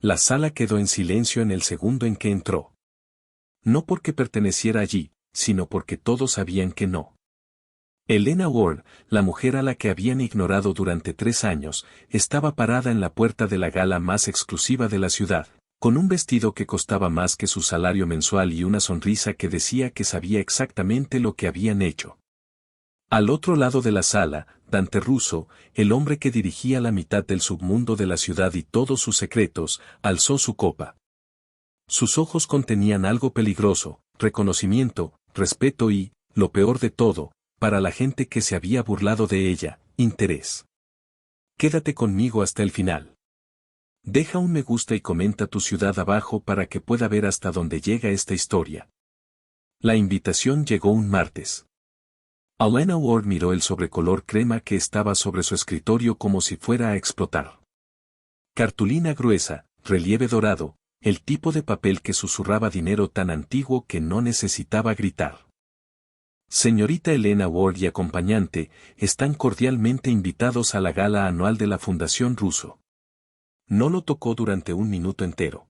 La sala quedó en silencio en el segundo en que entró. No porque perteneciera allí, sino porque todos sabían que no. Elena Ward, la mujer a la que habían ignorado durante 3 años, estaba parada en la puerta de la gala más exclusiva de la ciudad, con un vestido que costaba más que su salario mensual y una sonrisa que decía que sabía exactamente lo que habían hecho. Al otro lado de la sala, Dante Russo, el hombre que dirigía la mitad del submundo de la ciudad y todos sus secretos, alzó su copa. Sus ojos contenían algo peligroso, reconocimiento, respeto y, lo peor de todo, para la gente que se había burlado de ella, interés. Quédate conmigo hasta el final. Deja un me gusta y comenta tu ciudad abajo para que pueda ver hasta dónde llega esta historia. La invitación llegó un martes. Elena Ward miró el sobrecolor crema que estaba sobre su escritorio como si fuera a explotar. Cartulina gruesa, relieve dorado, el tipo de papel que susurraba dinero tan antiguo que no necesitaba gritar. Señorita Elena Ward y acompañante, están cordialmente invitados a la gala anual de la Fundación Russo. No lo tocó durante un minuto entero.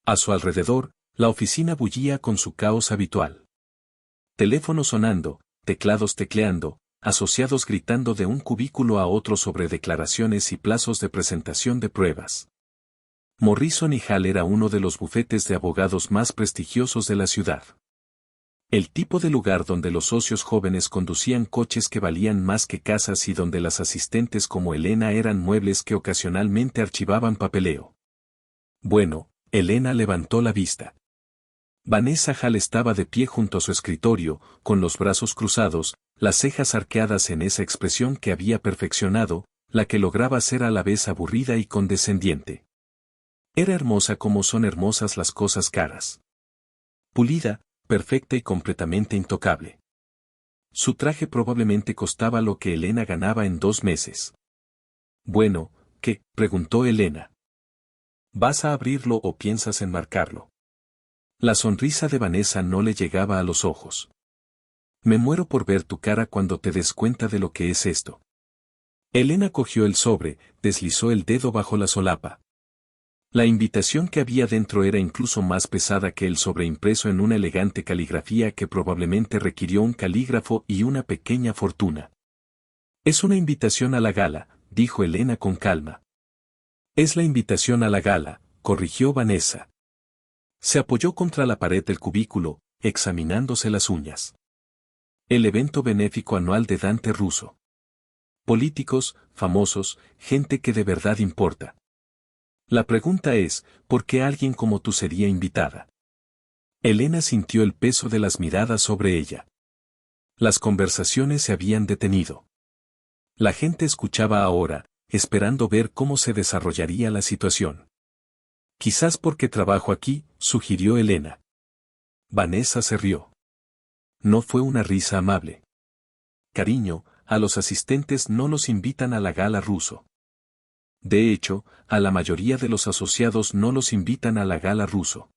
A su alrededor, la oficina bullía con su caos habitual. Teléfono sonando, teclados tecleando, asociados gritando de un cubículo a otro sobre declaraciones y plazos de presentación de pruebas. Morrison y Hall era uno de los bufetes de abogados más prestigiosos de la ciudad. El tipo de lugar donde los socios jóvenes conducían coches que valían más que casas y donde las asistentes como Elena eran muebles que ocasionalmente archivaban papeleo. Bueno, Elena levantó la vista. Vanessa Hall estaba de pie junto a su escritorio, con los brazos cruzados, las cejas arqueadas en esa expresión que había perfeccionado, la que lograba ser a la vez aburrida y condescendiente. Era hermosa como son hermosas las cosas caras. Pulida, perfecta y completamente intocable. Su traje probablemente costaba lo que Elena ganaba en 2 meses. Bueno, ¿qué? Preguntó Elena. ¿Vas a abrirlo o piensas enmarcarlo? La sonrisa de Vanessa no le llegaba a los ojos. Me muero por ver tu cara cuando te des cuenta de lo que es esto. Elena cogió el sobre, deslizó el dedo bajo la solapa. La invitación que había dentro era incluso más pesada que el sobre impreso en una elegante caligrafía que probablemente requirió un calígrafo y una pequeña fortuna. Es una invitación a la gala, dijo Elena con calma. Es la invitación a la gala, corrigió Vanessa. Se apoyó contra la pared del cubículo, examinándose las uñas. El evento benéfico anual de Dante Russo. Políticos, famosos, gente que de verdad importa. La pregunta es, ¿por qué alguien como tú sería invitada? Elena sintió el peso de las miradas sobre ella. Las conversaciones se habían detenido. La gente escuchaba ahora, esperando ver cómo se desarrollaría la situación. Quizás porque trabajo aquí, sugirió Elena. Vanessa se rió. No fue una risa amable. Cariño, a los asistentes no los invitan a la gala Russo. De hecho, a la mayoría de los asociados no los invitan a la gala Russo.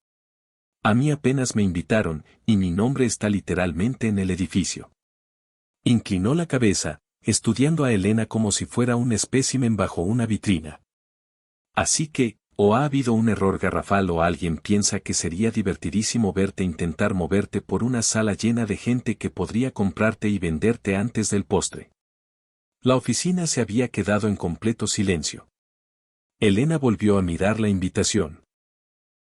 A mí apenas me invitaron, y mi nombre está literalmente en el edificio. Inclinó la cabeza, estudiando a Elena como si fuera un espécimen bajo una vitrina. Así que, o ha habido un error garrafal o alguien piensa que sería divertidísimo verte intentar moverte por una sala llena de gente que podría comprarte y venderte antes del postre. La oficina se había quedado en completo silencio. Elena volvió a mirar la invitación.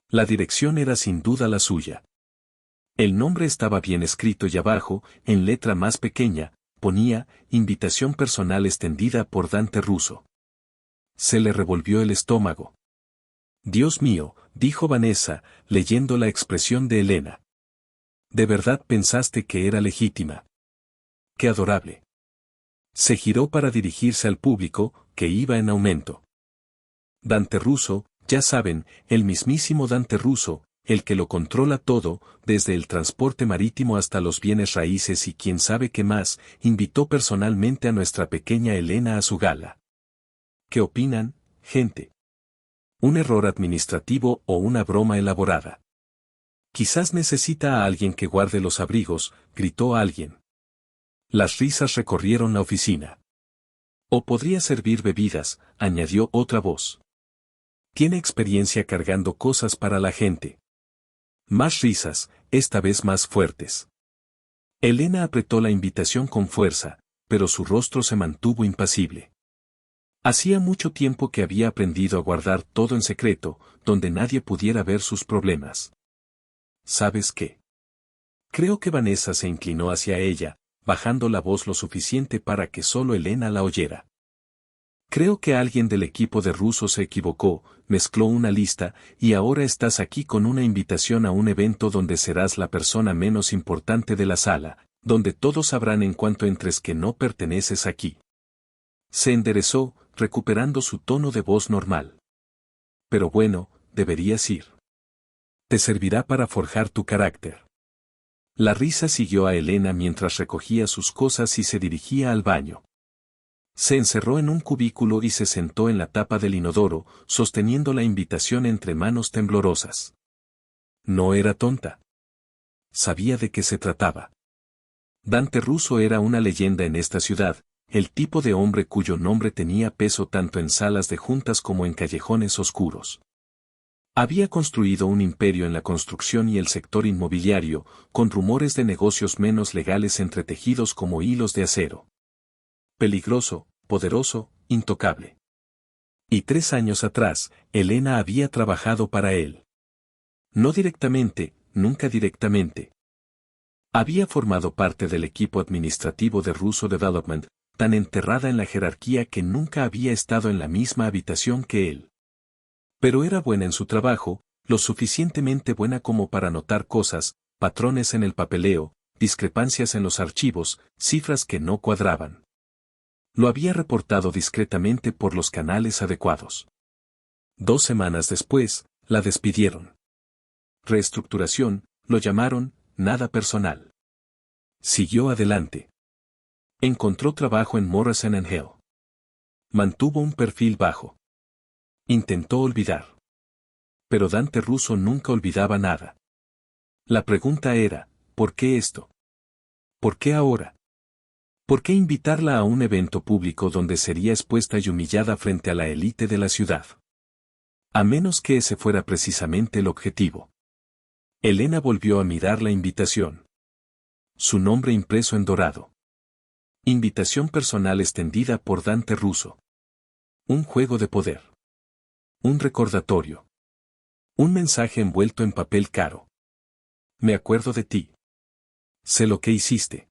La dirección era sin duda la suya. El nombre estaba bien escrito y abajo, en letra más pequeña, ponía, invitación personal extendida por Dante Russo. Se le revolvió el estómago. Dios mío, dijo Vanessa, leyendo la expresión de Elena. ¿De verdad pensaste que era legítima? ¡Qué adorable! Se giró para dirigirse al público, que iba en aumento. Dante Russo, ya saben, el mismísimo Dante Russo, el que lo controla todo, desde el transporte marítimo hasta los bienes raíces y quién sabe qué más, invitó personalmente a nuestra pequeña Elena a su gala. ¿Qué opinan, gente? ¿Un error administrativo o una broma elaborada? Quizás necesita a alguien que guarde los abrigos, gritó alguien. Las risas recorrieron la oficina. O podría servir bebidas, añadió otra voz. Tiene experiencia cargando cosas para la gente. Más risas, esta vez más fuertes. Elena apretó la invitación con fuerza, pero su rostro se mantuvo impasible. Hacía mucho tiempo que había aprendido a guardar todo en secreto, donde nadie pudiera ver sus problemas. ¿Sabes qué? Creo que Vanessa se inclinó hacia ella, bajando la voz lo suficiente para que solo Elena la oyera. Creo que alguien del equipo de Russo se equivocó, mezcló una lista, y ahora estás aquí con una invitación a un evento donde serás la persona menos importante de la sala, donde todos sabrán en cuanto entres que no perteneces aquí. Se enderezó, recuperando su tono de voz normal. Pero bueno, deberías ir. Te servirá para forjar tu carácter. La risa siguió a Elena mientras recogía sus cosas y se dirigía al baño. Se encerró en un cubículo y se sentó en la tapa del inodoro, sosteniendo la invitación entre manos temblorosas. No era tonta. Sabía de qué se trataba. Dante Russo era una leyenda en esta ciudad, el tipo de hombre cuyo nombre tenía peso tanto en salas de juntas como en callejones oscuros. Había construido un imperio en la construcción y el sector inmobiliario, con rumores de negocios menos legales entretejidos como hilos de acero. Peligroso, poderoso, intocable. Y 3 años atrás, Elena había trabajado para él. No directamente, nunca directamente. Había formado parte del equipo administrativo de Russo Development, tan enterrada en la jerarquía que nunca había estado en la misma habitación que él. Pero era buena en su trabajo, lo suficientemente buena como para notar cosas, patrones en el papeleo, discrepancias en los archivos, cifras que no cuadraban. Lo había reportado discretamente por los canales adecuados. 2 semanas después, la despidieron. Reestructuración, lo llamaron, nada personal. Siguió adelante. Encontró trabajo en Morrison & Hale. Mantuvo un perfil bajo. Intentó olvidar. Pero Dante Russo nunca olvidaba nada. La pregunta era, ¿por qué esto? ¿Por qué ahora? ¿Por qué invitarla a un evento público donde sería expuesta y humillada frente a la élite de la ciudad? A menos que ese fuera precisamente el objetivo. Elena volvió a mirar la invitación. Su nombre impreso en dorado. Invitación personal extendida por Dante Russo. Un juego de poder. Un recordatorio. Un mensaje envuelto en papel caro. Me acuerdo de ti. Sé lo que hiciste.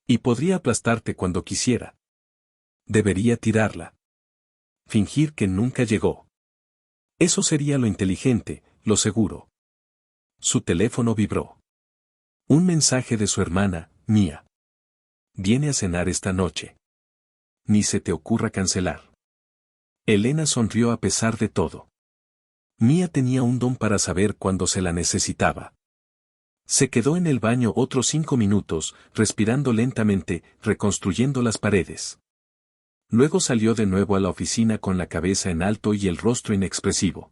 Y podría aplastarte cuando quisiera. Debería tirarla. Fingir que nunca llegó. Eso sería lo inteligente, lo seguro. Su teléfono vibró. Un mensaje de su hermana, Mia. Viene a cenar esta noche. Ni se te ocurra cancelar. Elena sonrió a pesar de todo. Mia tenía un don para saber cuándo se la necesitaba. Se quedó en el baño otros 5 minutos, respirando lentamente, reconstruyendo las paredes. Luego salió de nuevo a la oficina con la cabeza en alto y el rostro inexpresivo.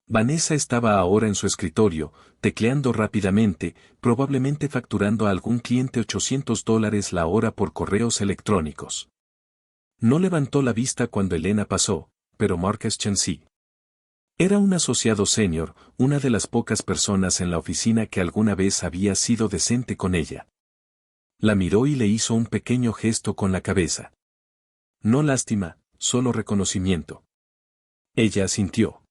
Vanessa estaba ahora en su escritorio, tecleando rápidamente, probablemente facturando a algún cliente $800 la hora por correos electrónicos. No levantó la vista cuando Elena pasó, pero Marcus Chen sí. Era un asociado senior, una de las pocas personas en la oficina que alguna vez había sido decente con ella. La miró y le hizo un pequeño gesto con la cabeza. No lástima, solo reconocimiento. Ella asintió.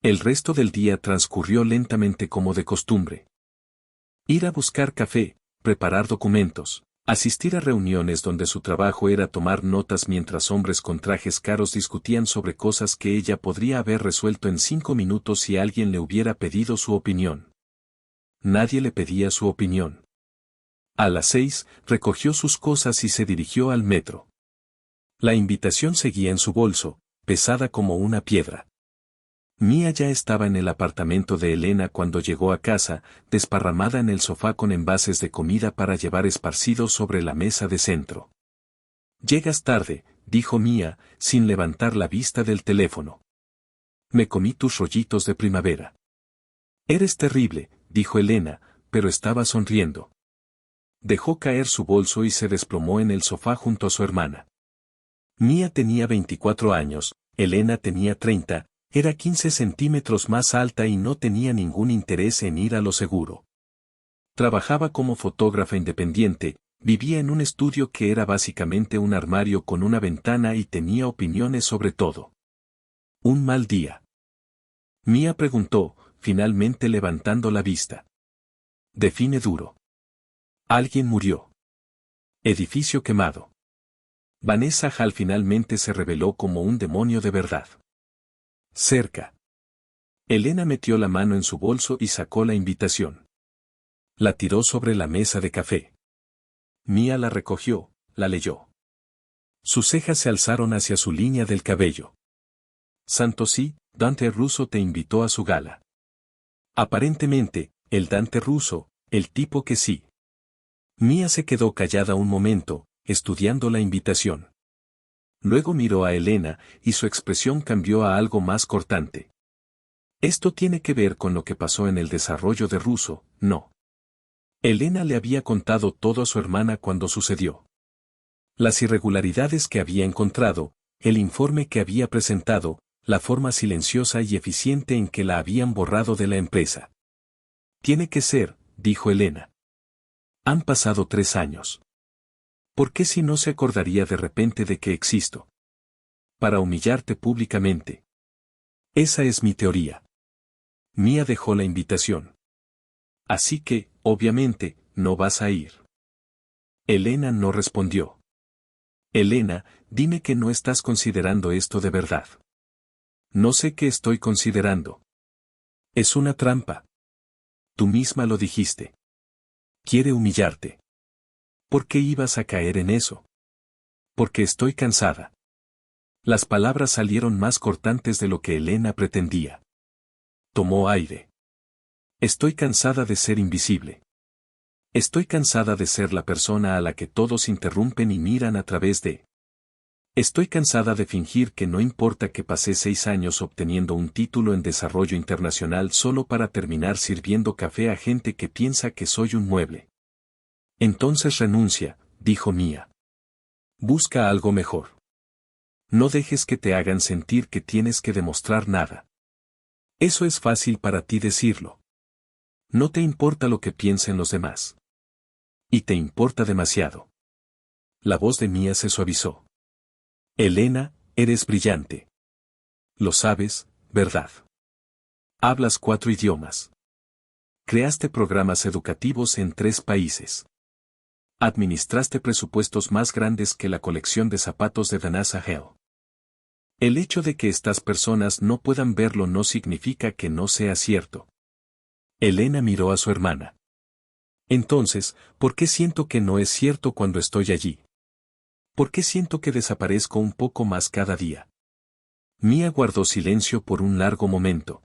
El resto del día transcurrió lentamente como de costumbre. Ir a buscar café, preparar documentos, asistir a reuniones donde su trabajo era tomar notas mientras hombres con trajes caros discutían sobre cosas que ella podría haber resuelto en 5 minutos si alguien le hubiera pedido su opinión. Nadie le pedía su opinión. A las 6, recogió sus cosas y se dirigió al metro. La invitación seguía en su bolso, pesada como una piedra. Mia ya estaba en el apartamento de Elena cuando llegó a casa, desparramada en el sofá con envases de comida para llevar esparcidos sobre la mesa de centro. «Llegas tarde», dijo Mia, sin levantar la vista del teléfono. «Me comí tus rollitos de primavera». «Eres terrible», dijo Elena, pero estaba sonriendo. Dejó caer su bolso y se desplomó en el sofá junto a su hermana. Mia tenía 24 años, Elena tenía 30, Era 15 centímetros más alta y no tenía ningún interés en ir a lo seguro. Trabajaba como fotógrafa independiente, vivía en un estudio que era básicamente un armario con una ventana y tenía opiniones sobre todo. Un mal día. Mia preguntó, finalmente levantando la vista. Define duro. Alguien murió. Edificio quemado. Vanessa Hall finalmente se reveló como un demonio de verdad. Cerca. Elena metió la mano en su bolso y sacó la invitación. La tiró sobre la mesa de café. Mia la recogió, la leyó. Sus cejas se alzaron hacia su línea del cabello. Santo sí, Dante Russo te invitó a su gala. Aparentemente, el Dante Russo, el tipo que sí. Mia se quedó callada un momento, estudiando la invitación. Luego miró a Elena, y su expresión cambió a algo más cortante. Esto tiene que ver con lo que pasó en el desarrollo de Russo, ¿no? Elena le había contado todo a su hermana cuando sucedió. Las irregularidades que había encontrado, el informe que había presentado, la forma silenciosa y eficiente en que la habían borrado de la empresa. Tiene que ser, dijo Elena. Han pasado 3 años. ¿Por qué si no se acordaría de repente de que existo? Para humillarte públicamente. Esa es mi teoría. Mia dejó la invitación. Así que, obviamente, no vas a ir. Elena no respondió. Elena, dime que no estás considerando esto de verdad. No sé qué estoy considerando. Es una trampa. Tú misma lo dijiste. Quiere humillarte. ¿Por qué ibas a caer en eso? Porque estoy cansada. Las palabras salieron más cortantes de lo que Elena pretendía. Tomó aire. Estoy cansada de ser invisible. Estoy cansada de ser la persona a la que todos interrumpen y miran a través de. Estoy cansada de fingir que no importa que pasé 6 años obteniendo un título en desarrollo internacional solo para terminar sirviendo café a gente que piensa que soy un mueble. Entonces renuncia, dijo Mia. Busca algo mejor. No dejes que te hagan sentir que tienes que demostrar nada. Eso es fácil para ti decirlo. No te importa lo que piensen los demás. Y te importa demasiado. La voz de Mia se suavizó. Elena, eres brillante. Lo sabes, ¿verdad? Hablas 4 idiomas. Creaste programas educativos en 3 países. Administraste presupuestos más grandes que la colección de zapatos de Vanessa Hall. El hecho de que estas personas no puedan verlo no significa que no sea cierto. Elena miró a su hermana. Entonces, ¿por qué siento que no es cierto cuando estoy allí? ¿Por qué siento que desaparezco un poco más cada día? Mia guardó silencio por un largo momento.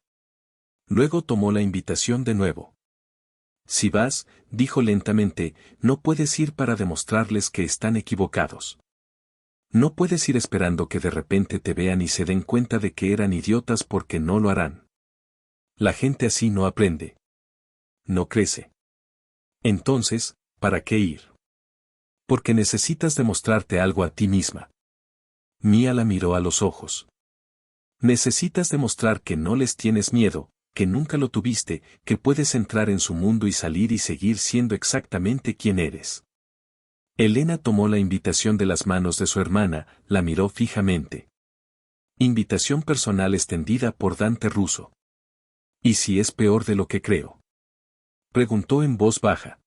Luego tomó la invitación de nuevo. Si vas, dijo lentamente, no puedes ir para demostrarles que están equivocados. No puedes ir esperando que de repente te vean y se den cuenta de que eran idiotas porque no lo harán. La gente así no aprende. No crece. Entonces, ¿para qué ir? Porque necesitas demostrarte algo a ti misma. Mia la miró a los ojos. Necesitas demostrar que no les tienes miedo, que nunca lo tuviste, que puedes entrar en su mundo y salir y seguir siendo exactamente quien eres. Elena tomó la invitación de las manos de su hermana, la miró fijamente. Invitación personal extendida por Dante Russo. ¿Y si es peor de lo que creo? Preguntó en voz baja.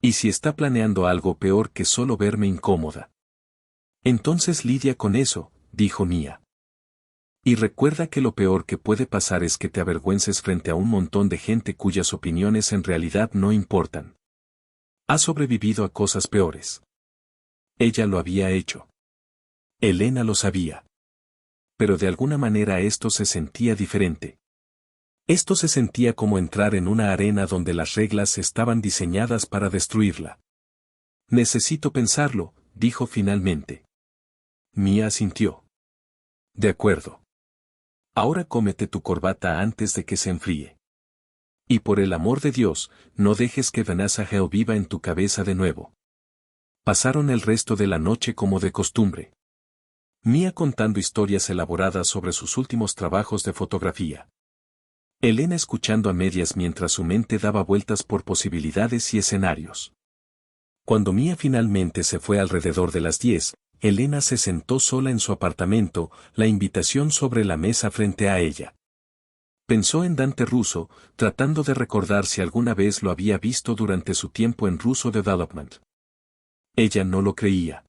¿Y si está planeando algo peor que solo verme incómoda? Entonces lidia con eso, dijo Mia. Y recuerda que lo peor que puede pasar es que te avergüences frente a un montón de gente cuyas opiniones en realidad no importan. Has sobrevivido a cosas peores. Ella lo había hecho. Elena lo sabía. Pero de alguna manera esto se sentía diferente. Esto se sentía como entrar en una arena donde las reglas estaban diseñadas para destruirla. Necesito pensarlo, dijo finalmente. Mia asintió. De acuerdo. Ahora cómete tu corbata antes de que se enfríe. Y por el amor de Dios, no dejes que Vanessa Hall viva en tu cabeza de nuevo. Pasaron el resto de la noche como de costumbre. Mía contando historias elaboradas sobre sus últimos trabajos de fotografía. Elena escuchando a medias mientras su mente daba vueltas por posibilidades y escenarios. Cuando Mía finalmente se fue alrededor de las 10, Elena se sentó sola en su apartamento, la invitación sobre la mesa frente a ella. Pensó en Dante Russo, tratando de recordar si alguna vez lo había visto durante su tiempo en Russo Development. Ella no lo creía.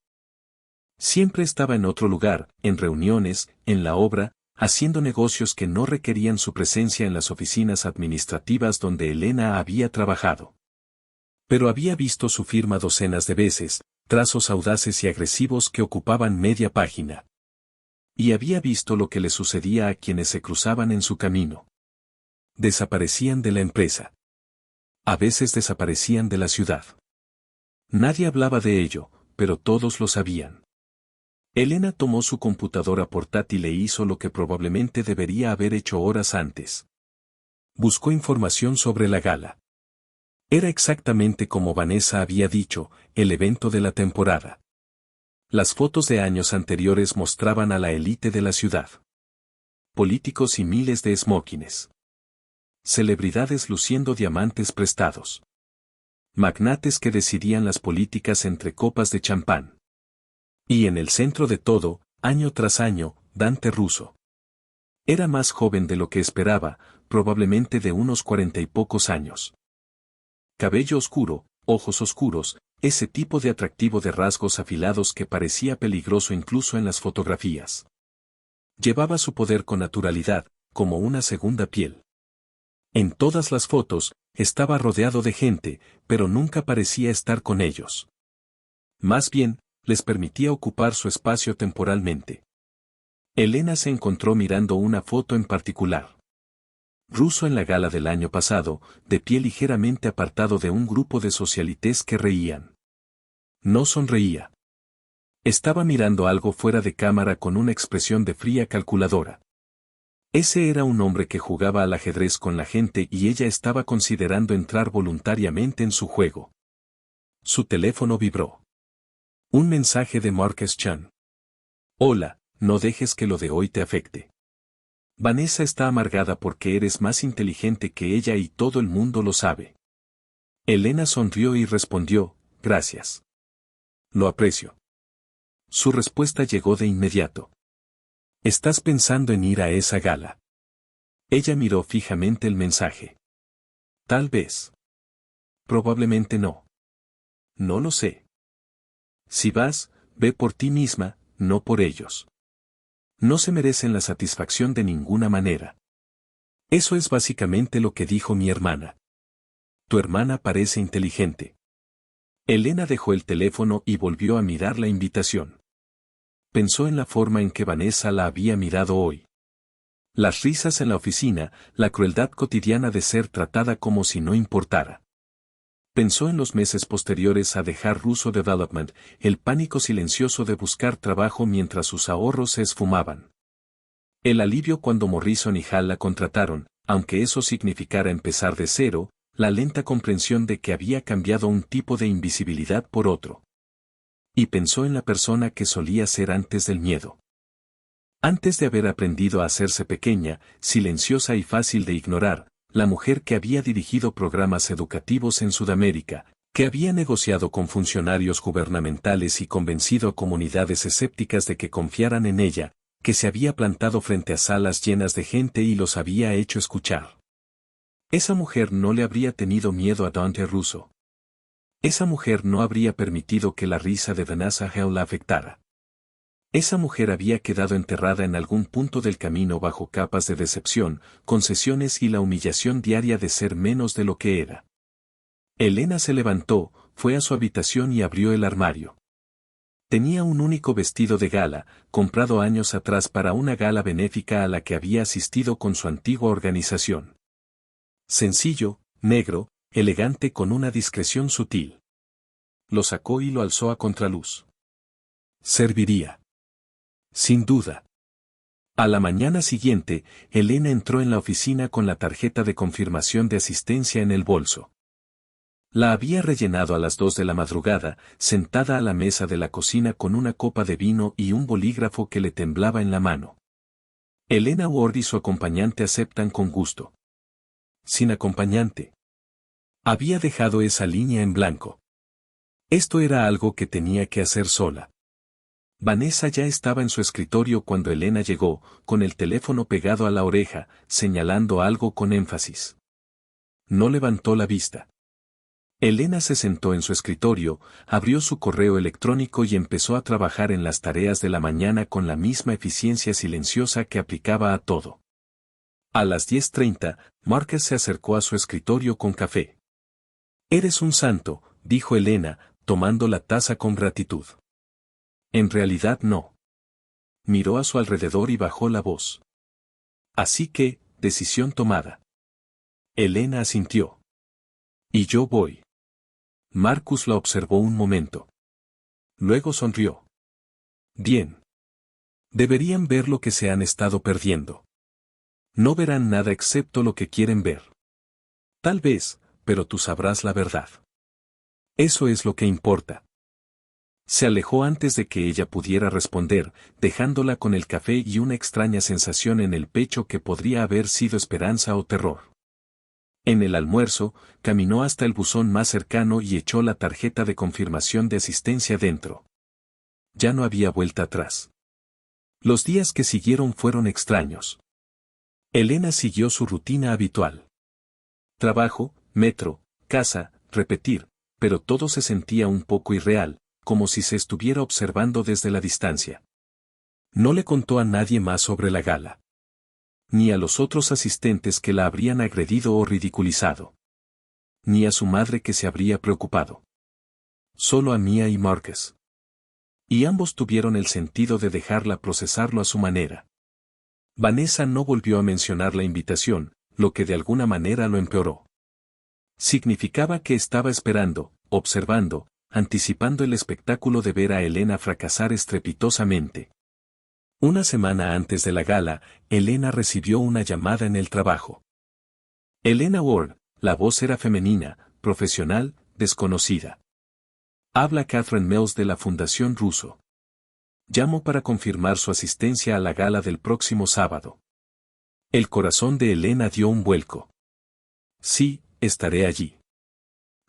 Siempre estaba en otro lugar, en reuniones, en la obra, haciendo negocios que no requerían su presencia en las oficinas administrativas donde Elena había trabajado. Pero había visto su firma docenas de veces, trazos audaces y agresivos que ocupaban media página. Y había visto lo que le sucedía a quienes se cruzaban en su camino. Desaparecían de la empresa. A veces desaparecían de la ciudad. Nadie hablaba de ello, pero todos lo sabían. Elena tomó su computadora portátil e hizo lo que probablemente debería haber hecho horas antes. Buscó información sobre la gala. Era exactamente como Vanessa había dicho, el evento de la temporada. Las fotos de años anteriores mostraban a la élite de la ciudad. Políticos y miles de smokines. Celebridades luciendo diamantes prestados. Magnates que decidían las políticas entre copas de champán. Y en el centro de todo, año tras año, Dante Russo. Era más joven de lo que esperaba, probablemente de unos 40 y pocos años. Cabello oscuro, ojos oscuros, ese tipo de atractivo de rasgos afilados que parecía peligroso incluso en las fotografías. Llevaba su poder con naturalidad, como una segunda piel. En todas las fotos, estaba rodeado de gente, pero nunca parecía estar con ellos. Más bien, les permitía ocupar su espacio temporalmente. Elena se encontró mirando una foto en particular. Russo en la gala del año pasado, de pie ligeramente apartado de un grupo de socialites que reían. No sonreía. Estaba mirando algo fuera de cámara con una expresión de fría calculadora. Ese era un hombre que jugaba al ajedrez con la gente y ella estaba considerando entrar voluntariamente en su juego. Su teléfono vibró. Un mensaje de Marcus Chan. Hola, no dejes que lo de hoy te afecte. Vanessa está amargada porque eres más inteligente que ella y todo el mundo lo sabe. Elena sonrió y respondió, gracias. Lo aprecio. Su respuesta llegó de inmediato. ¿Estás pensando en ir a esa gala? Ella miró fijamente el mensaje. Tal vez. Probablemente no. No lo sé. Si vas, ve por ti misma, no por ellos. No se merecen la satisfacción de ninguna manera. Eso es básicamente lo que dijo mi hermana. Tu hermana parece inteligente. Elena dejó el teléfono y volvió a mirar la invitación. Pensó en la forma en que Vanessa la había mirado hoy. Las risas en la oficina, la crueldad cotidiana de ser tratada como si no importara. Pensó en los meses posteriores a dejar Russo Development, el pánico silencioso de buscar trabajo mientras sus ahorros se esfumaban. El alivio cuando Morrison y Hall la contrataron, aunque eso significara empezar de cero, la lenta comprensión de que había cambiado un tipo de invisibilidad por otro. Y pensó en la persona que solía ser antes del miedo. Antes de haber aprendido a hacerse pequeña, silenciosa y fácil de ignorar, la mujer que había dirigido programas educativos en Sudamérica, que había negociado con funcionarios gubernamentales y convencido a comunidades escépticas de que confiaran en ella, que se había plantado frente a salas llenas de gente y los había hecho escuchar. Esa mujer no le habría tenido miedo a Dante Russo. Esa mujer no habría permitido que la risa de Vanessa Hale la afectara. Esa mujer había quedado enterrada en algún punto del camino bajo capas de decepción, concesiones y la humillación diaria de ser menos de lo que era. Elena se levantó, fue a su habitación y abrió el armario. Tenía un único vestido de gala, comprado años atrás para una gala benéfica a la que había asistido con su antigua organización. Sencillo, negro, elegante con una discreción sutil. Lo sacó y lo alzó a contraluz. Serviría. Sin duda. A la mañana siguiente, Elena entró en la oficina con la tarjeta de confirmación de asistencia en el bolso. La había rellenado a las 2 de la madrugada, sentada a la mesa de la cocina con una copa de vino y un bolígrafo que le temblaba en la mano. Elena Ward y su acompañante aceptan con gusto. Sin acompañante. Había dejado esa línea en blanco. Esto era algo que tenía que hacer sola. Vanessa ya estaba en su escritorio cuando Elena llegó, con el teléfono pegado a la oreja, señalando algo con énfasis. No levantó la vista. Elena se sentó en su escritorio, abrió su correo electrónico y empezó a trabajar en las tareas de la mañana con la misma eficiencia silenciosa que aplicaba a todo. A las 10:30, Márquez se acercó a su escritorio con café. «Eres un santo», dijo Elena, tomando la taza con gratitud. En realidad no. Miró a su alrededor y bajó la voz. Así que, decisión tomada. Elena asintió. Y yo voy. Marcus la observó un momento. Luego sonrió. Bien. Deberían ver lo que se han estado perdiendo. No verán nada excepto lo que quieren ver. Tal vez, pero tú sabrás la verdad. Eso es lo que importa. Se alejó antes de que ella pudiera responder, dejándola con el café y una extraña sensación en el pecho que podría haber sido esperanza o terror. En el almuerzo, caminó hasta el buzón más cercano y echó la tarjeta de confirmación de asistencia dentro. Ya no había vuelta atrás. Los días que siguieron fueron extraños. Elena siguió su rutina habitual. Trabajo, metro, casa, repetir, pero todo se sentía un poco irreal, como si se estuviera observando desde la distancia. No le contó a nadie más sobre la gala. Ni a los otros asistentes que la habrían agredido o ridiculizado. Ni a su madre que se habría preocupado. Solo a Mia y Márquez. Y ambos tuvieron el sentido de dejarla procesarlo a su manera. Vanessa no volvió a mencionar la invitación, lo que de alguna manera lo empeoró. Significaba que estaba esperando, observando, anticipando el espectáculo de ver a Elena fracasar estrepitosamente. Una semana antes de la gala, Elena recibió una llamada en el trabajo. Elena Ward, la voz era femenina, profesional, desconocida. Habla Catherine Mills de la Fundación Russo. Llamo para confirmar su asistencia a la gala del próximo sábado. El corazón de Elena dio un vuelco. Sí, estaré allí.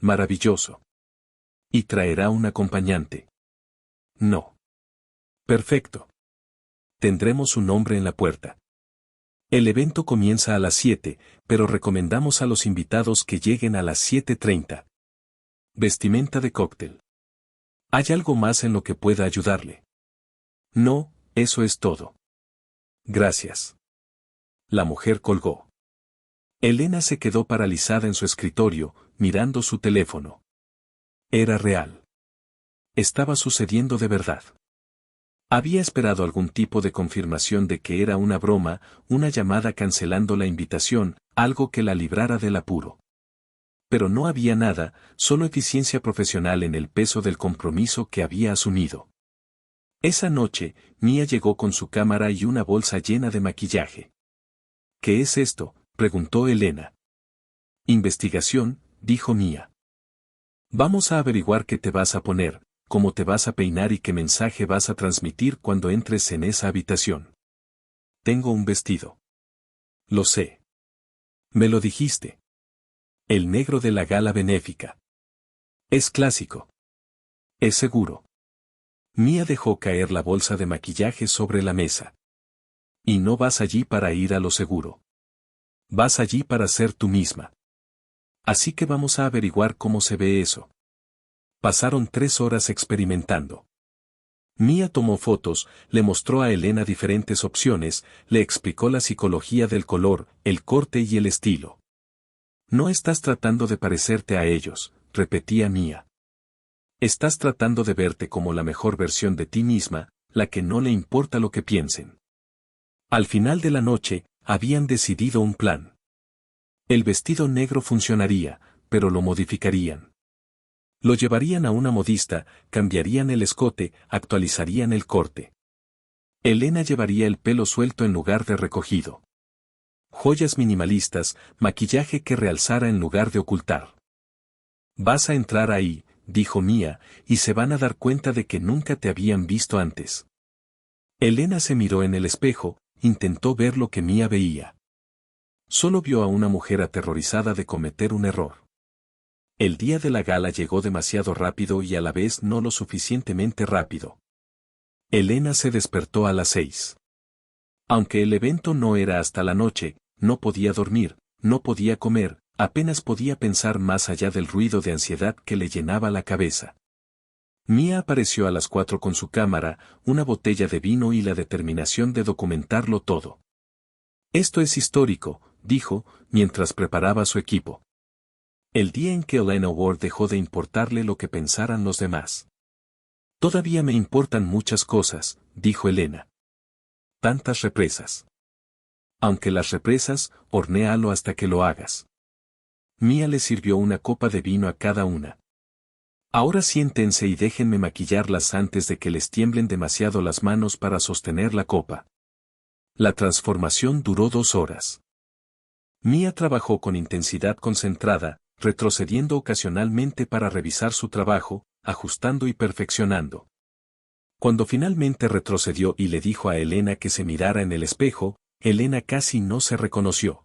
Maravilloso. ¿Y traerá un acompañante? No. Perfecto. Tendremos un hombre en la puerta. El evento comienza a las 7, pero recomendamos a los invitados que lleguen a las 7:30. Vestimenta de cóctel. ¿Hay algo más en lo que pueda ayudarle? No, eso es todo. Gracias. La mujer colgó. Elena se quedó paralizada en su escritorio, mirando su teléfono. Era real. Estaba sucediendo de verdad. Había esperado algún tipo de confirmación de que era una broma, una llamada cancelando la invitación, algo que la librara del apuro. Pero no había nada, solo eficiencia profesional en el peso del compromiso que había asumido. Esa noche, Mia llegó con su cámara y una bolsa llena de maquillaje. ¿Qué es esto?, preguntó Elena. Investigación, dijo Mia. Vamos a averiguar qué te vas a poner, cómo te vas a peinar y qué mensaje vas a transmitir cuando entres en esa habitación. Tengo un vestido. Lo sé. Me lo dijiste. El negro de la gala benéfica. Es clásico. Es seguro. Mia dejó caer la bolsa de maquillaje sobre la mesa. Y no vas allí para ir a lo seguro. Vas allí para ser tú misma. Así que vamos a averiguar cómo se ve eso. Pasaron 3 horas experimentando. Mia tomó fotos, le mostró a Elena diferentes opciones, le explicó la psicología del color, el corte y el estilo. No estás tratando de parecerte a ellos, repetía Mia. Estás tratando de verte como la mejor versión de ti misma, la que no le importa lo que piensen. Al final de la noche, habían decidido un plan. El vestido negro funcionaría, pero lo modificarían. Lo llevarían a una modista, cambiarían el escote, actualizarían el corte. Elena llevaría el pelo suelto en lugar de recogido. Joyas minimalistas, maquillaje que realzara en lugar de ocultar. Vas a entrar ahí, dijo Mia, y se van a dar cuenta de que nunca te habían visto antes. Elena se miró en el espejo, intentó ver lo que Mia veía. Solo vio a una mujer aterrorizada de cometer un error. El día de la gala llegó demasiado rápido y a la vez no lo suficientemente rápido. Elena se despertó a las 6. Aunque el evento no era hasta la noche, no podía dormir, no podía comer, apenas podía pensar más allá del ruido de ansiedad que le llenaba la cabeza. Mia apareció a las 4 con su cámara, una botella de vino y la determinación de documentarlo todo. Esto es histórico, dijo, mientras preparaba su equipo. El día en que Elena Ward dejó de importarle lo que pensaran los demás. Todavía me importan muchas cosas, dijo Elena. Tantas represas. Aunque las represas, hornéalo hasta que lo hagas. Mia le sirvió una copa de vino a cada una. Ahora siéntense y déjenme maquillarlas antes de que les tiemblen demasiado las manos para sostener la copa. La transformación duró 2 horas. Mia trabajó con intensidad concentrada, retrocediendo ocasionalmente para revisar su trabajo, ajustando y perfeccionando. Cuando finalmente retrocedió y le dijo a Elena que se mirara en el espejo, Elena casi no se reconoció.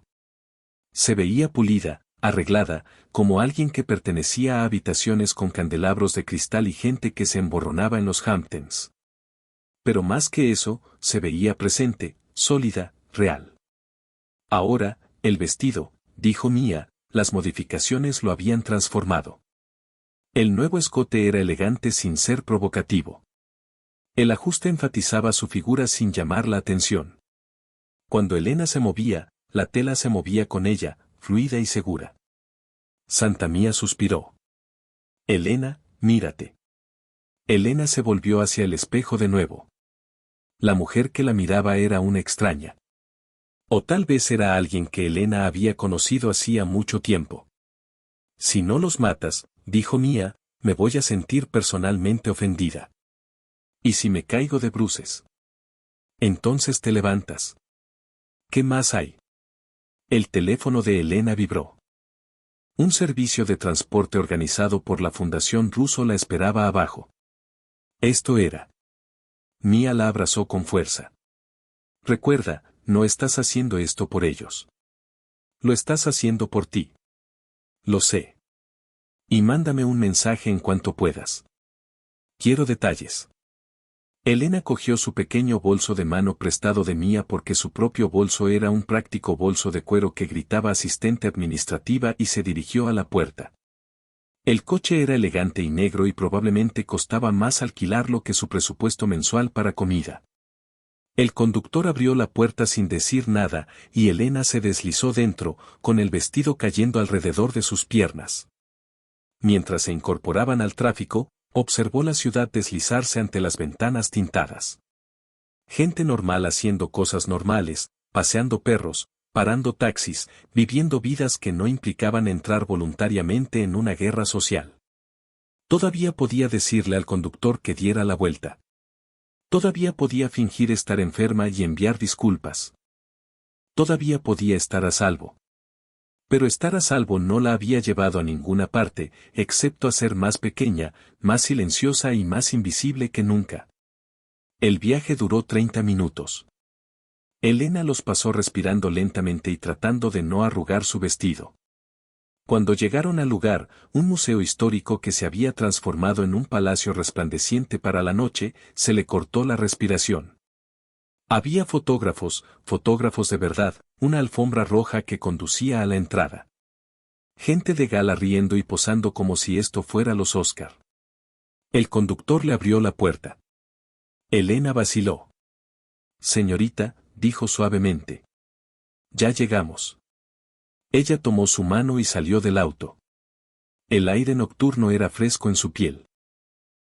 Se veía pulida, arreglada, como alguien que pertenecía a habitaciones con candelabros de cristal y gente que se emborronaba en los Hamptons. Pero más que eso, se veía presente, sólida, real. Ahora, el vestido, dijo Mia, las modificaciones lo habían transformado. El nuevo escote era elegante sin ser provocativo. El ajuste enfatizaba su figura sin llamar la atención. Cuando Elena se movía, la tela se movía con ella, fluida y segura. Santa Mía suspiró. Elena, mírate. Elena se volvió hacia el espejo de nuevo. La mujer que la miraba era una extraña. O tal vez era alguien que Elena había conocido hacía mucho tiempo. Si no los matas, dijo Mia, me voy a sentir personalmente ofendida. ¿Y si me caigo de bruces? Entonces te levantas. ¿Qué más hay? El teléfono de Elena vibró. Un servicio de transporte organizado por la Fundación Russo la esperaba abajo. Esto era. Mia la abrazó con fuerza. Recuerda, no estás haciendo esto por ellos. Lo estás haciendo por ti. Lo sé. Y mándame un mensaje en cuanto puedas. Quiero detalles. Elena cogió su pequeño bolso de mano prestado de Mia porque su propio bolso era un práctico bolso de cuero que gritaba asistente administrativa y se dirigió a la puerta. El coche era elegante y negro y probablemente costaba más alquilarlo que su presupuesto mensual para comida. El conductor abrió la puerta sin decir nada y Elena se deslizó dentro, con el vestido cayendo alrededor de sus piernas. Mientras se incorporaban al tráfico, observó la ciudad deslizarse ante las ventanas tintadas. Gente normal haciendo cosas normales, paseando perros, parando taxis, viviendo vidas que no implicaban entrar voluntariamente en una guerra social. Todavía podía decirle al conductor que diera la vuelta. Todavía podía fingir estar enferma y enviar disculpas. Todavía podía estar a salvo. Pero estar a salvo no la había llevado a ninguna parte, excepto a ser más pequeña, más silenciosa y más invisible que nunca. El viaje duró 30 minutos. Elena los pasó respirando lentamente y tratando de no arrugar su vestido. Cuando llegaron al lugar, un museo histórico que se había transformado en un palacio resplandeciente para la noche, se le cortó la respiración. Había fotógrafos de verdad, una alfombra roja que conducía a la entrada. Gente de gala riendo y posando como si esto fuera los Oscar. El conductor le abrió la puerta. Elena vaciló. Señorita, dijo suavemente. Ya llegamos. Ella tomó su mano y salió del auto. El aire nocturno era fresco en su piel.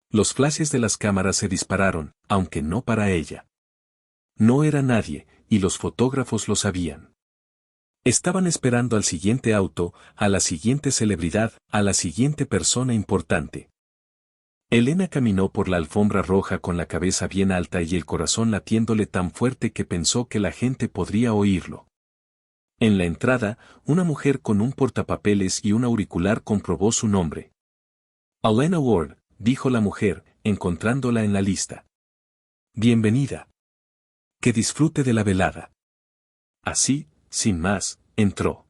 Los flashes de las cámaras se dispararon, aunque no para ella. No era nadie, y los fotógrafos lo sabían. Estaban esperando al siguiente auto, a la siguiente celebridad, a la siguiente persona importante. Elena caminó por la alfombra roja con la cabeza bien alta y el corazón latiéndole tan fuerte que pensó que la gente podría oírlo. En la entrada, una mujer con un portapapeles y un auricular comprobó su nombre, Elena Ward, dijo la mujer, encontrándola en la lista. Bienvenida. Que disfrute de la velada. Así, sin más, entró.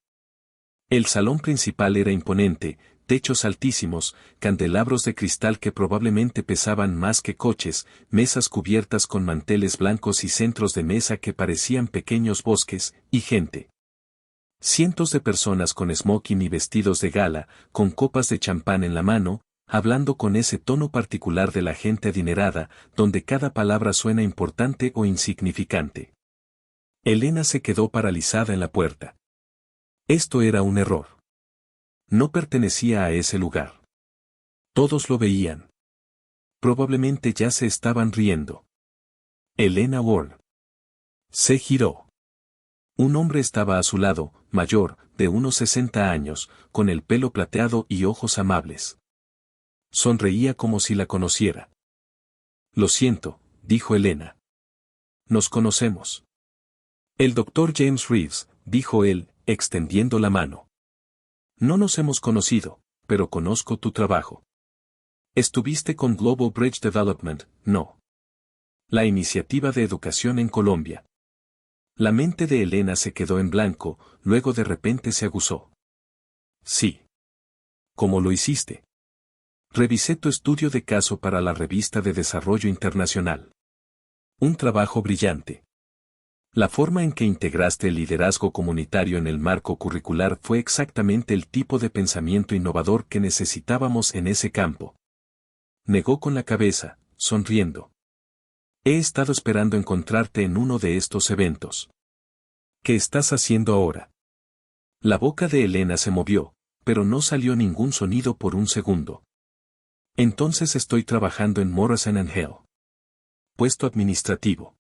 El salón principal era imponente, techos altísimos, candelabros de cristal que probablemente pesaban más que coches, mesas cubiertas con manteles blancos y centros de mesa que parecían pequeños bosques, y gente. Cientos de personas con smoking y vestidos de gala, con copas de champán en la mano, hablando con ese tono particular de la gente adinerada, donde cada palabra suena importante o insignificante. Elena se quedó paralizada en la puerta. Esto era un error. No pertenecía a ese lugar. Todos lo veían. Probablemente ya se estaban riendo. Elena Ward. Se giró. Un hombre estaba a su lado, mayor, de unos 60 años, con el pelo plateado y ojos amables. Sonreía como si la conociera. Lo siento, dijo Elena. Nos conocemos. El doctor James Reeves, dijo él, extendiendo la mano. No nos hemos conocido, pero conozco tu trabajo. Estuviste con Global Bridge Development, ¿no? La iniciativa de educación en Colombia. La mente de Elena se quedó en blanco, luego de repente se aguzó. Sí. ¿Cómo lo hiciste? Revisé tu estudio de caso para la revista de Desarrollo Internacional. Un trabajo brillante. La forma en que integraste el liderazgo comunitario en el marco curricular fue exactamente el tipo de pensamiento innovador que necesitábamos en ese campo. Negó con la cabeza, sonriendo. He estado esperando encontrarte en uno de estos eventos. ¿Qué estás haciendo ahora? La boca de Elena se movió, pero no salió ningún sonido por un segundo. Entonces estoy trabajando en Morrison & Hale. Puesto administrativo.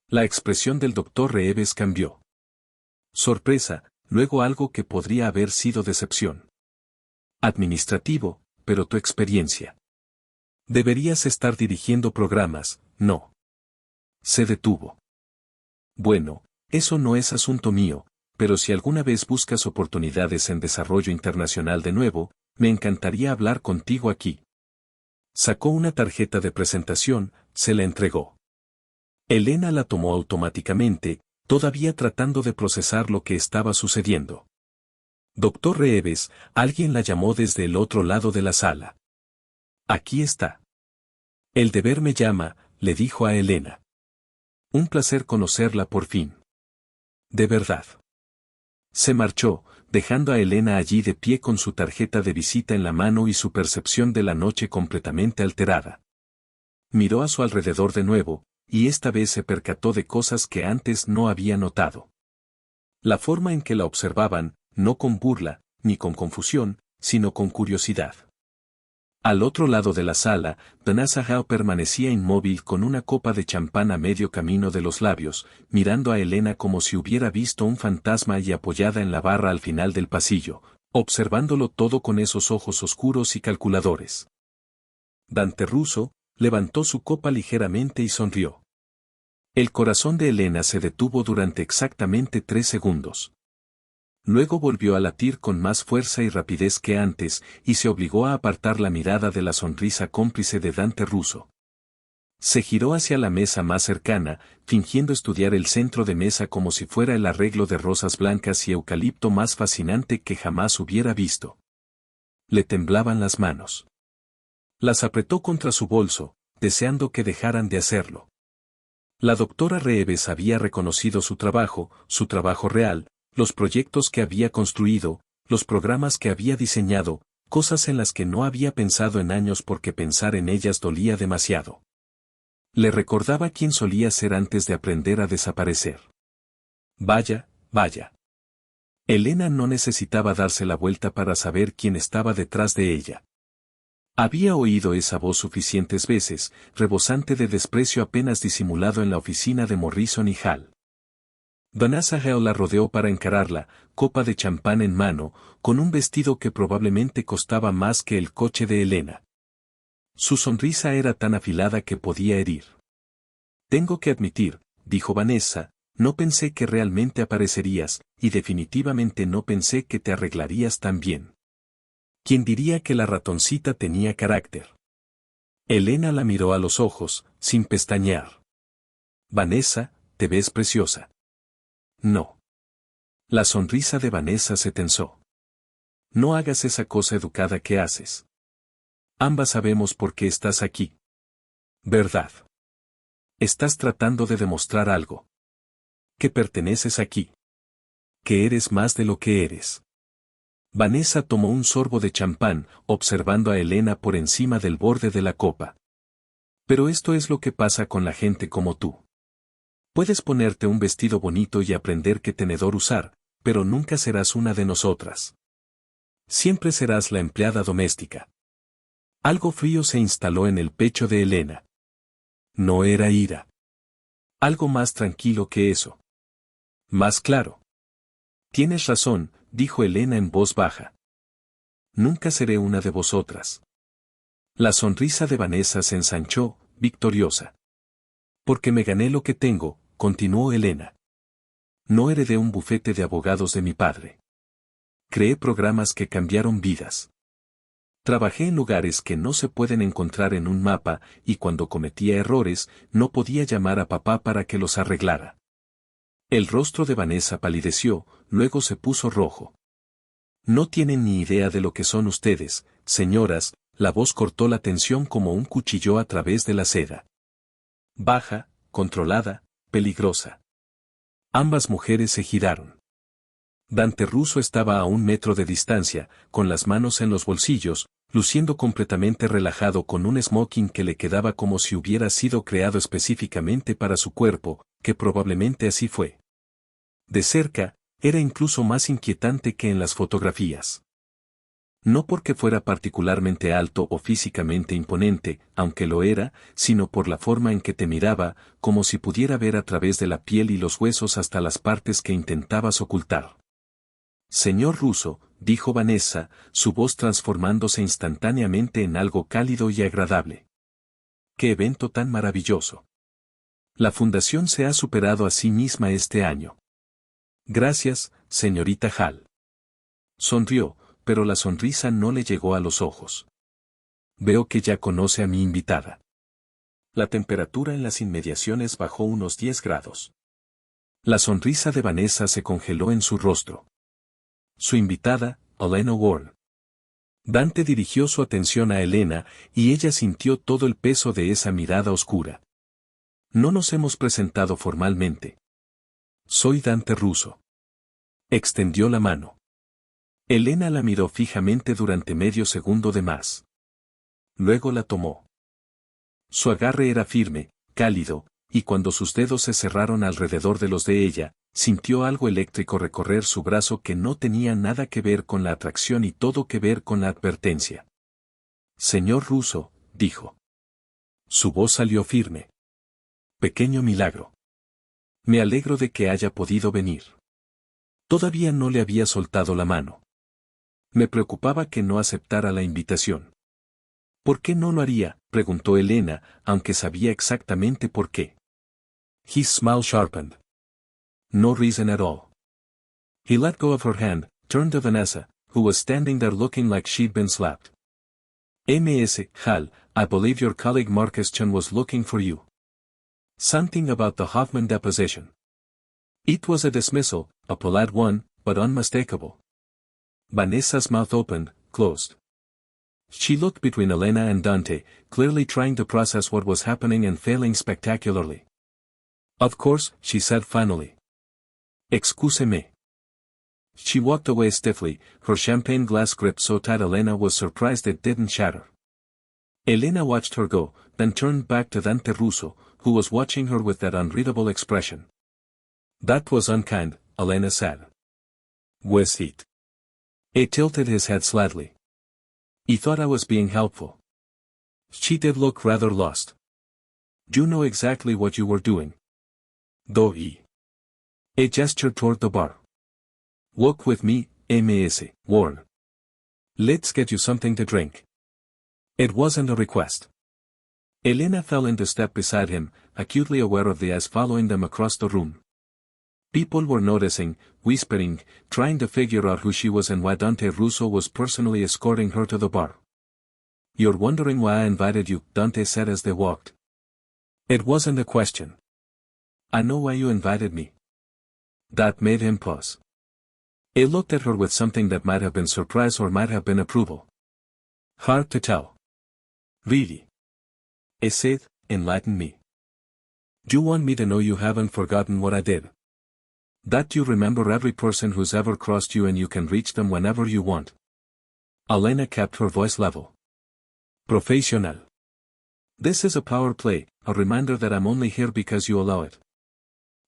La expresión del doctor Reeves cambió. Sorpresa, luego algo que podría haber sido decepción. Administrativo, pero tu experiencia. Deberías estar dirigiendo programas, ¿no? Se detuvo. Bueno, eso no es asunto mío, pero si alguna vez buscas oportunidades en desarrollo internacional de nuevo, me encantaría hablar contigo aquí. Sacó una tarjeta de presentación, se la entregó. Elena la tomó automáticamente, todavía tratando de procesar lo que estaba sucediendo. Doctor Reeves, alguien la llamó desde el otro lado de la sala. Aquí está. El deber me llama, le dijo a Elena. Un placer conocerla por fin. De verdad. Se marchó, dejando a Elena allí de pie con su tarjeta de visita en la mano y su percepción de la noche completamente alterada. Miró a su alrededor de nuevo, y esta vez se percató de cosas que antes no había notado. La forma en que la observaban, no con burla, ni con confusión, sino con curiosidad. Al otro lado de la sala, Vanessa Howe permanecía inmóvil con una copa de champán a medio camino de los labios, mirando a Elena como si hubiera visto un fantasma y apoyada en la barra al final del pasillo, observándolo todo con esos ojos oscuros y calculadores. Dante Russo levantó su copa ligeramente y sonrió. El corazón de Elena se detuvo durante exactamente 3 segundos. Luego volvió a latir con más fuerza y rapidez que antes, y se obligó a apartar la mirada de la sonrisa cómplice de Dante Russo. Se giró hacia la mesa más cercana, fingiendo estudiar el centro de mesa como si fuera el arreglo de rosas blancas y eucalipto más fascinante que jamás hubiera visto. Le temblaban las manos. Las apretó contra su bolso, deseando que dejaran de hacerlo. La doctora Reeves había reconocido su trabajo real, los proyectos que había construido, los programas que había diseñado, cosas en las que no había pensado en años porque pensar en ellas dolía demasiado. Le recordaba quién solía ser antes de aprender a desaparecer. Vaya, vaya. Elena no necesitaba darse la vuelta para saber quién estaba detrás de ella. Había oído esa voz suficientes veces, rebosante de desprecio apenas disimulado en la oficina de Morrison y Hall. Vanessa Howe la rodeó para encararla, copa de champán en mano, con un vestido que probablemente costaba más que el coche de Elena. Su sonrisa era tan afilada que podía herir. Tengo que admitir, dijo Vanessa, no pensé que realmente aparecerías, y definitivamente no pensé que te arreglarías tan bien. ¿Quién diría que la ratoncita tenía carácter? Elena la miró a los ojos, sin pestañear. Vanessa, te ves preciosa. No. La sonrisa de Vanessa se tensó. No hagas esa cosa educada que haces. Ambas sabemos por qué estás aquí. ¿Verdad? Estás tratando de demostrar algo. Que perteneces aquí. Que eres más de lo que eres. Vanessa tomó un sorbo de champán, observando a Elena por encima del borde de la copa. Pero esto es lo que pasa con la gente como tú. Puedes ponerte un vestido bonito y aprender qué tenedor usar, pero nunca serás una de nosotras. Siempre serás la empleada doméstica. Algo frío se instaló en el pecho de Elena. No era ira. Algo más tranquilo que eso. Más claro. Tienes razón, dijo Elena en voz baja. Nunca seré una de vosotras. La sonrisa de Vanessa se ensanchó, victoriosa. Porque me gané lo que tengo, continuó Elena. No heredé un bufete de abogados de mi padre. Creé programas que cambiaron vidas. Trabajé en lugares que no se pueden encontrar en un mapa, y cuando cometía errores, no podía llamar a papá para que los arreglara. El rostro de Vanessa palideció, luego se puso rojo. No tienen ni idea de lo que son ustedes, señoras, la voz cortó la tensión como un cuchillo a través de la seda. Baja, controlada, peligrosa. Ambas mujeres se giraron. Dante Russo estaba a 1 metro de distancia, con las manos en los bolsillos, luciendo completamente relajado con un smoking que le quedaba como si hubiera sido creado específicamente para su cuerpo, que probablemente así fue. De cerca, era incluso más inquietante que en las fotografías. No porque fuera particularmente alto o físicamente imponente, aunque lo era, sino por la forma en que te miraba, como si pudiera ver a través de la piel y los huesos hasta las partes que intentabas ocultar. Señor Russo, dijo Vanessa, su voz transformándose instantáneamente en algo cálido y agradable. ¡Qué evento tan maravilloso! La fundación se ha superado a sí misma este año. Gracias, señorita Hall. Sonrió, pero la sonrisa no le llegó a los ojos. Veo que ya conoce a mi invitada. La temperatura en las inmediaciones bajó unos 10 grados. La sonrisa de Vanessa se congeló en su rostro. Su invitada, Elena Ward. Dante dirigió su atención a Elena, y ella sintió todo el peso de esa mirada oscura. No nos hemos presentado formalmente. Soy Dante Russo. Extendió la mano. Elena la miró fijamente durante medio segundo de más. Luego la tomó. Su agarre era firme, cálido, y cuando sus dedos se cerraron alrededor de los de ella, sintió algo eléctrico recorrer su brazo que no tenía nada que ver con la atracción y todo que ver con la advertencia. Señor Russo, dijo. Su voz salió firme. Pequeño milagro. Me alegro de que haya podido venir. Todavía no le había soltado la mano. Me preocupaba que no aceptara la invitación. ¿Por qué no lo haría?, preguntó Elena, aunque sabía exactamente por qué. His smile sharpened. No reason at all. He let go of her hand, turned to Vanessa, who was standing there looking like she'd been slapped. Ms. Hall, I believe your colleague Marcus Chen was looking for you. Something about the Hoffman deposition. It was a dismissal, a polite one, but unmistakable. Vanessa's mouth opened, closed. She looked between Elena and Dante, clearly trying to process what was happening and failing spectacularly. Of course, she said finally. Excuse-me. She walked away stiffly, her champagne glass gripped so tight Elena was surprised it didn't shatter. Elena watched her go, then turned back to Dante Russo, who was watching her with that unreadable expression. That was unkind, Elena said. Was it? He tilted his head slightly. He thought I was being helpful. She did look rather lost. You know exactly what you were doing. Do he? A gesture toward the bar. Walk with me, Ms. Ward. Let's get you something to drink. It wasn't a request. Elena fell into step beside him, acutely aware of the eyes following them across the room. People were noticing, whispering, trying to figure out who she was and why Dante Russo was personally escorting her to the bar. "You're wondering why I invited you," Dante said as they walked. "It wasn't a question. I know why you invited me." That made him pause. He looked at her with something that might have been surprise or might have been approval. "Hard to tell." "Really?" He said, "Enlighten me. You want me to know you haven't forgotten what I did? That you remember every person who's ever crossed you and you can reach them whenever you want?" Elena kept her voice level. "Profesional. This is a power play, a reminder that I'm only here because you allow it."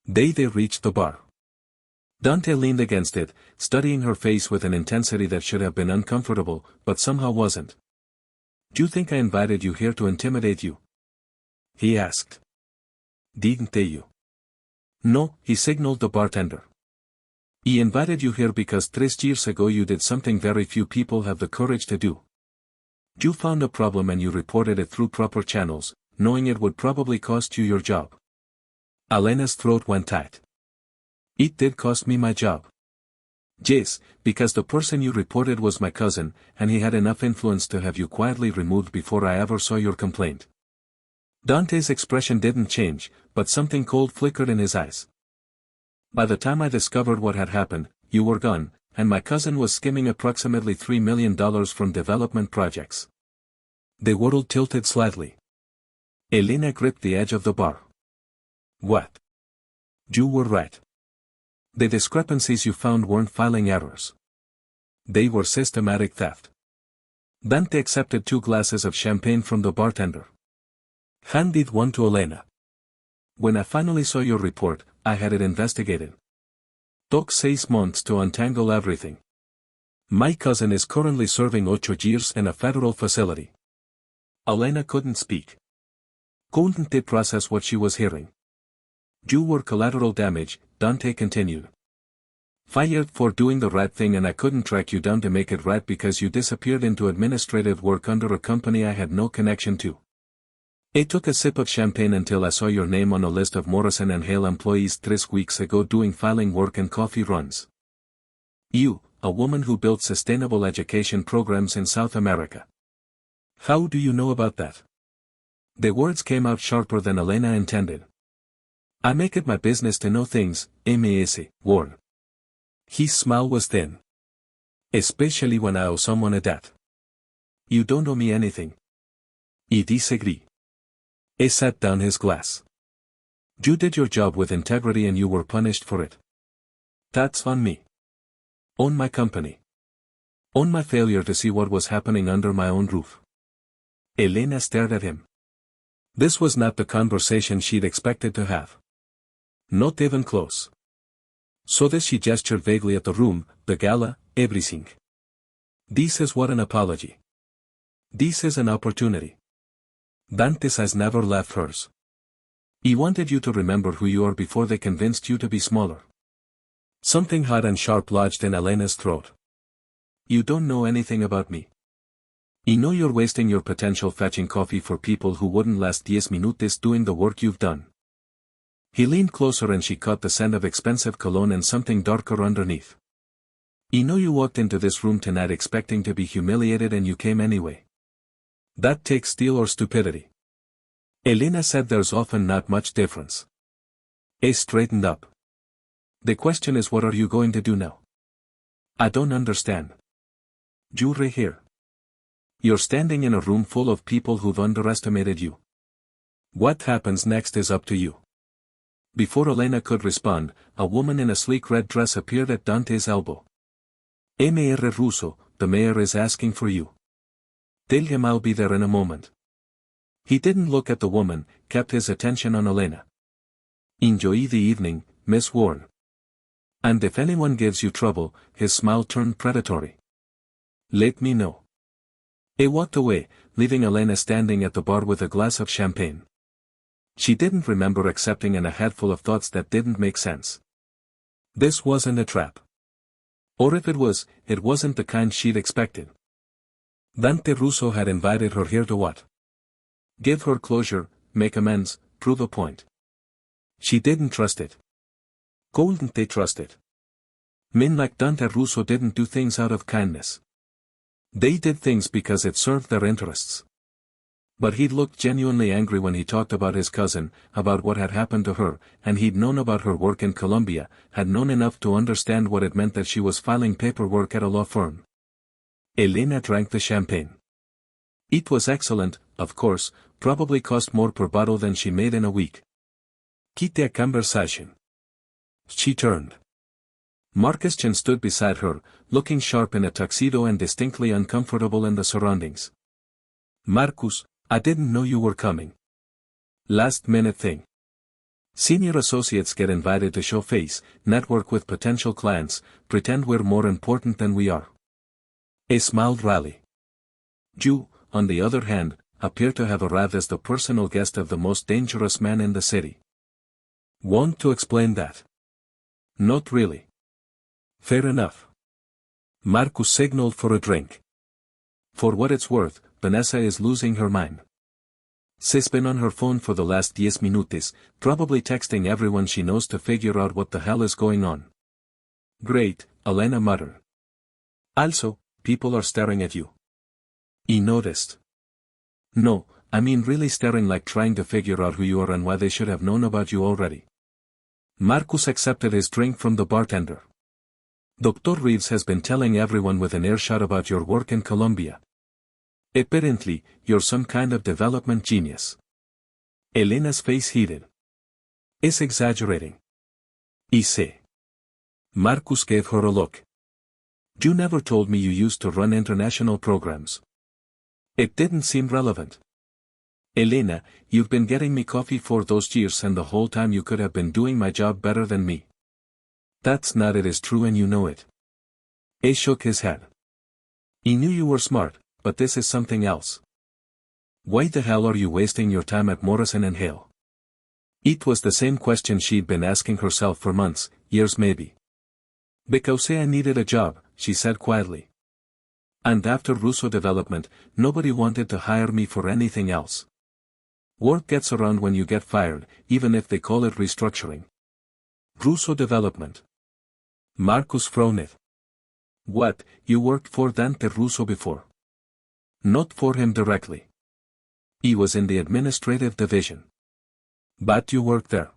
They reached the bar. Dante leaned against it, studying her face with an intensity that should have been uncomfortable, but somehow wasn't. "Do you think I invited you here to intimidate you?" he asked. "Didn't you?" "No," he signaled the bartender. "He invited you here because 3 years ago you did something very few people have the courage to do. You found a problem and you reported it through proper channels, knowing it would probably cost you your job." Elena's throat went tight. "It did cost me my job." "Yes, because the person you reported was my cousin, and he had enough influence to have you quietly removed before I ever saw your complaint." Dante's expression didn't change, but something cold flickered in his eyes. "By the time I discovered what had happened, you were gone, and my cousin was skimming approximately $3 million from development projects." The world tilted slightly. Elena gripped the edge of the bar. "What? You were right. The discrepancies you found weren't filing errors. They were systematic theft." Dante accepted 2 glasses of champagne from the bartender. Handed one to Elena. "When I finally saw your report, I had it investigated. Took 6 months to untangle everything. My cousin is currently serving 8 years in a federal facility." Elena couldn't speak. Couldn't process what she was hearing. "You were collateral damage," Dante continued. "Fired for doing the right thing and I couldn't track you down to make it right because you disappeared into administrative work under a company I had no connection to. I took a sip of champagne until I saw your name on a list of Morrison & Hale employees 3 weeks ago doing filing work and coffee runs. You, a woman who built sustainable education programs in South America. How do you know about that?" The words came out sharper than Elena intended. "I make it my business to know things, Ms. Ward." His smile was thin. "Especially when I owe someone a debt." "You don't owe me anything." I disagree. He set down his glass. "You did your job with integrity and you were punished for it. That's on me. On my company. On my failure to see what was happening under my own roof." Elena stared at him. This was not the conversation she'd expected to have. Not even close. So this, she gestured vaguely at the room, the gala, everything. "This is what an apology. This is an opportunity." Dante's eyes never left hers. "He wanted you to remember who you are before they convinced you to be smaller." Something hot and sharp lodged in Elena's throat. "You don't know anything about me. You know you're wasting your potential fetching coffee for people who wouldn't last 10 minutes doing the work you've done." He leaned closer and she caught the scent of expensive cologne and something darker underneath. "You know you walked into this room tonight expecting to be humiliated and you came anyway. That takes steel or stupidity." Elena said, "There's often not much difference." He straightened up. "The question is, what are you going to do now?" "I don't understand." "You're here. You're standing in a room full of people who've underestimated you. What happens next is up to you." Before Elena could respond, a woman in a sleek red dress appeared at Dante's elbow. "Mr. Russo, the mayor is asking for you. Tell him I'll be there in a moment." He didn't look at the woman, kept his attention on Elena. "Enjoy the evening, Miss Ward. And if anyone gives you trouble," his smile turned predatory. "Let me know." He walked away, leaving Elena standing at the bar with a glass of champagne. She didn't remember accepting a head full of thoughts that didn't make sense. This wasn't a trap. Or if it was, it wasn't the kind she'd expected. Dante Russo had invited her here to what? Give her closure, make amends, prove a point. She didn't trust it. Couldn't they trust it? Men like Dante Russo didn't do things out of kindness. They did things because it served their interests. But he'd looked genuinely angry when he talked about his cousin, about what had happened to her, and he'd known about her work in Colombia, had known enough to understand what it meant that she was filing paperwork at a law firm. Elena drank the champagne. It was excellent, of course, probably cost more per bottle than she made in a week. Quite a conversation. She turned. Marcus Chen stood beside her, looking sharp in a tuxedo and distinctly uncomfortable in the surroundings. Marcus, I didn't know you were coming. Last minute thing. Senior associates get invited to show face, network with potential clients, pretend we're more important than we are. A smiled rally. You, on the other hand, appear to have arrived as the personal guest of the most dangerous man in the city. Want to explain that? Not really. Fair enough. Marcus signaled for a drink. For what it's worth, Vanessa is losing her mind. She's been on her phone for the last 10 minutes, probably texting everyone she knows to figure out what the hell is going on. Great, Elena muttered. Also, people are staring at you. He noticed. No, I mean really staring, like trying to figure out who you are and why they should have known about you already. Marcus accepted his drink from the bartender. Dr. Reeves has been telling everyone with an earshot about your work in Colombia. Apparently, you're some kind of development genius. Elena's face heated. Is exaggerating. Y sé. Marcus gave her a look. You never told me you used to run international programs. It didn't seem relevant. Elena, you've been getting me coffee for those years and the whole time you could have been doing my job better than me. That's not it, is true and you know it. He shook his head. He knew you were smart, but this is something else. Why the hell are you wasting your time at Morrison & Hale? It was the same question she'd been asking herself for months, years maybe. Because I needed a job, she said quietly. And after Russo development, nobody wanted to hire me for anything else. Word gets around when you get fired, even if they call it restructuring. Russo development. Marcus frowned. What, you worked for Dante Russo before? Not for him directly. He was in the administrative division. But you worked there.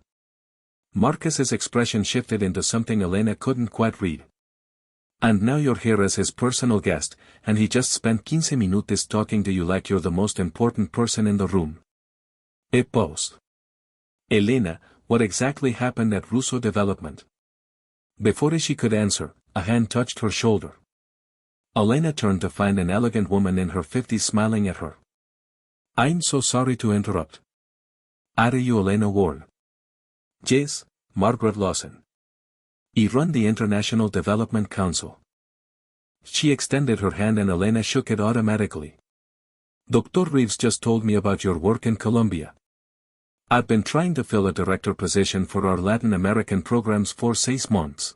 Marcus's expression shifted into something Elena couldn't quite read. And now you're here as his personal guest, and he just spent 15 minutes talking to you like you're the most important person in the room. A pause. Elena, what exactly happened at Russo Development? Before she could answer, a hand touched her shoulder. Elena turned to find an elegant woman in her 50s smiling at her. I'm so sorry to interrupt. Are you Elena Ward? Yes, Margaret Lawson. I run the International Development Council. She extended her hand and Elena shook it automatically. Dr. Reeves just told me about your work in Colombia. I've been trying to fill a director position for our Latin American programs for 6 months.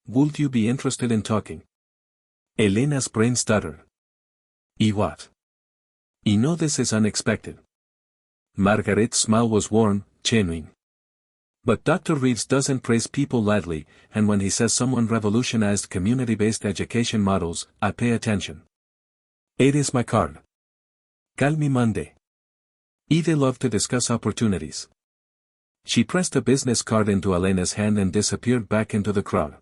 Would you be interested in talking? Elena's brain stuttered. Y what? I know this is unexpected. Margaret's smile was warm, genuine. But Dr. Reeves doesn't praise people lightly, and when he says someone revolutionized community-based education models, I pay attention. It is my card. Call me Monday. They love to discuss opportunities. She pressed a business card into Elena's hand and disappeared back into the crowd.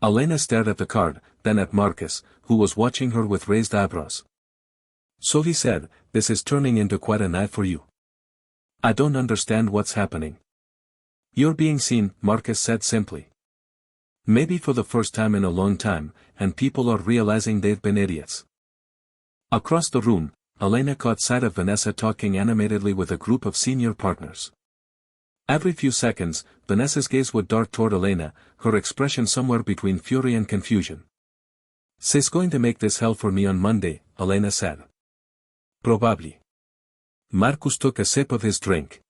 Elena stared at the card, then at Marcus, who was watching her with raised eyebrows. So he said, this is turning into quite a night for you. I don't understand what's happening. You're being seen, Marcus said simply. Maybe for the first time in a long time, and people are realizing they've been idiots. Across the room, Elena caught sight of Vanessa talking animatedly with a group of senior partners. Every few seconds, Vanessa's gaze would dart toward Elena, her expression somewhere between fury and confusion. She's going to make this hell for me on Monday, Elena said. Probably. Marcus took a sip of his drink.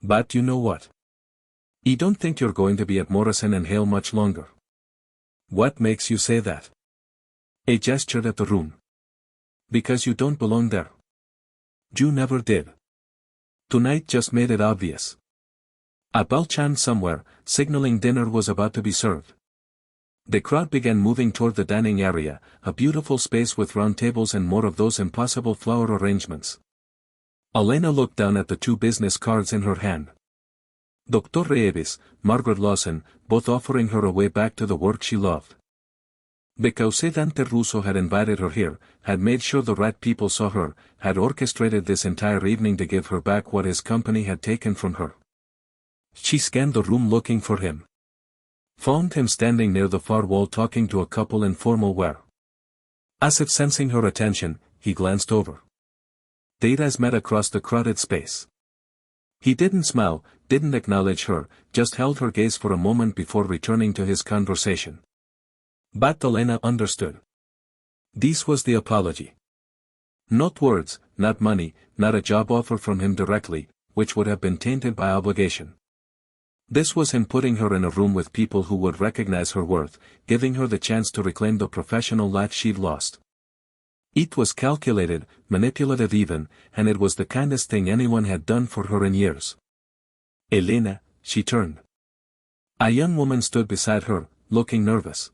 But you know what? I don't think you're going to be at Morrison & Hale much longer. What makes you say that? He gestured at the room. Because you don't belong there. You never did. Tonight just made it obvious. A bell chimed somewhere, signaling dinner was about to be served. The crowd began moving toward the dining area, a beautiful space with round tables and more of those impossible flower arrangements. Elena looked down at the two business cards in her hand. Dr. Reeves, Margaret Lawson, both offering her a way back to the work she loved. Because Dante Russo had invited her here, had made sure the right people saw her, had orchestrated this entire evening to give her back what his company had taken from her. She scanned the room looking for him. Found him standing near the far wall talking to a couple in formal wear. As if sensing her attention, he glanced over. Their eyes met across the crowded space. He didn't smile, didn't acknowledge her, just held her gaze for a moment before returning to his conversation. But Elena understood. This was the apology. Not words, not money, not a job offer from him directly, which would have been tainted by obligation. This was him putting her in a room with people who would recognize her worth, giving her the chance to reclaim the professional life she'd lost. It was calculated, manipulative even, and it was the kindest thing anyone had done for her in years. Elena, she turned. A young woman stood beside her, looking nervous.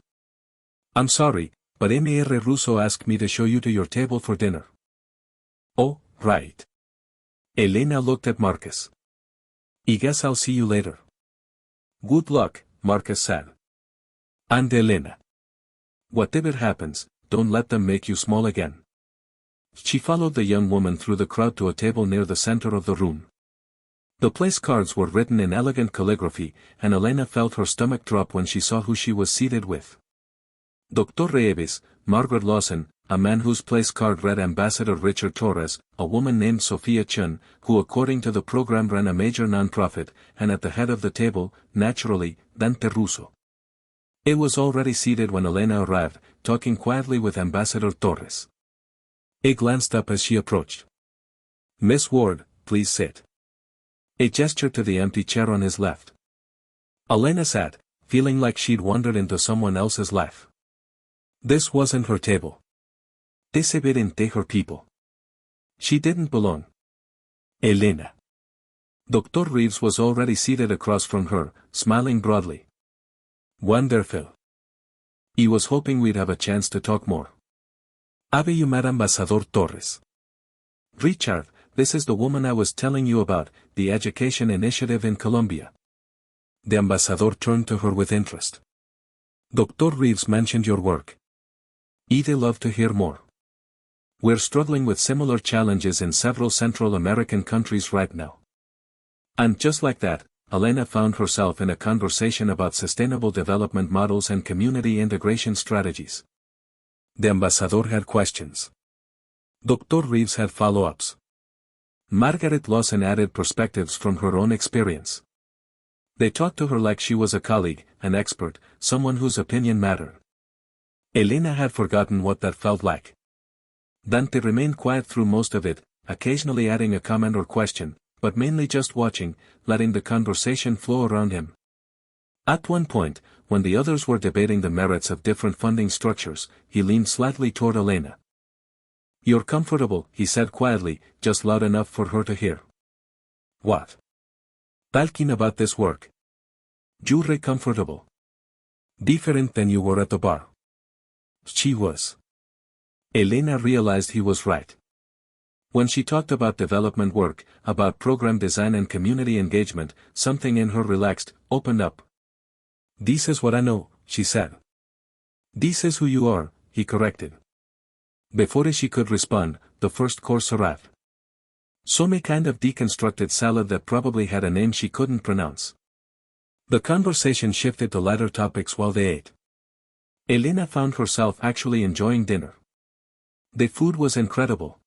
I'm sorry, but Mr. Russo asked me to show you to your table for dinner. Oh, right. Elena looked at Marcus. I guess I'll see you later. Good luck, Marcus said. And Elena. Whatever happens, don't let them make you small again. She followed the young woman through the crowd to a table near the center of the room. The place cards were written in elegant calligraphy, and Elena felt her stomach drop when she saw who she was seated with. Dr. Reeves, Margaret Lawson, a man whose place card read Ambassador Richard Torres, a woman named Sophia Chun, who according to the program ran a major non-profit, and at the head of the table, naturally, Dante Russo. It was already seated when Elena arrived, talking quietly with Ambassador Torres. He glanced up as she approached. Miss Ward, please sit. A gesture to the empty chair on his left. Elena sat, feeling like she'd wandered into someone else's life. This wasn't her table. This weren't her people. She didn't belong. Elena. Dr. Reeves was already seated across from her, smiling broadly. Wonderful. I was hoping we'd have a chance to talk more. Have you met Ambassador Torres? Richard, this is the woman I was telling you about, the education initiative in Colombia. The ambassador turned to her with interest. Dr. Reeves mentioned your work. I'd love to hear more. We're struggling with similar challenges in several Central American countries right now. And just like that, Elena found herself in a conversation about sustainable development models and community integration strategies. The ambassador had questions. Dr. Reeves had follow-ups. Margaret Lawson added perspectives from her own experience. They talked to her like she was a colleague, an expert, someone whose opinion mattered. Elena had forgotten what that felt like. Dante remained quiet through most of it, occasionally adding a comment or question, but mainly just watching, letting the conversation flow around him. At one point, when the others were debating the merits of different funding structures, he leaned slightly toward Elena. You're comfortable, he said quietly, just loud enough for her to hear. What? Talking about this work. You're comfortable. Different than you were at the bar. She was. Elena realized he was right. When she talked about development work, about program design and community engagement, something in her relaxed, opened up. This is what I know, she said. This is who you are, he corrected. Before she could respond, the first course arrived. Some kind of deconstructed salad that probably had a name she couldn't pronounce. The conversation shifted to lighter topics while they ate. Elena found herself actually enjoying dinner. The food was incredible.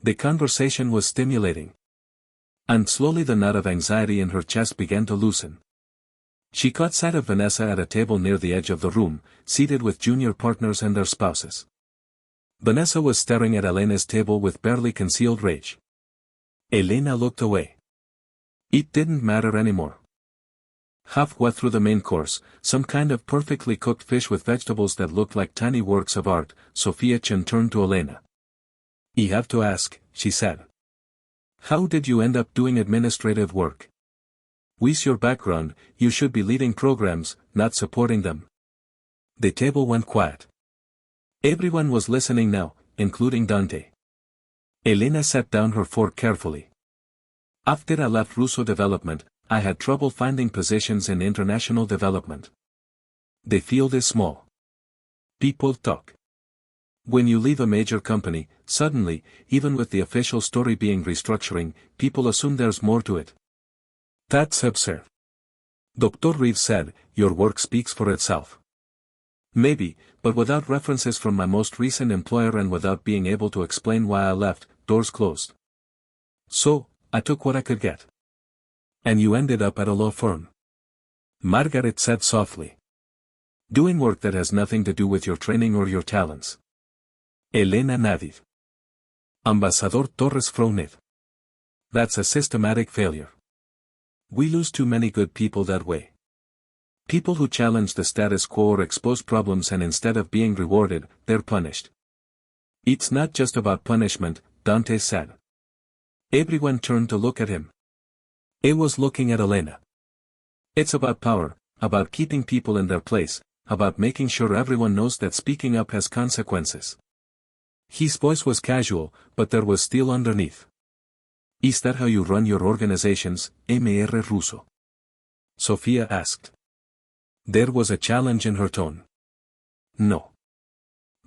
The conversation was stimulating. And slowly the knot of anxiety in her chest began to loosen. She caught sight of Vanessa at a table near the edge of the room, seated with junior partners and their spouses. Vanessa was staring at Elena's table with barely concealed rage. Elena looked away. It didn't matter anymore. Halfway through the main course, some kind of perfectly cooked fish with vegetables that looked like tiny works of art, Sophia Chen turned to Elena. I have to ask, she said. How did you end up doing administrative work? With your background, you should be leading programs, not supporting them. The table went quiet. Everyone was listening now, including Dante. Elena set down her fork carefully. After I left Russo Development, I had trouble finding positions in international development. The field is small. People talk. When you leave a major company, suddenly, even with the official story being restructuring, people assume there's more to it. That's absurd. Dr. Reeves said, your work speaks for itself. Maybe, but without references from my most recent employer and without being able to explain why I left, doors closed. So, I took what I could get. And you ended up at a law firm. Margaret said softly. Doing work that has nothing to do with your training or your talents. Elena nodded. Ambassador Torres frowned. That's a systematic failure. We lose too many good people that way. People who challenge the status quo or expose problems and instead of being rewarded, they're punished. It's not just about punishment, Dante said. Everyone turned to look at him. He was looking at Elena. It's about power, about keeping people in their place, about making sure everyone knows that speaking up has consequences. His voice was casual, but there was steel underneath. Is that how you run your organizations, Mr. Russo? Sophia asked. There was a challenge in her tone. No.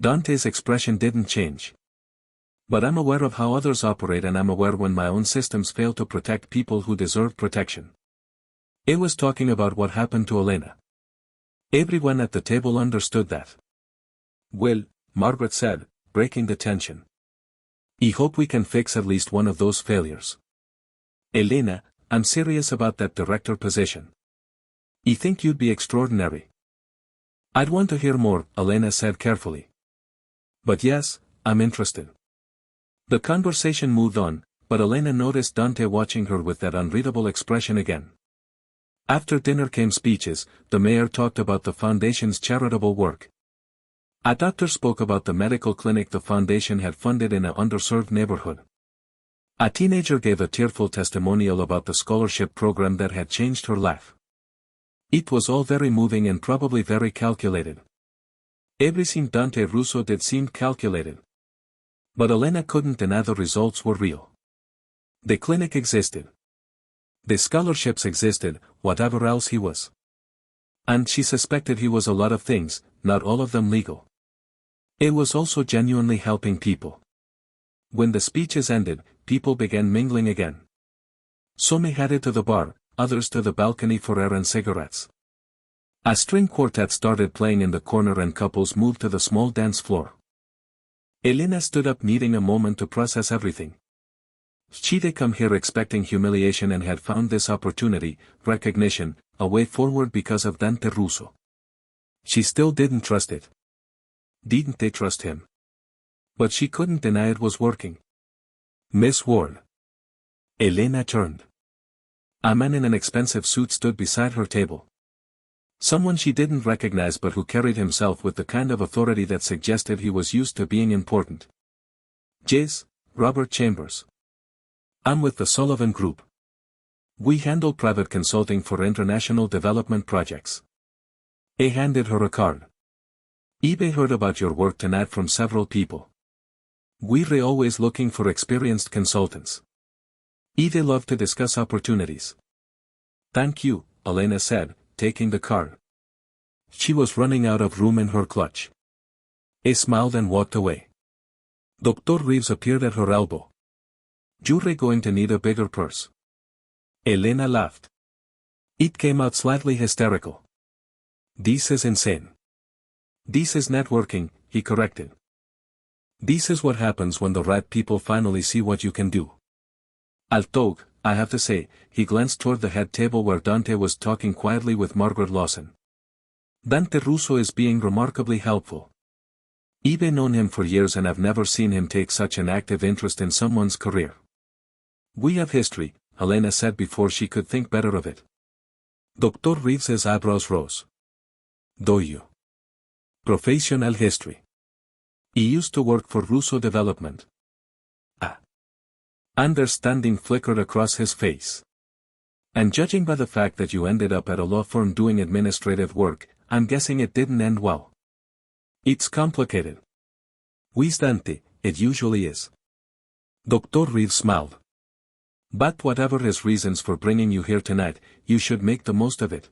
Dante's expression didn't change. But I'm aware of how others operate and I'm aware when my own systems fail to protect people who deserve protection. He was talking about what happened to Elena. Everyone at the table understood that. Well, Margaret said, breaking the tension. I hope we can fix at least one of those failures. Elena, I'm serious about that director position. I think you'd be extraordinary. I'd want to hear more, Elena said carefully. But yes, I'm interested. The conversation moved on, but Elena noticed Dante watching her with that unreadable expression again. After dinner came speeches, the mayor talked about the foundation's charitable work. A doctor spoke about the medical clinic the foundation had funded in an underserved neighborhood. A teenager gave a tearful testimonial about the scholarship program that had changed her life. It was all very moving and probably very calculated. Everything Dante Russo did seemed calculated. But Elena couldn't deny the results were real. The clinic existed. The scholarships existed, whatever else he was. And she suspected he was a lot of things, not all of them legal. It was also genuinely helping people. When the speeches ended, people began mingling again. Some headed to the bar, others to the balcony for air and cigarettes. A string quartet started playing in the corner and couples moved to the small dance floor. Elena stood up needing a moment to process everything. She'd come here expecting humiliation and had found this opportunity, recognition, a way forward because of Dante Russo. She still didn't trust it. Didn't they trust him? But she couldn't deny it was working. Miss Ward. Elena turned. A man in an expensive suit stood beside her table. Someone she didn't recognize but who carried himself with the kind of authority that suggested he was used to being important. Yes, Robert Chambers. I'm with the Sullivan Group. We handle private consulting for international development projects. He handed her a card. eBay heard about your work tonight from several people. We're always looking for experienced consultants. eBay love to discuss opportunities. Thank you, Elena said, taking the card. She was running out of room in her clutch. He smiled and walked away. Dr. Reeves appeared at her elbow. You're going to need a bigger purse. Elena laughed. It came out slightly hysterical. This is insane. This is networking, he corrected. This is what happens when the right people finally see what you can do. Although, I have to say, he glanced toward the head table where Dante was talking quietly with Margaret Lawson. Dante Russo is being remarkably helpful. I've known him for years and I've never seen him take such an active interest in someone's career. We have history, Elena said before she could think better of it. Dr. Reeves's eyebrows rose. Do you? Professional history. He used to work for Russo Development. Ah. Understanding flickered across his face. And judging by the fact that you ended up at a law firm doing administrative work, I'm guessing it didn't end well. It's complicated. Wheezed Dante, it usually is. Dr. Reeves smiled. But whatever his reasons for bringing you here tonight, you should make the most of it.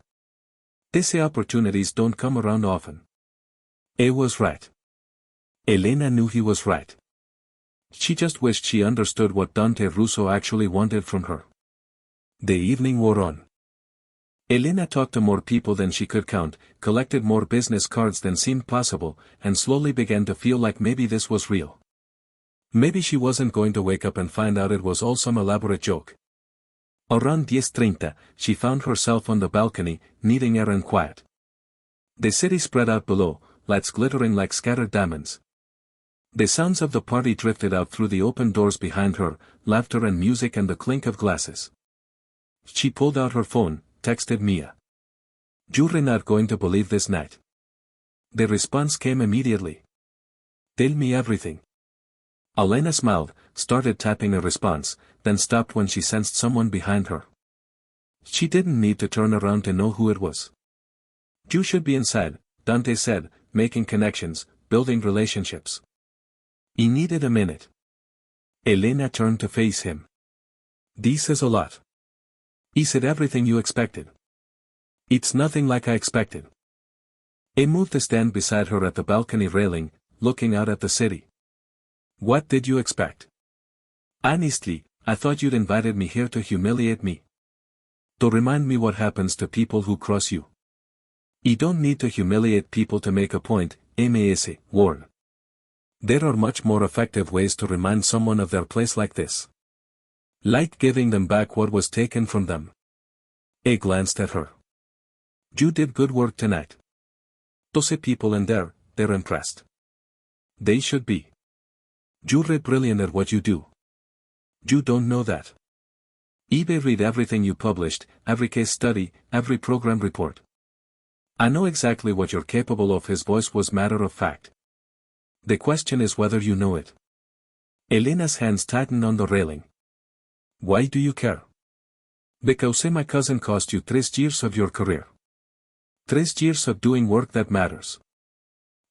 These opportunities don't come around often. He was right. Elena knew he was right. She just wished she understood what Dante Russo actually wanted from her. The evening wore on. Elena talked to more people than she could count, collected more business cards than seemed possible, and slowly began to feel like maybe this was real. Maybe she wasn't going to wake up and find out it was all some elaborate joke. Around 10:30, she found herself on the balcony, needing air and quiet. The city spread out below, lights glittering like scattered diamonds. The sounds of the party drifted out through the open doors behind her, laughter and music and the clink of glasses. She pulled out her phone, texted Mia. "You're not going to believe this night." The response came immediately. "Tell me everything." Elena smiled, started typing a response, then stopped when she sensed someone behind her. She didn't need to turn around to know who it was. "You should be inside," Dante said, making connections, building relationships. He needed a minute. Elena turned to face him. "This is a lot." "Is it everything you expected?" "It's nothing like I expected." He moved to stand beside her at the balcony railing, looking out at the city. "What did you expect?" "Honestly, I thought you'd invited me here to humiliate me. To remind me what happens to people who cross you. You don't need to humiliate people to make a point, Ms. Ward. There are much more effective ways to remind someone of their place like this. Like giving them back what was taken from them." He glanced at her. "You did good work tonight. Those people in there, they're impressed. They should be. You're brilliant at what you do. You don't know that. eBay read everything you published, every case study, every program report. I know exactly what you're capable of." His voice was matter of fact. "The question is whether you know it." Elena's hands tightened on the railing. "Why do you care?" "Because my cousin cost you 3 years of your career. 3 years of doing work that matters.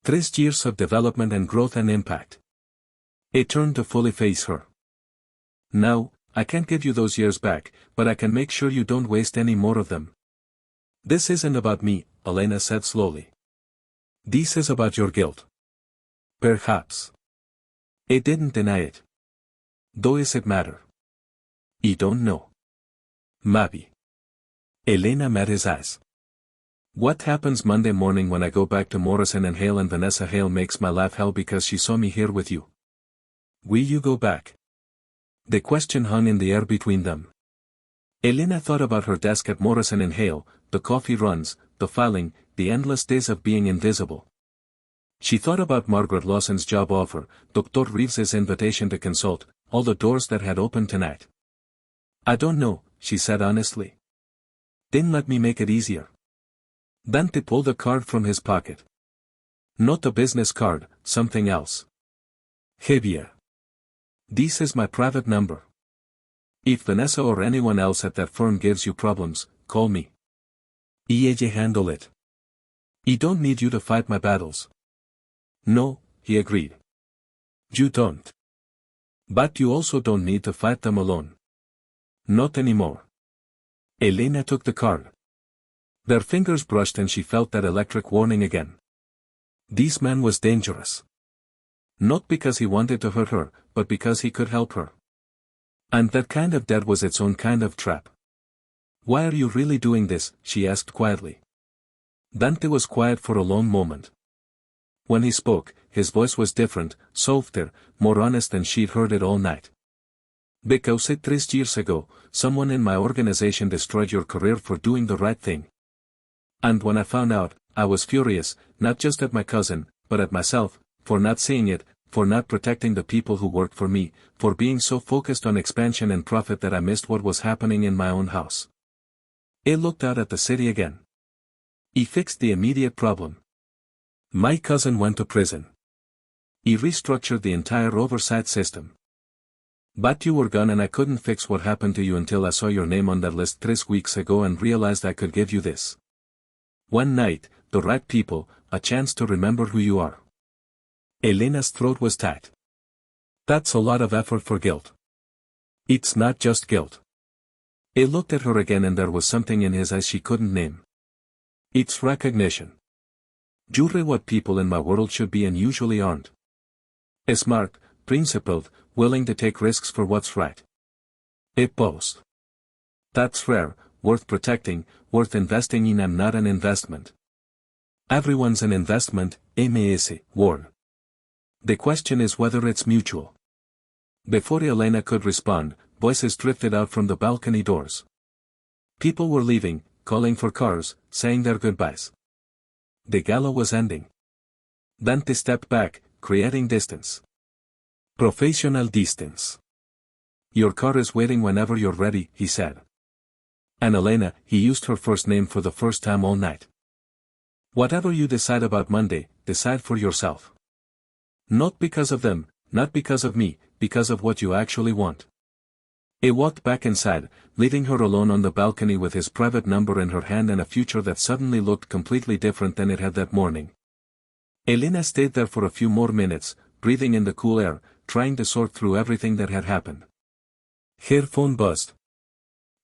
3 years of development and growth and impact." He turned to fully face her. "Now, I can't give you those years back, but I can make sure you don't waste any more of them." "This isn't about me," Elena said slowly. "This is about your guilt." "Perhaps." He didn't deny it. "Does it matter?" "You don't know." "Maybe." Elena met his eyes. "What happens Monday morning when I go back to Morrison and Hale and Vanessa Hale makes my life hell because she saw me here with you? Will you go back?" The question hung in the air between them. Elena thought about her desk at Morrison and Hale, the coffee runs, the filing, the endless days of being invisible. She thought about Margaret Lawson's job offer, Dr. Reeves's invitation to consult, all the doors that had opened tonight. "I don't know," she said honestly. "Then let me make it easier." Dante pulled a card from his pocket. "Not a business card, something else. Heavier. This is my private number. If Vanessa or anyone else at that firm gives you problems, call me. Ella handle it. I don't need you to fight my battles." "No," he agreed. "You don't. But you also don't need to fight them alone. Not anymore." Elena took the card. Their fingers brushed and she felt that electric warning again. This man was dangerous. Not because he wanted to hurt her, but because he could help her. And that kind of debt was its own kind of trap. "Why are you really doing this?" she asked quietly. Dante was quiet for a long moment. When he spoke, his voice was different, softer, more honest than she'd heard it all night. "Because 3 years ago, someone in my organization destroyed your career for doing the right thing. And when I found out, I was furious, not just at my cousin, but at myself, for not seeing it, for not protecting the people who worked for me, for being so focused on expansion and profit that I missed what was happening in my own house." He looked out at the city again. He fixed the immediate problem. "My cousin went to prison. He restructured the entire oversight system. But you were gone and I couldn't fix what happened to you until I saw your name on that list 3 weeks ago and realized I could give you this. One night, the right people, a chance to remember who you are. Elena's throat was tight. That's a lot of effort for guilt. It's not just guilt. He looked at her again and there was something in his eyes she couldn't name. It's recognition. You're what people in my world should be and usually aren't. Smart, principled, willing to take risks for what's right. A boast. That's rare, worth protecting, worth investing in and not an investment. Everyone's an investment, Ms. Ward. The question is whether it's mutual. Before Elena could respond, voices drifted out from the balcony doors. People were leaving, calling for cars, saying their goodbyes. The gala was ending. Dante stepped back, creating distance. Professional distance. Your car is waiting whenever you're ready, he said. And Elena, he used her first name for the first time all night. Whatever you decide about Monday, decide for yourself. Not because of them, not because of me, because of what you actually want. He walked back inside, leaving her alone on the balcony with his private number in her hand and a future that suddenly looked completely different than it had that morning. Elena stayed there for a few more minutes, breathing in the cool air, trying to sort through everything that had happened. Her phone buzzed.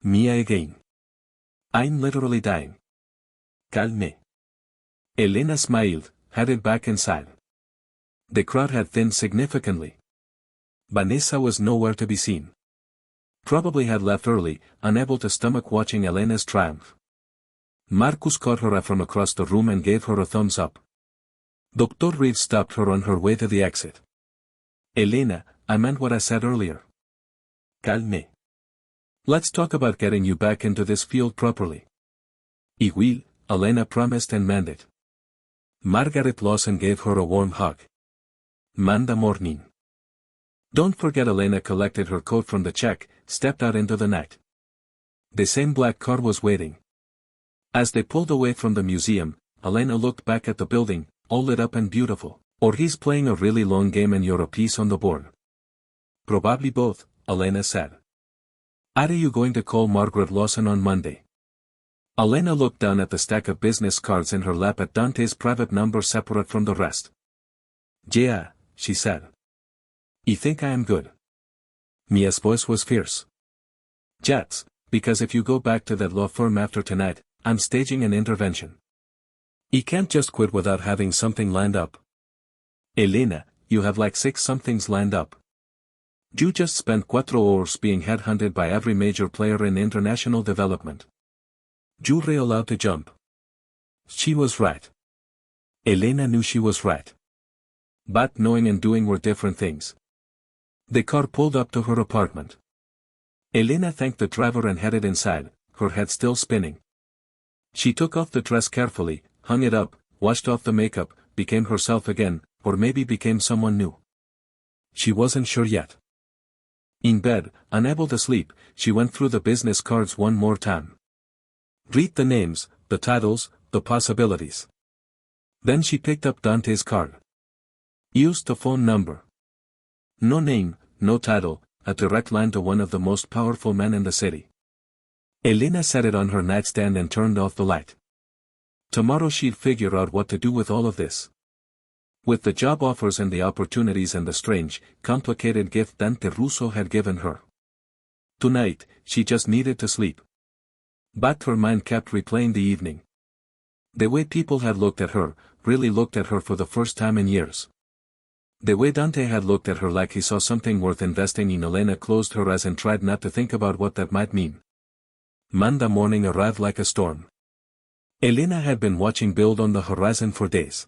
Mia again. I'm literally dying. Calme. Elena smiled, headed back inside. The crowd had thinned significantly. Vanessa was nowhere to be seen. Probably had left early, unable to stomach watching Elena's triumph. Marcus caught her eye from across the room and gave her a thumbs up. Dr. Reeves stopped her on her way to the exit. Elena, I meant what I said earlier. Calme. Let's talk about getting you back into this field properly. I will, Elena promised and meant it. Margaret Lawson gave her a warm hug. Manda morning. Don't forget Elena collected her coat from the check, stepped out into the night. The same black car was waiting. As they pulled away from the museum, Elena looked back at the building, all lit up and beautiful. Or he's playing a really long game and you're a piece on the board. Probably both, Elena said. Are you going to call Margaret Lawson on Monday? Elena looked down at the stack of business cards in her lap at Dante's private number separate from the rest. Yeah, she said. I think I am good. Mia's voice was fierce. Jets, because if you go back to that law firm after tonight, I'm staging an intervention. I can't just quit without having something lined up. Elena, you have like 6 somethings lined up. You just spent 4 hours being headhunted by every major player in international development. You're allowed to jump. She was right. Elena knew she was right. But knowing and doing were different things. The car pulled up to her apartment. Elena thanked the driver and headed inside, her head still spinning. She took off the dress carefully, hung it up, washed off the makeup, became herself again, or maybe became someone new. She wasn't sure yet. In bed, unable to sleep, she went through the business cards one more time. Read the names, the titles, the possibilities. Then she picked up Dante's card. Used the phone number. No name, no title, a direct line to one of the most powerful men in the city. Elena set it on her nightstand and turned off the light. Tomorrow she'd figure out what to do with all of this. With the job offers and the opportunities and the strange, complicated gift Dante Russo had given her. Tonight, she just needed to sleep. But her mind kept replaying the evening. The way people had looked at her, really looked at her for the first time in years. The way Dante had looked at her like he saw something worth investing in. Elena closed her eyes and tried not to think about what that might mean. Monday morning arrived like a storm. Elena had been watching build on the horizon for days.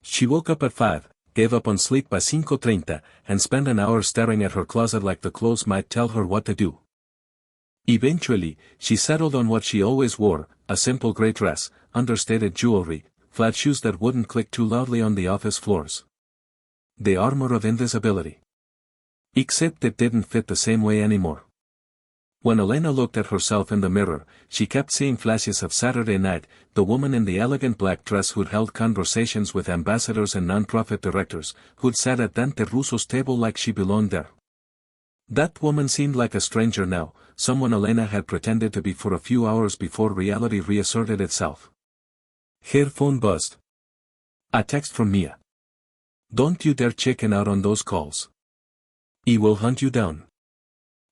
She woke up at 5, gave up on sleep by 5:30, and spent an hour staring at her closet like the clothes might tell her what to do. Eventually, she settled on what she always wore, a simple gray dress, understated jewelry, flat shoes that wouldn't click too loudly on the office floors. The armor of invisibility. Except it didn't fit the same way anymore. When Elena looked at herself in the mirror, she kept seeing flashes of Saturday Night, the woman in the elegant black dress who'd held conversations with ambassadors and non-profit directors, who'd sat at Dante Russo's table like she belonged there. That woman seemed like a stranger now, someone Elena had pretended to be for a few hours before reality reasserted itself. Her phone buzzed. A text from Mia. Don't you dare chicken out on those calls. He will hunt you down.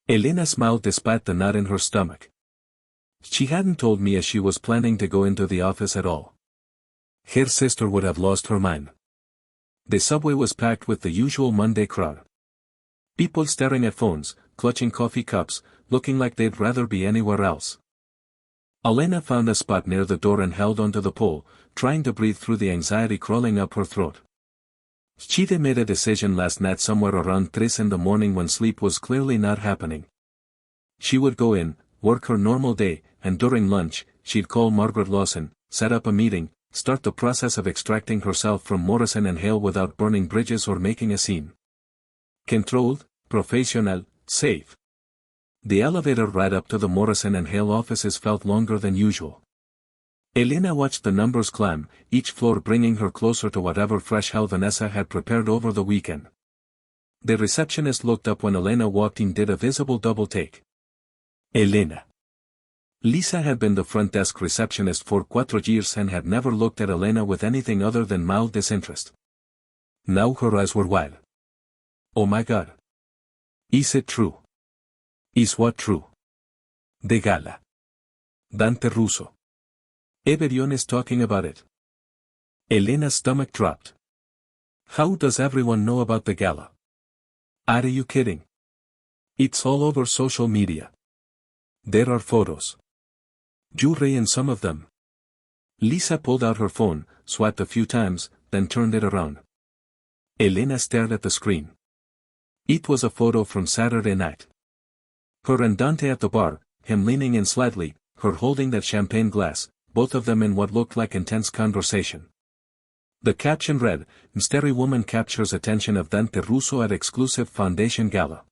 Elena smiled despite the knot in her stomach. She hadn't told Mia she was planning to go into the office at all. Her sister would have lost her mind. The subway was packed with the usual Monday crowd. People staring at phones, clutching coffee cups, looking like they'd rather be anywhere else. Elena found a spot near the door and held onto the pole, trying to breathe through the anxiety crawling up her throat. She'd made a decision last night somewhere around 3 in the morning when sleep was clearly not happening. She would go in, work her normal day, and during lunch, she'd call Margaret Lawson, set up a meeting, start the process of extracting herself from Morrison and Hale without burning bridges or making a scene. Controlled, professional, safe. The elevator ride up to the Morrison and Hale offices felt longer than usual. Elena watched the numbers climb, each floor bringing her closer to whatever fresh hell Vanessa had prepared over the weekend. The receptionist looked up when Elena walked in, did a visible double take. Elena. Lisa had been the front desk receptionist for 4 years and had never looked at Elena with anything other than mild disinterest. Now her eyes were wide. Oh my God. Is it true? Is what true? The gala. Dante Russo. Everyone is talking about it. Elena's stomach dropped. How does everyone know about the gala? Are you kidding? It's all over social media. There are photos. Jewelry in some of them. Lisa pulled out her phone, swiped a few times, then turned it around. Elena stared at the screen. It was a photo from Saturday night. Her and Dante at the bar, him leaning in slightly, her holding that champagne glass, both of them in what looked like intense conversation. The caption read, "Mystery woman captures attention of Dante Russo at exclusive foundation gala."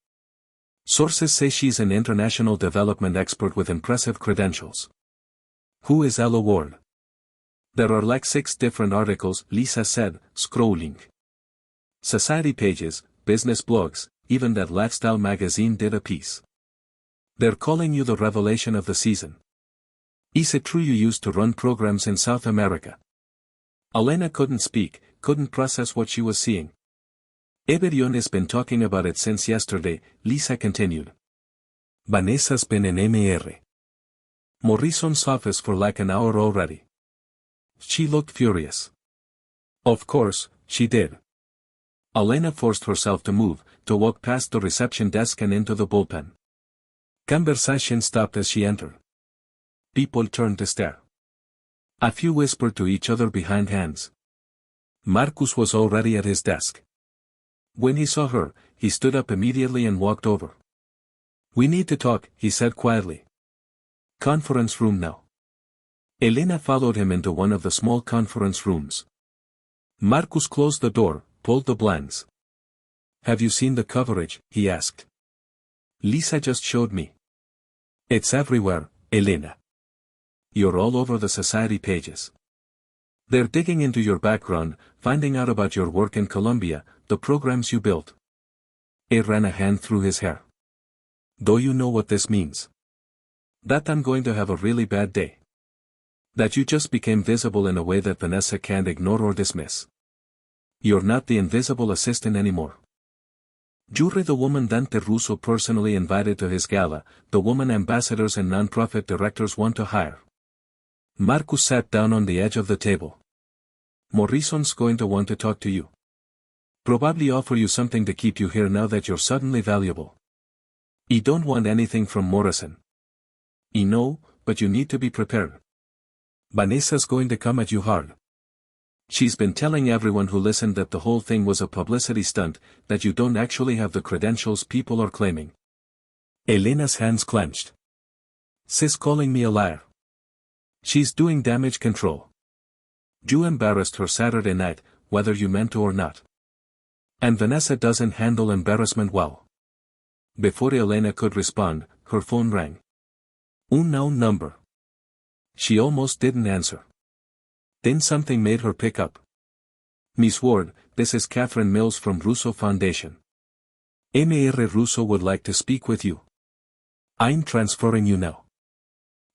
Sources say she's an international development expert with impressive credentials. Who is Elena Ward? There are like 6 different articles, Lisa said, scrolling. Society pages, business blogs, even that lifestyle magazine did a piece. They're calling you the revelation of the season. Is it true you used to run programs in South America? Elena couldn't speak, couldn't process what she was seeing. Everyone has been talking about it since yesterday, Lisa continued. Vanessa's been in Mr. Morrison's office for like an hour already. She looked furious. Of course, she did. Elena forced herself to move, to walk past the reception desk and into the bullpen. Conversation stopped as she entered. People turned to stare. A few whispered to each other behind hands. Marcus was already at his desk. When he saw her, he stood up immediately and walked over. We need to talk, he said quietly. Conference room now. Elena followed him into one of the small conference rooms. Marcus closed the door, pulled the blinds. Have you seen the coverage? He asked. Lisa just showed me. It's everywhere, Elena. You're all over the society pages. They're digging into your background, finding out about your work in Colombia, the programs you built. He ran a hand through his hair. Do you know what this means? That I'm going to have a really bad day. That you just became visible in a way that Vanessa can't ignore or dismiss. You're not the invisible assistant anymore. Jure, the woman Dante Russo personally invited to his gala, the woman ambassadors and non-profit directors want to hire. Marcus sat down on the edge of the table. Morrison's going to want to talk to you. Probably offer you something to keep you here now that you're suddenly valuable. You don't want anything from Morrison. I know, but you need to be prepared. Vanessa's going to come at you hard. She's been telling everyone who listened that the whole thing was a publicity stunt, that you don't actually have the credentials people are claiming. Elena's hands clenched. She's calling me a liar. She's doing damage control. You embarrassed her Saturday night, whether you meant to or not. And Vanessa doesn't handle embarrassment well. Before Elena could respond, her phone rang. Unknown number. She almost didn't answer. Then something made her pick up. Miss Ward, this is Catherine Mills from Russo Foundation. Mr. Russo would like to speak with you. I'm transferring you now.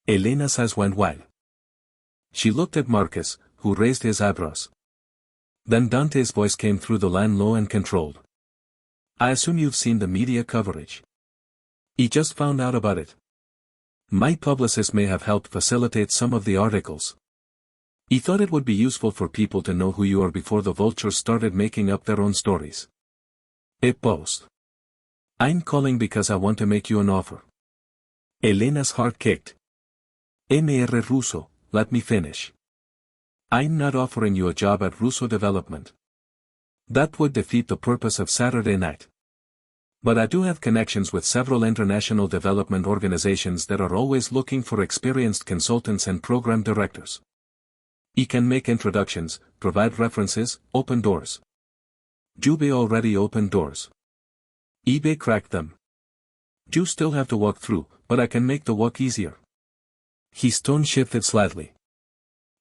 Elena says went while. She looked at Marcus, who raised his eyebrows. Then Dante's voice came through the line low and controlled. I assume you've seen the media coverage. He just found out about it. My publicist may have helped facilitate some of the articles. He thought it would be useful for people to know who you are before the vultures started making up their own stories. It paused. I'm calling because I want to make you an offer. Elena's heart kicked. Mr. Russo, let me finish. I'm not offering you a job at Russo Development. That would defeat the purpose of Saturday night. But I do have connections with several international development organizations that are always looking for experienced consultants and program directors. You can make introductions, provide references, open doors. Jube already opened doors. eBay cracked them. You still have to walk through, but I can make the walk easier. His tone shifted slightly.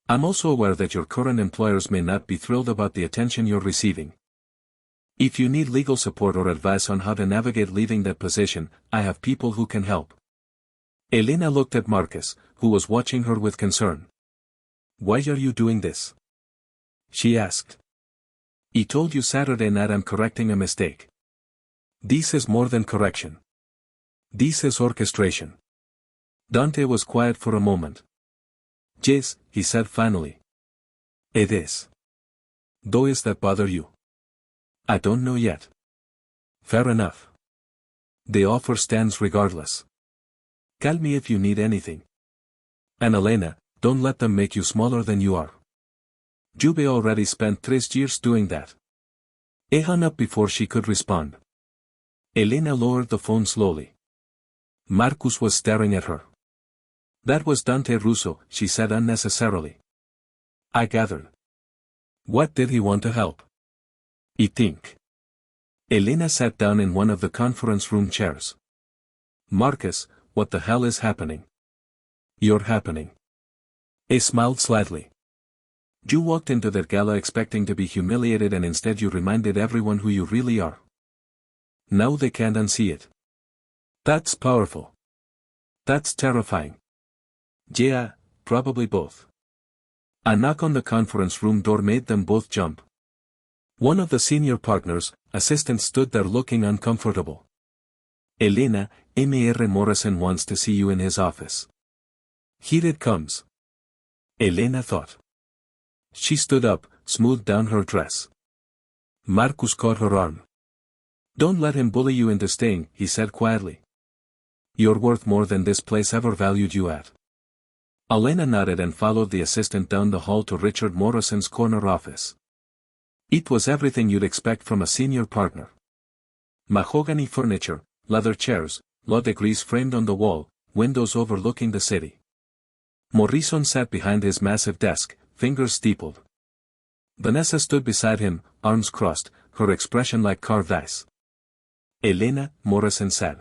I'm also aware that your current employers may not be thrilled about the attention you're receiving. If you need legal support or advice on how to navigate leaving that position, I have people who can help. Elena looked at Marcus, who was watching her with concern. Why are you doing this? She asked. He told you Saturday night I'm correcting a mistake. This is more than correction. This is orchestration. Dante was quiet for a moment. Yes, he said finally. It is. Does that bother you? I don't know yet. Fair enough. The offer stands regardless. Call me if you need anything. And Elena, don't let them make you smaller than you are. Jube already spent 3 years doing that. He hung up before she could respond. Elena lowered the phone slowly. Marcus was staring at her. That was Dante Russo, she said unnecessarily. I gathered. What did he want to help? I think. Elena sat down in one of the conference room chairs. Marcus, what the hell is happening? You're happening. He smiled slightly. You walked into that gala expecting to be humiliated and instead you reminded everyone who you really are. Now they can't unsee it. That's powerful. That's terrifying. Yeah, probably both. A knock on the conference room door made them both jump. One of the senior partners, assistant, stood there looking uncomfortable. Elena, Mr. Morrison wants to see you in his office. Here it comes. Elena thought. She stood up, smoothed down her dress. Marcus caught her arm. Don't let him bully you into staying, he said quietly. You're worth more than this place ever valued you at. Elena nodded and followed the assistant down the hall to Richard Morrison's corner office. It was everything you'd expect from a senior partner. Mahogany furniture, leather chairs, law degrees framed on the wall, windows overlooking the city. Morrison sat behind his massive desk, fingers steepled. Vanessa stood beside him, arms crossed, her expression like carved ice. Elena, Morrison said.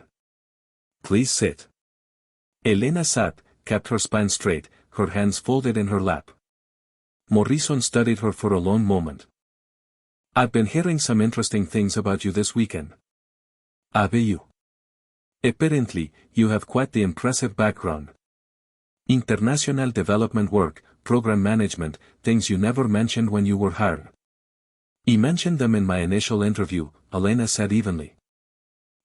Please sit. Elena sat, kept her spine straight, her hands folded in her lap. Morrison studied her for a long moment. I've been hearing some interesting things about you this weekend. Have you? Apparently, you have quite the impressive background. International development work, program management, things you never mentioned when you were hired. I mentioned them in my initial interview, Elena said evenly.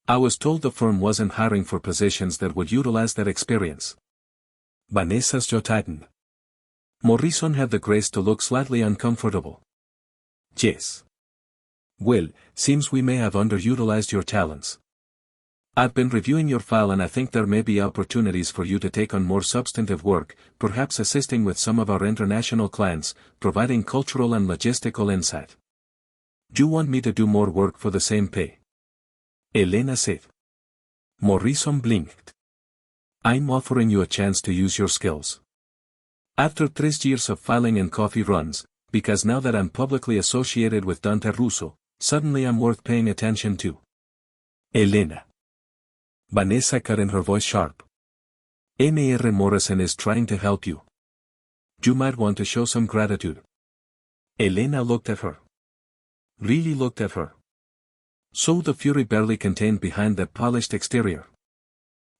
I was told the firm wasn't hiring for positions that would utilize that experience. Vanessa's jaw tightened. Morrison had the grace to look slightly uncomfortable. Yes. Well, seems we may have underutilized your talents. I've been reviewing your file and I think there may be opportunities for you to take on more substantive work, perhaps assisting with some of our international clients, providing cultural and logistical insight. Do you want me to do more work for the same pay? Elena said. Morrison blinked. I'm offering you a chance to use your skills. After 3 years of filing and coffee runs, because now that I'm publicly associated with Dante Russo, suddenly I'm worth paying attention to. Elena. Vanessa cut in her voice sharp. Mr. Morrison is trying to help you. You might want to show some gratitude. Elena looked at her. Really looked at her. Saw the fury barely contained behind that polished exterior.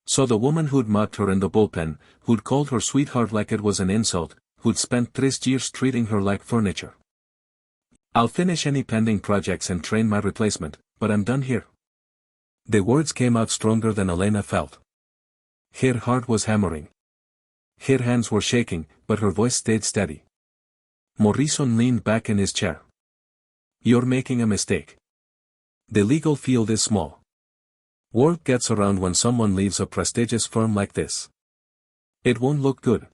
Saw the woman who'd mocked her in the bullpen, who'd called her sweetheart like it was an insult, who'd spent 3 years treating her like furniture. I'll finish any pending projects and train my replacement, but I'm done here. The words came out stronger than Elena felt. Her heart was hammering. Her hands were shaking, but her voice stayed steady. Morrison leaned back in his chair. You're making a mistake. The legal field is small. Word gets around when someone leaves a prestigious firm like this. It won't look good.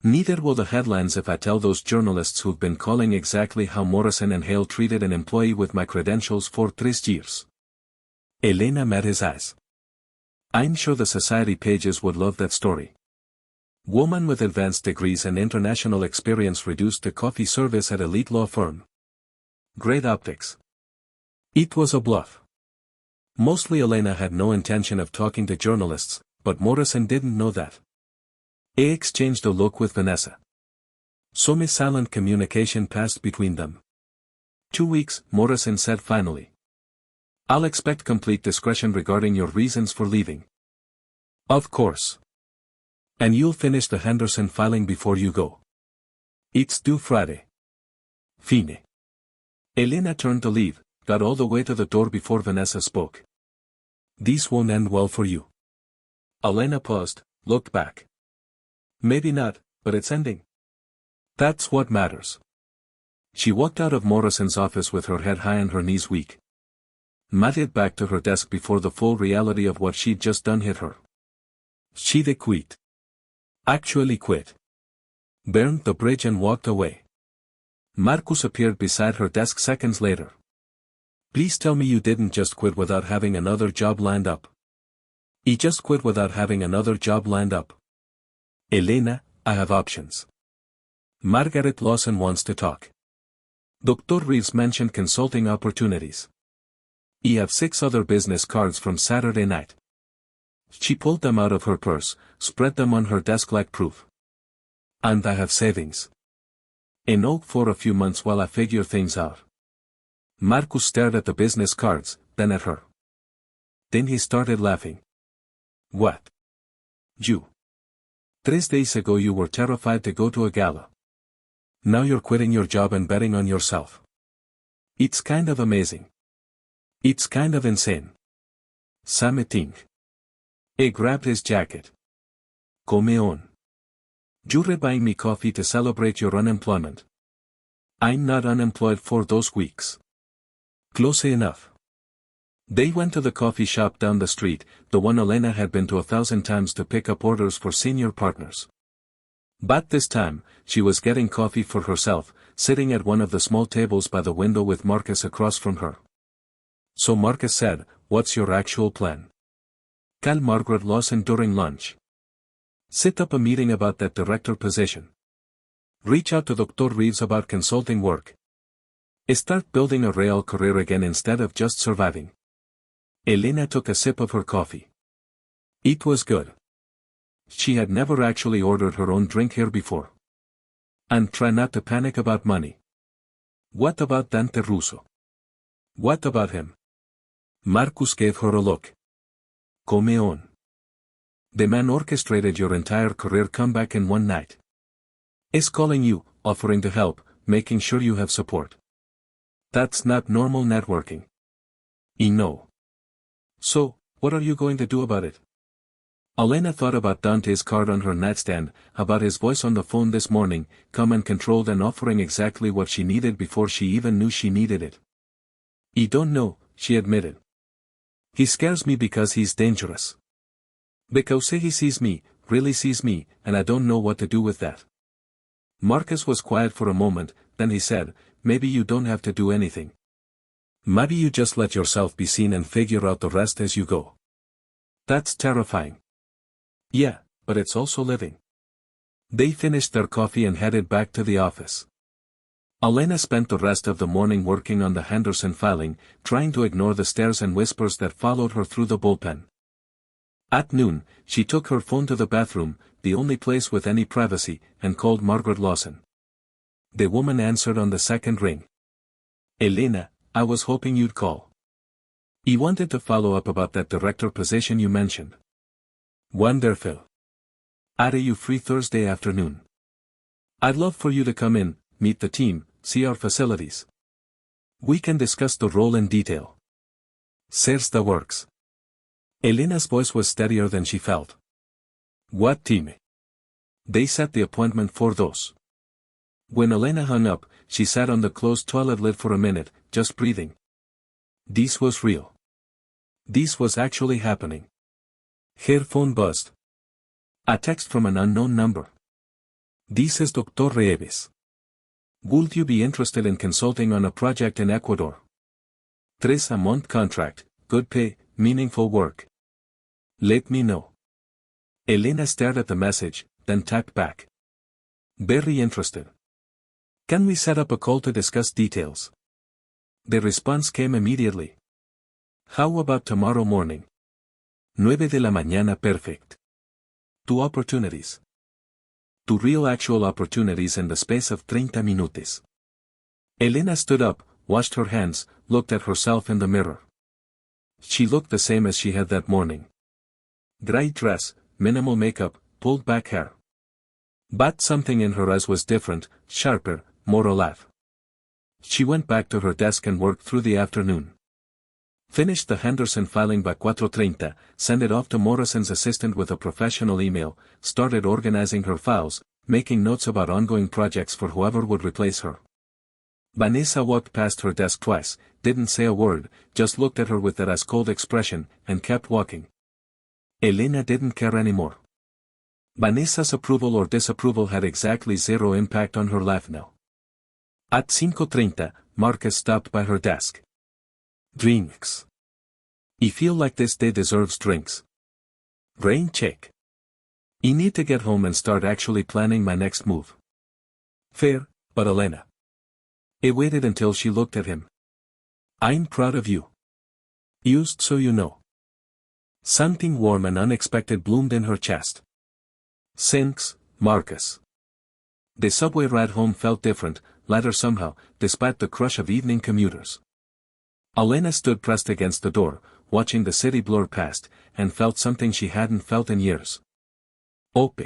Neither will the headlines if I tell those journalists who've been calling exactly how Morrison and Hale treated an employee with my credentials for 3 years. Elena met his eyes. I'm sure the society pages would love that story. Woman with advanced degrees and international experience reduced to coffee service at elite law firm. Great optics. It was a bluff. Mostly Elena had no intention of talking to journalists, but Morrison didn't know that. He exchanged a look with Vanessa. Some silent communication passed between them. 2 weeks, Morrison said finally. I'll expect complete discretion regarding your reasons for leaving. Of course. And you'll finish the Henderson filing before you go. It's due Friday. Fine. Elena turned to leave, got all the way to the door before Vanessa spoke. This won't end well for you. Elena paused, looked back. Maybe not, but it's ending. That's what matters. She walked out of Morrison's office with her head high and her knees weak. Matted back to her desk before the full reality of what she'd just done hit her. She'd quit. Actually quit. Burned the bridge and walked away. Marcus appeared beside her desk seconds later. Please tell me you didn't just quit without having another job lined up. He just quit without having another job lined up. Elena, I have options. Margaret Lawson wants to talk. Dr. Reeves mentioned consulting opportunities. He have 6 other business cards from Saturday night. She pulled them out of her purse, spread them on her desk like proof. And I have savings. Enough for a few months while I figure things out. Marcus stared at the business cards, then at her. Then he started laughing. What? You. 3 days ago you were terrified to go to a gala. Now you're quitting your job and betting on yourself. It's kind of amazing. It's kind of insane. Sam think. He grabbed his jacket. Come on. You're buying me coffee to celebrate your unemployment. I'm not unemployed for those weeks. Close enough. They went to the coffee shop down the street, the one Elena had been to 1,000 times to pick up orders for senior partners. But this time, she was getting coffee for herself, sitting at one of the small tables by the window with Marcus across from her. So Marcus said, what's your actual plan? Call Margaret Lawson during lunch. Set up a meeting about that director position. Reach out to Dr. Reeves about consulting work. Start building a real career again instead of just surviving. Elena took a sip of her coffee. It was good. She had never actually ordered her own drink here before. And try not to panic about money. What about Dante Russo? What about him? Marcus gave her a look. Come on. The man orchestrated your entire career comeback in one night. Is calling you, offering to help, making sure you have support. That's not normal networking. I know. So, what are you going to do about it? Elena thought about Dante's card on her nightstand, about his voice on the phone this morning, calm and controlled and offering exactly what she needed before she even knew she needed it. I don't know, she admitted. He scares me because he's dangerous. Because he sees me, really sees me, and I don't know what to do with that. Marcus was quiet for a moment, then he said, maybe you don't have to do anything. Maybe you just let yourself be seen and figure out the rest as you go. That's terrifying. Yeah, but it's also living. They finished their coffee and headed back to the office. Elena spent the rest of the morning working on the Henderson filing, trying to ignore the stares and whispers that followed her through the bullpen. At noon, she took her phone to the bathroom, the only place with any privacy, and called Margaret Lawson. The woman answered on the second ring. Elena, I was hoping you'd call. He wanted to follow up about that director position you mentioned. Wonderful. Are you free Thursday afternoon? I'd love for you to come in, meet the team, see our facilities. We can discuss the role in detail. Says the works. Elena's voice was steadier than she felt. What team? They set the appointment for those. When Elena hung up, she sat on the closed toilet lid for a minute, just breathing. This was real. This was actually happening. Her phone buzzed. A text from an unknown number. This is Dr. Reeves. Would you be interested in consulting on a project in Ecuador? 3-month contract, good pay, meaningful work. Let me know. Elena stared at the message, then typed back. Very interested. Can we set up a call to discuss details? The response came immediately. How about tomorrow morning? 9 de la mañana perfect. 2 opportunities. 2 real actual opportunities in the space of 30 minutos. Elena stood up, washed her hands, looked at herself in the mirror. She looked the same as she had that morning. Gray dress, minimal makeup, pulled back hair. But something in her eyes was different, sharper, more alive. She went back to her desk and worked through the afternoon. Finished the Henderson filing by 4:30, sent it off to Morrison's assistant with a professional email, started organizing her files, making notes about ongoing projects for whoever would replace her. Vanessa walked past her desk twice, didn't say a word, just looked at her with that ice-cold expression, and kept walking. Elena didn't care anymore. Vanessa's approval or disapproval had exactly zero impact on her life now. At 5:30, Marcus stopped by her desk. Drinks. I feel like this day deserves drinks. Rain check. I need to get home and start actually planning my next move. Fair, but Elena. He waited until she looked at him. I'm proud of you. Just so you know. Something warm and unexpected bloomed in her chest. Thanks, Marcus. The subway ride home felt different, lighter somehow, despite the crush of evening commuters. Elena stood pressed against the door, watching the city blur past, and felt something she hadn't felt in years. Hope.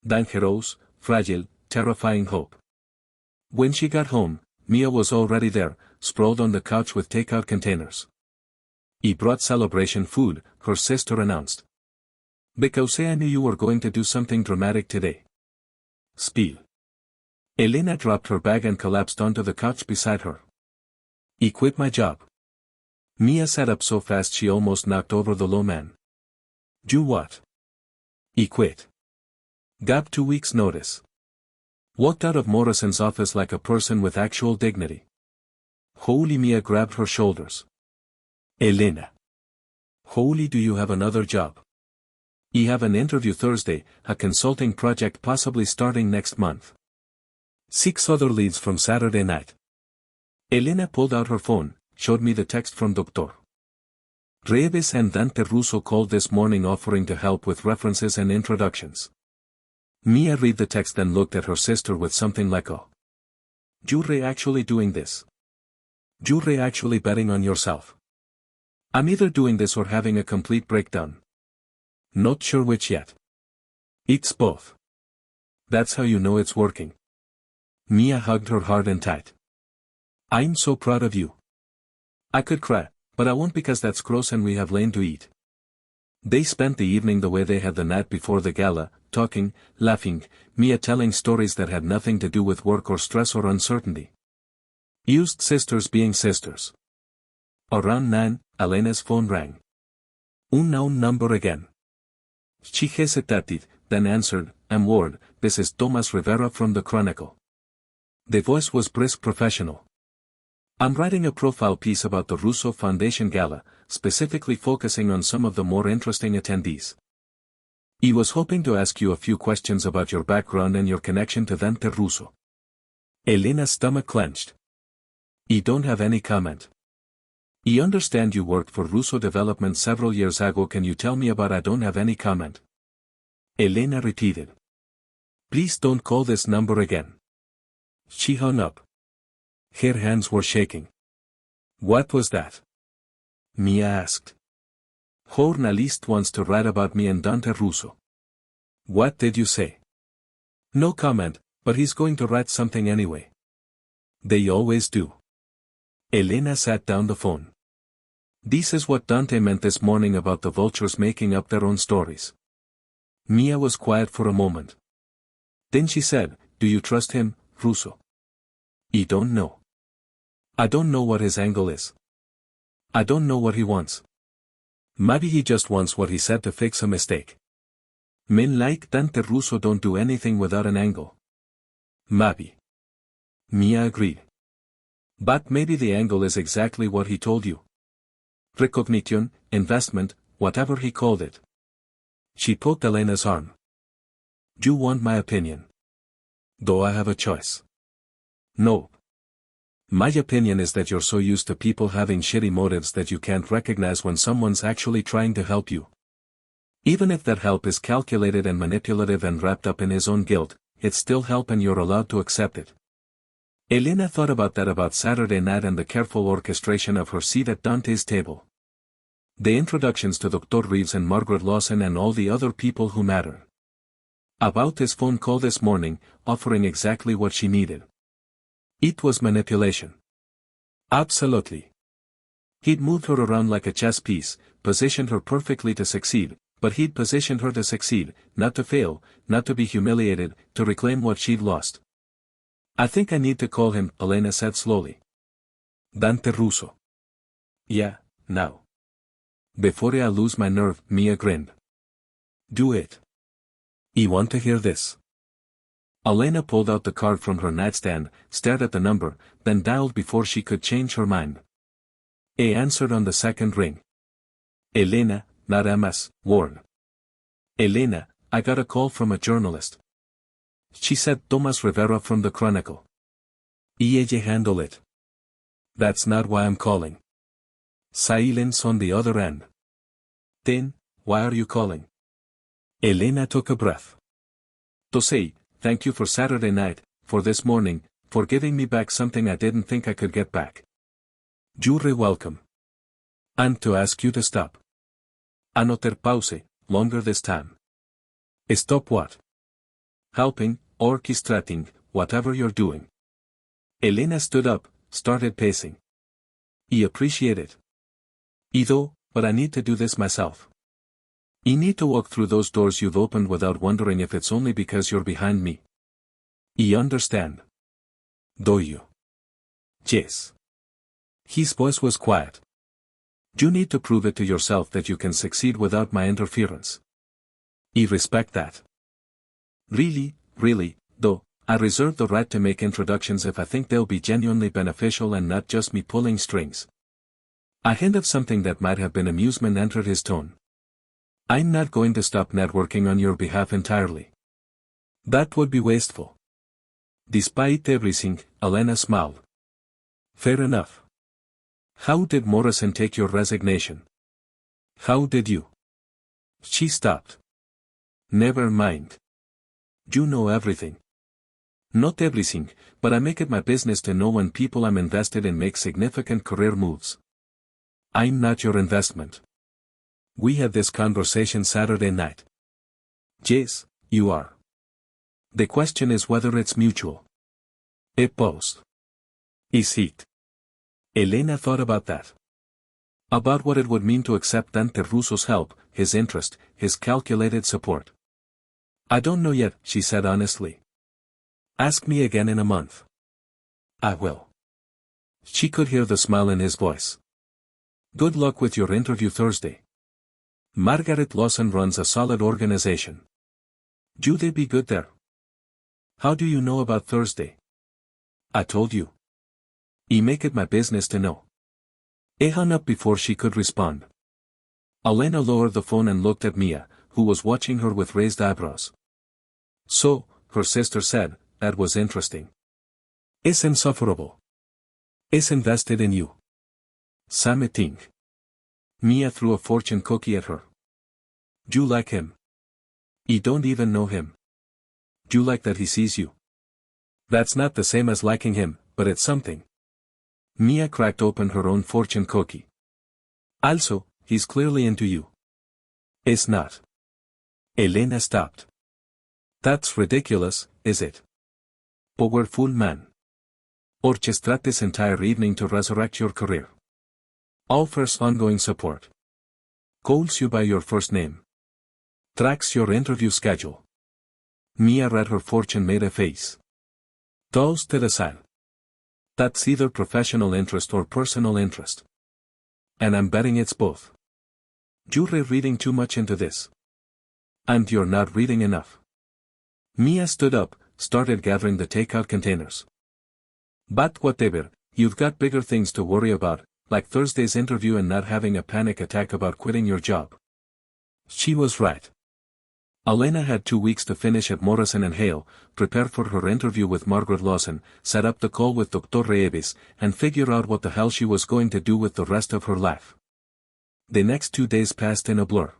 Dangerous, fragile, terrifying hope. When she got home, Mia was already there, sprawled on the couch with takeout containers. He brought celebration food, her sister announced. Because I knew you were going to do something dramatic today. Spiel. Elena dropped her bag and collapsed onto the couch beside her. I quit my job. Mia sat up so fast she almost knocked over the low man. You what? I quit. Got 2 weeks' notice. Walked out of Morrison's office like a person with actual dignity. Holy, Mia grabbed her shoulders. Elena. Holy, do you have another job? I have an interview Thursday, a consulting project possibly starting next month. 6 other leads from Saturday night. Elena pulled out her phone, showed me the text from Dr. Reeves and Dante Russo called this morning offering to help with references and introductions. Mia read the text then looked at her sister with something like a. You're actually doing this? You're actually betting on yourself? I'm either doing this or having a complete breakdown. Not sure which yet. It's both. That's how you know it's working. Mia hugged her hard and tight. I'm so proud of you. I could cry, but I won't because that's gross and we have Lane to eat. They spent the evening the way they had the night before the gala, talking, laughing, Mia telling stories that had nothing to do with work or stress or uncertainty. Used sisters being sisters. Around 9, Elena's phone rang. Unknown number again. She hesitated, then answered, I'm Ward, this is Thomas Rivera from the Chronicle. The voice was brisk professional. I'm writing a profile piece about the Russo Foundation Gala, specifically focusing on some of the more interesting attendees. I was hoping to ask you a few questions about your background and your connection to Dante Russo. Elena's stomach clenched. I don't have any comment. I understand you worked for Russo Development several years ago. Can you tell me about I don't have any comment? Elena repeated. Please don't call this number again. She hung up. Her hands were shaking. What was that? Mia asked. Journalist wants to write about me and Dante Russo. What did you say? No comment, but he's going to write something anyway. They always do. Elena sat down the phone. This is what Dante meant this morning about the vultures making up their own stories. Mia was quiet for a moment. Then she said, do you trust him, Russo? I don't know. I don't know what his angle is. I don't know what he wants. Maybe he just wants what he said to fix a mistake. Men like Dante Russo don't do anything without an angle. Maybe. Mia agreed. But maybe the angle is exactly what he told you. Recognition, investment, whatever he called it. She poked Elena's arm. You want my opinion? Do I have a choice? No. My opinion is that you're so used to people having shitty motives that you can't recognize when someone's actually trying to help you. Even if that help is calculated and manipulative and wrapped up in his own guilt, it's still help and you're allowed to accept it. Elena thought about that about Saturday night and the careful orchestration of her seat at Dante's table. The introductions to Dr. Reeves and Margaret Lawson and all the other people who matter. About his phone call this morning, offering exactly what she needed. It was manipulation. Absolutely. He'd moved her around like a chess piece, positioned her perfectly to succeed, but he'd positioned her to succeed, not to fail, not to be humiliated, to reclaim what she'd lost. I think I need to call him, Elena said slowly. Dante Russo. Yeah, now. Before I lose my nerve, Mia grinned. Do it. You want to hear this? Elena pulled out the card from her nightstand, stared at the number, then dialed before she could change her mind. A answered on the second ring. Elena, not Ms. Ward. Elena, I got a call from a journalist. She said Tomas Rivera from the Chronicle. Ella handle it. That's not why I'm calling. Silence on the other end. Then, why are you calling? Elena took a breath. To say, thank you for Saturday night, for this morning, for giving me back something I didn't think I could get back. You're welcome. And to ask you to stop. Anotar pause, longer this time. Stop what? Helping, orchestrating, whatever you're doing. Elena stood up, started pacing. I appreciate it. I do, but I need to do this myself. I need to walk through those doors you've opened without wondering if it's only because you're behind me. I understand. Do you? Yes. His voice was quiet. You need to prove it to yourself that you can succeed without my interference. I respect that. Really, though, I reserve the right to make introductions if I think they'll be genuinely beneficial and not just me pulling strings. A hint of something that might have been amusement entered his tone. I'm not going to stop networking on your behalf entirely. That would be wasteful. Despite everything, Elena smiled. Fair enough. How did Morrison take your resignation? How did you? She stopped. Never mind. You know everything. Not everything, but I make it my business to know when people I'm invested in make significant career moves. I'm not your investment. We had this conversation Saturday night. Yes, you are. The question is whether it's mutual. A pause. Is it? Elena thought about that. About what it would mean to accept Dante Russo's help, his interest, his calculated support. I don't know yet, she said honestly. Ask me again in a month. I will. She could hear the smile in his voice. Good luck with your interview Thursday. Margaret Lawson runs a solid organization. Do they be good there? How do you know about Thursday? I told you. I make it my business to know. I hung up before she could respond. Elena lowered the phone and looked at Mia, who was watching her with raised eyebrows. So, her sister said, that was interesting. It's insufferable. It's invested in you. Same thing. Mia threw a fortune cookie at her. You like him. You don't even know him. You like that he sees you. That's not the same as liking him, but it's something. Mia cracked open her own fortune cookie. Also, he's clearly into you. Is not. Elena stopped. That's ridiculous, is it? Powerful man. Orchestrate this entire evening to resurrect your career. Offers ongoing support. Calls you by your first name. Tracks your interview schedule. Mia read her fortune made a face. Todos te desean. That's either professional interest or personal interest. And I'm betting it's both. You're reading too much into this. And you're not reading enough. Mia stood up, started gathering the takeout containers. But whatever, you've got bigger things to worry about, like Thursday's interview and not having a panic attack about quitting your job. She was right. Elena had 2 weeks to finish at Morrison & Hale, prepare for her interview with Margaret Lawson, set up the call with Dr. Reyes, and figure out what the hell she was going to do with the rest of her life. The next 2 days passed in a blur.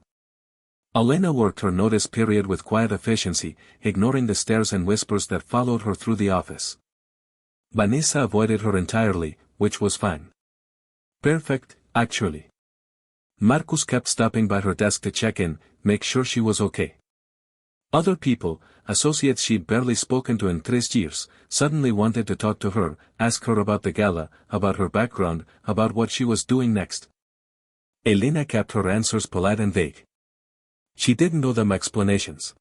Elena worked her notice period with quiet efficiency, ignoring the stares and whispers that followed her through the office. Vanessa avoided her entirely, which was fine. Perfect, actually. Marcus kept stopping by her desk to check in, make sure she was okay. Other people, associates she'd barely spoken to in 3 years, suddenly wanted to talk to her, ask her about the gala, about her background, about what she was doing next. Elena kept her answers polite and vague. She didn't owe them explanations.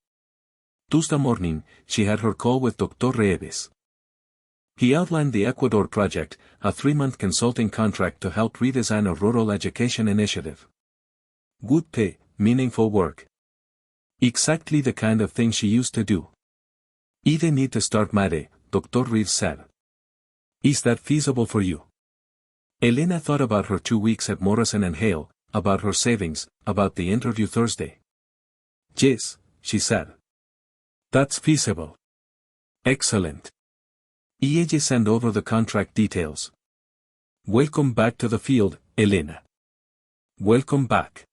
Tuesday morning, she had her call with Dr. Reyes. He outlined the Ecuador project, a 3-month consulting contract to help redesign a rural education initiative. Good pay, meaningful work. Exactly the kind of thing she used to do. They need to start Monday, Dr. Reeves said. Is that feasible for you? Elena thought about her 2 weeks at Morrison & Hale, about her savings, about the interview Thursday. Yes, she said. That's feasible. Excellent. Ella send over the contract details. Welcome back to the field, Elena. Welcome back.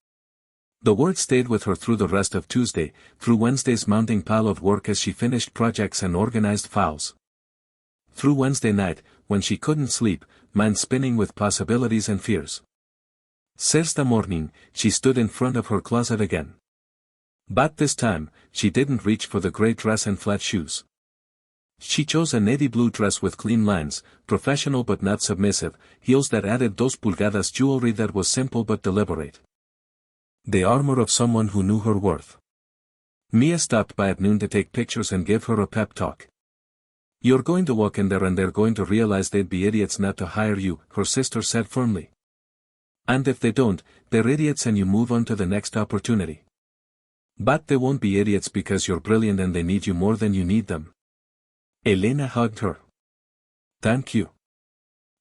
The word stayed with her through the rest of Tuesday, through Wednesday's mounting pile of work as she finished projects and organized files. Through Wednesday night, when she couldn't sleep, mind spinning with possibilities and fears. Thursday morning, she stood in front of her closet again. But this time, she didn't reach for the gray dress and flat shoes. She chose a navy blue dress with clean lines, professional but not submissive, heels that added 2 pulgadas jewelry that was simple but deliberate. The armor of someone who knew her worth. Mia stopped by at noon to take pictures and give her a pep talk. You're going to walk in there and they're going to realize they'd be idiots not to hire you, her sister said firmly. And if they don't, they're idiots and you move on to the next opportunity. But they won't be idiots because you're brilliant and they need you more than you need them. Elena hugged her. Thank you.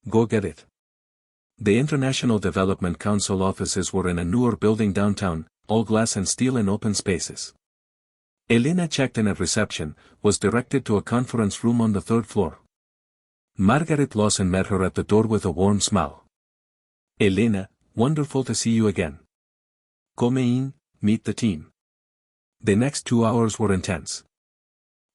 Go get it. The International Development Council offices were in a newer building downtown, all glass and steel in open spaces. Elena checked in at reception, was directed to a conference room on the 3rd floor. Margaret Lawson met her at the door with a warm smile. Elena, wonderful to see you again. Come in, meet the team. The next 2 hours were intense.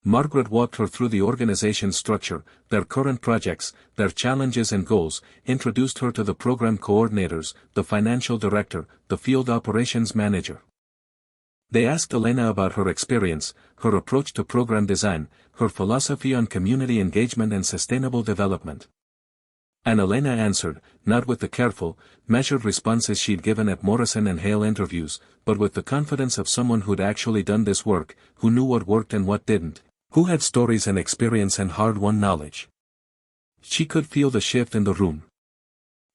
Margaret walked her through the organization's structure, their current projects, their challenges and goals, introduced her to the program coordinators, the financial director, the field operations manager. They asked Elena about her experience, her approach to program design, her philosophy on community engagement and sustainable development. And Elena answered, not with the careful, measured responses she'd given at Morrison & Hale interviews, but with the confidence of someone who'd actually done this work, who knew what worked and what didn't, who had stories and experience and hard-won knowledge. She could feel the shift in the room.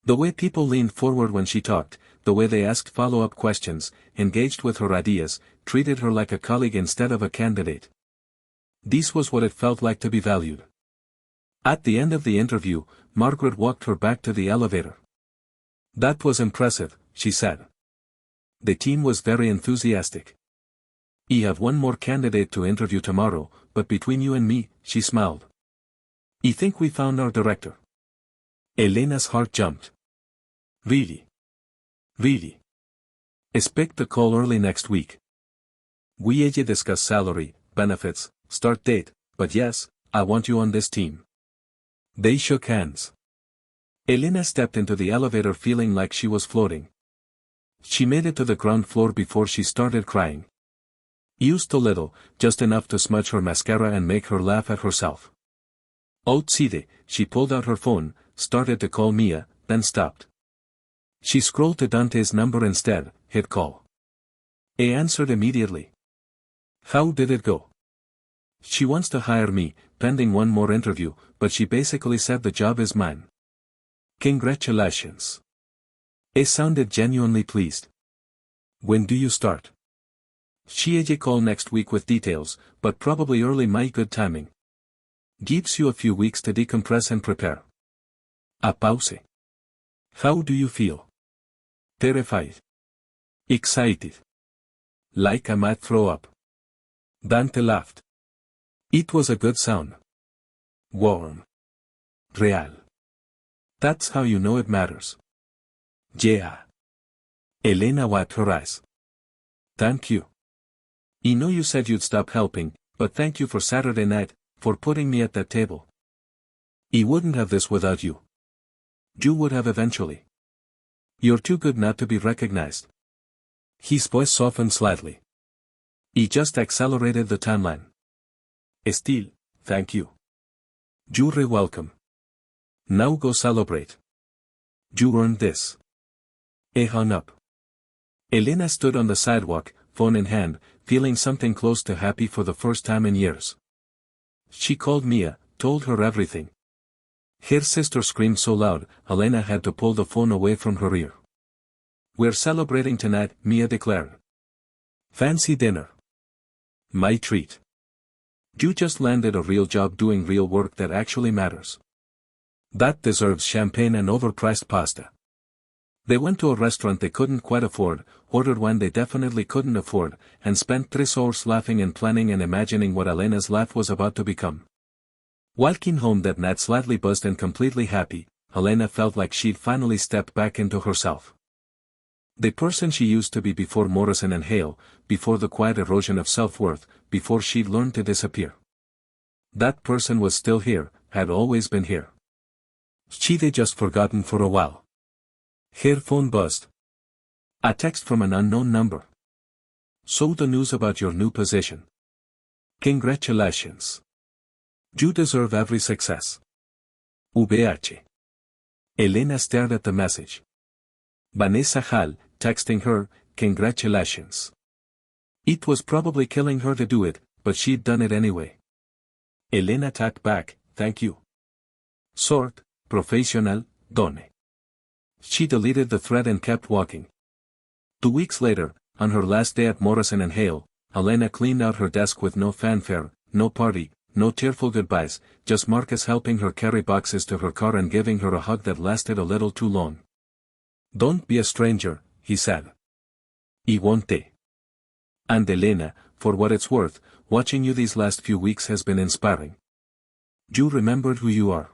The way people leaned forward when she talked, the way they asked follow-up questions, engaged with her ideas, treated her like a colleague instead of a candidate. This was what it felt like to be valued. At the end of the interview, Margaret walked her back to the elevator. That was impressive, she said. The team was very enthusiastic. You have one more candidate to interview tomorrow, but between you and me, she smiled. I think we found our director. Elena's heart jumped. Really? Really? Expect the call early next week. We discuss salary, benefits, start date, but yes, I want you on this team. They shook hands. Elena stepped into the elevator feeling like she was floating. She made it to the ground floor before she started crying. Used a little, just enough to smudge her mascara and make her laugh at herself. Outside, she pulled out her phone, started to call Mia, then stopped. She scrolled to Dante's number instead, hit call. He answered immediately. How did it go? She wants to hire me, pending one more interview, but she basically said the job is mine. Congratulations. He sounded genuinely pleased. When do you start? She'll call next week with details, but probably early May. Good timing. Gives you a few weeks to decompress and prepare. A pause. How do you feel? Terrified. Excited. Like I might throw up. Dante laughed. It was a good sound. Warm. Real. That's how you know it matters. Yeah. Elena wiped her eyes. Thank you. I know you said you'd stop helping, but thank you for Saturday night, for putting me at that table. I wouldn't have this without you. You would have eventually. You're too good not to be recognized. His voice softened slightly. He just accelerated the timeline. Still, thank you. You're welcome. Now go celebrate. You earned this. He hung up. Elena stood on the sidewalk, phone in hand, feeling something close to happy for the first time in years. She called Mia, told her everything. Her sister screamed so loud, Elena had to pull the phone away from her ear. We're celebrating tonight, Mia declared. Fancy dinner. My treat. You just landed a real job doing real work that actually matters. That deserves champagne and overpriced pasta. They went to a restaurant they couldn't quite afford, ordered wine they definitely couldn't afford, and spent 3 hours laughing and planning and imagining what Elena's life was about to become. Walking home that night slightly buzzed and completely happy, Elena felt like she'd finally stepped back into herself. The person she used to be before Morrison and Hale, before the quiet erosion of self-worth, before she'd learned to disappear. That person was still here, had always been here. She'd just forgotten for a while. Her phone buzzed. A text from an unknown number. So the news about your new position. Congratulations. You deserve every success. VH. Elena stared at the message. Vanessa Hall, texting her, congratulations. It was probably killing her to do it, but she'd done it anyway. Elena tacked back, thank you. Sort, professional, done. She deleted the thread and kept walking. 2 weeks later, on her last day at Morrison and Hale, Elena cleaned out her desk with no fanfare, no party, no tearful goodbyes, just Marcus helping her carry boxes to her car and giving her a hug that lasted a little too long. Don't be a stranger, he said. I won't. And Elena, for what it's worth, watching you these last few weeks has been inspiring. You remembered who you are.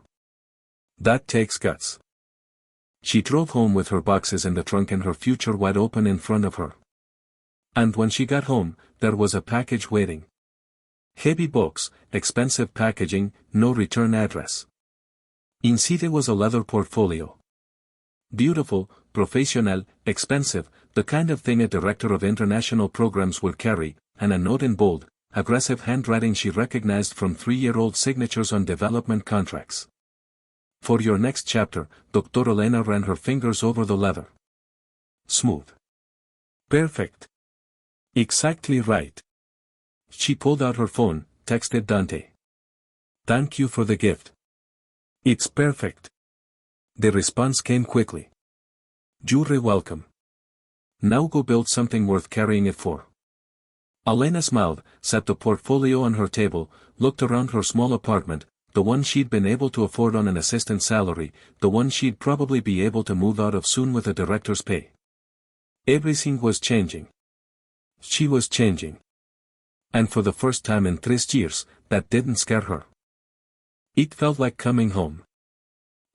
That takes guts. She drove home with her boxes in the trunk and her future wide open in front of her. And when she got home, there was a package waiting. Heavy box, expensive packaging, no return address. Inside was a leather portfolio. Beautiful, professional, expensive, the kind of thing a director of international programs would carry, and a note in bold, aggressive handwriting she recognized from 3-year-old signatures on development contracts. For your next chapter, Dr. Elena ran her fingers over the leather. Smooth. Perfect. Exactly right. She pulled out her phone, texted Dante. Thank you for the gift. It's perfect. The response came quickly. You're welcome. Now go build something worth carrying it for. Elena smiled, set the portfolio on her table, looked around her small apartment, the one she'd been able to afford on an assistant salary, the one she'd probably be able to move out of soon with a director's pay. Everything was changing. She was changing. And for the first time in 3 years, that didn't scare her. It felt like coming home.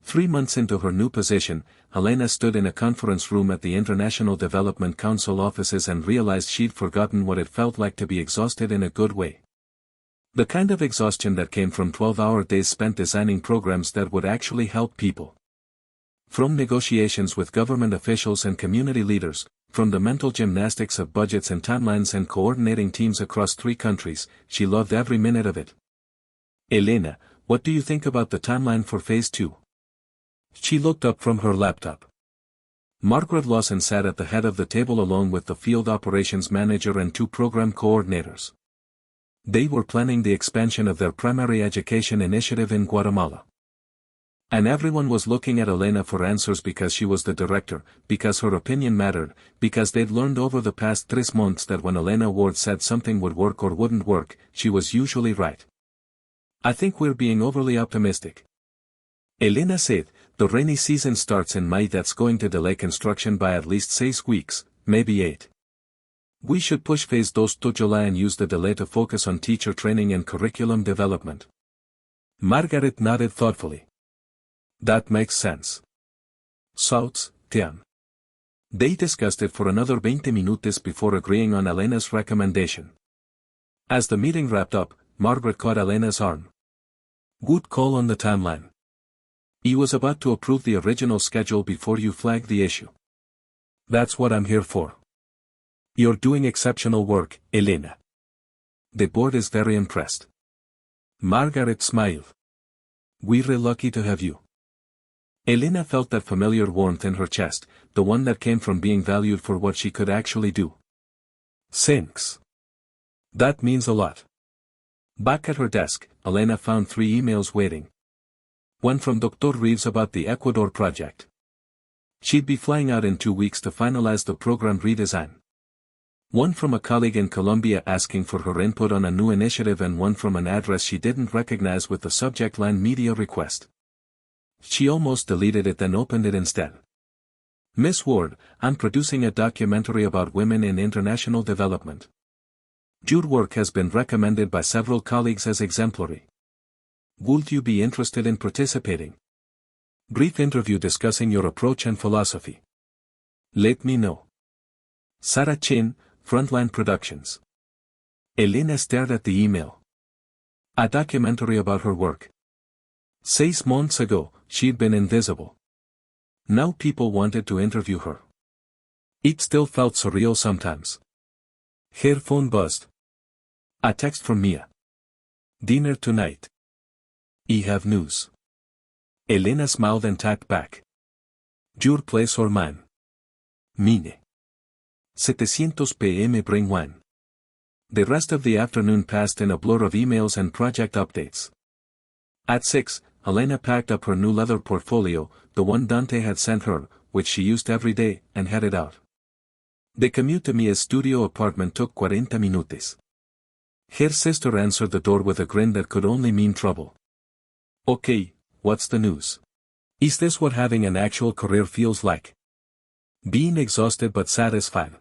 3 months into her new position, Elena stood in a conference room at the International Development Council offices and realized she'd forgotten what it felt like to be exhausted in a good way. The kind of exhaustion that came from 12-hour days spent designing programs that would actually help people. From negotiations with government officials and community leaders, From the mental gymnastics of budgets and timelines and coordinating teams across 3 countries, she loved every minute of it. Elena, what do you think about the timeline for phase 2? She looked up from her laptop. Margaret Lawson sat at the head of the table along with the field operations manager and 2 program coordinators. They were planning the expansion of their primary education initiative in Guatemala. And everyone was looking at Elena for answers because she was the director, because her opinion mattered, because they'd learned over the past 3 months that when Elena Ward said something would work or wouldn't work, she was usually right. I think we're being overly optimistic. Elena said, the rainy season starts in May. That's going to delay construction by at least 6 weeks, maybe 8. We should push phase 2 to July and use the delay to focus on teacher training and curriculum development. Margaret nodded thoughtfully. That makes sense. Sauts, Tian. They discussed it for another 20 minutes before agreeing on Elena's recommendation. As the meeting wrapped up, Margaret caught Elena's arm. Good call on the timeline. I was about to approve the original schedule before you flagged the issue. That's what I'm here for. You're doing exceptional work, Elena. The board is very impressed. Margaret smiled. We're lucky to have you. Elena felt that familiar warmth in her chest, the one that came from being valued for what she could actually do. Thanks. That means a lot. Back at her desk, Elena found 3 emails waiting. One from Dr. Reeves about the Ecuador project. She'd be flying out in 2 weeks to finalize the program redesign. One from a colleague in Colombia asking for her input on a new initiative, and one from an address she didn't recognize with the subject line media request. She almost deleted it, then opened it instead. Miss Ward, I'm producing a documentary about women in international development. Your work has been recommended by several colleagues as exemplary. Would you be interested in participating? Brief interview discussing your approach and philosophy. Let me know. Sarah Chin, Frontline Productions. Elena stared at the email. A documentary about her work. 6 months ago, she'd been invisible. Now people wanted to interview her. It still felt surreal sometimes. Her phone buzzed. A text from Mia. Dinner tonight. I have news. Elena smiled and typed back. Your place or mine? Mine. 700 p.m. bring wine. The rest of the afternoon passed in a blur of emails and project updates. At 6, Elena packed up her new leather portfolio, the one Dante had sent her, which she used every day, and headed out. The commute to Mia's studio apartment took 40 minutos. Her sister answered the door with a grin that could only mean trouble. Okay, what's the news? Is this what having an actual career feels like? Being exhausted but satisfied.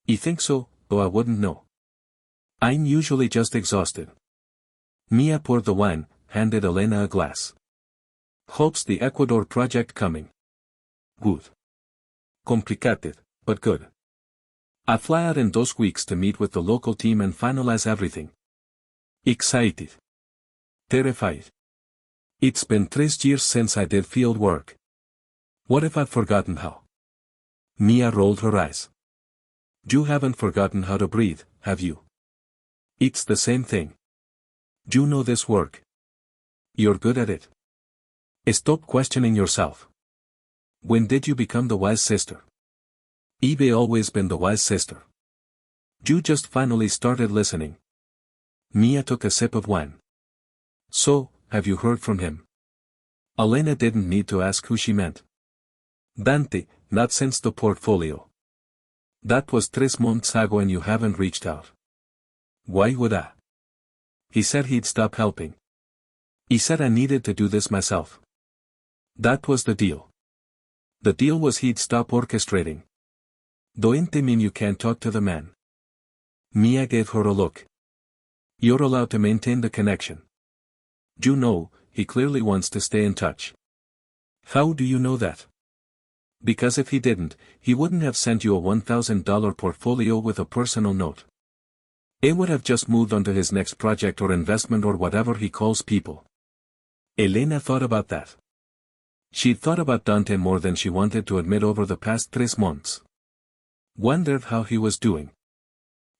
I think so, though I wouldn't know. I'm usually just exhausted. Mia poured the wine, handed Elena a glass. Hopes the Ecuador project coming. Good. Complicated, but good. I fly out in 2 weeks to meet with the local team and finalize everything. Excited. Terrified. It's been 3 years since I did field work. What if I've forgotten how? Mia rolled her eyes. You haven't forgotten how to breathe, have you? It's the same thing. You know this work. You're good at it. Stop questioning yourself. When did you become the wise sister? I've always been the wise sister. You just finally started listening. Mia took a sip of wine. So, have you heard from him? Elena didn't need to ask who she meant. Dante, not since the portfolio. That was 3 months ago and you haven't reached out. Why would I? He said he'd stop helping. He said I needed to do this myself. That was the deal. The deal was he'd stop orchestrating. Don't mean you can't talk to the man. Mia gave her a look. You're allowed to maintain the connection. You know, he clearly wants to stay in touch. How do you know that? Because if he didn't, he wouldn't have sent you a $1,000 portfolio with a personal note. He would have just moved on to his next project or investment or whatever he calls people. Elena thought about that. She'd thought about Dante more than she wanted to admit over the past 3 months. Wondered how he was doing.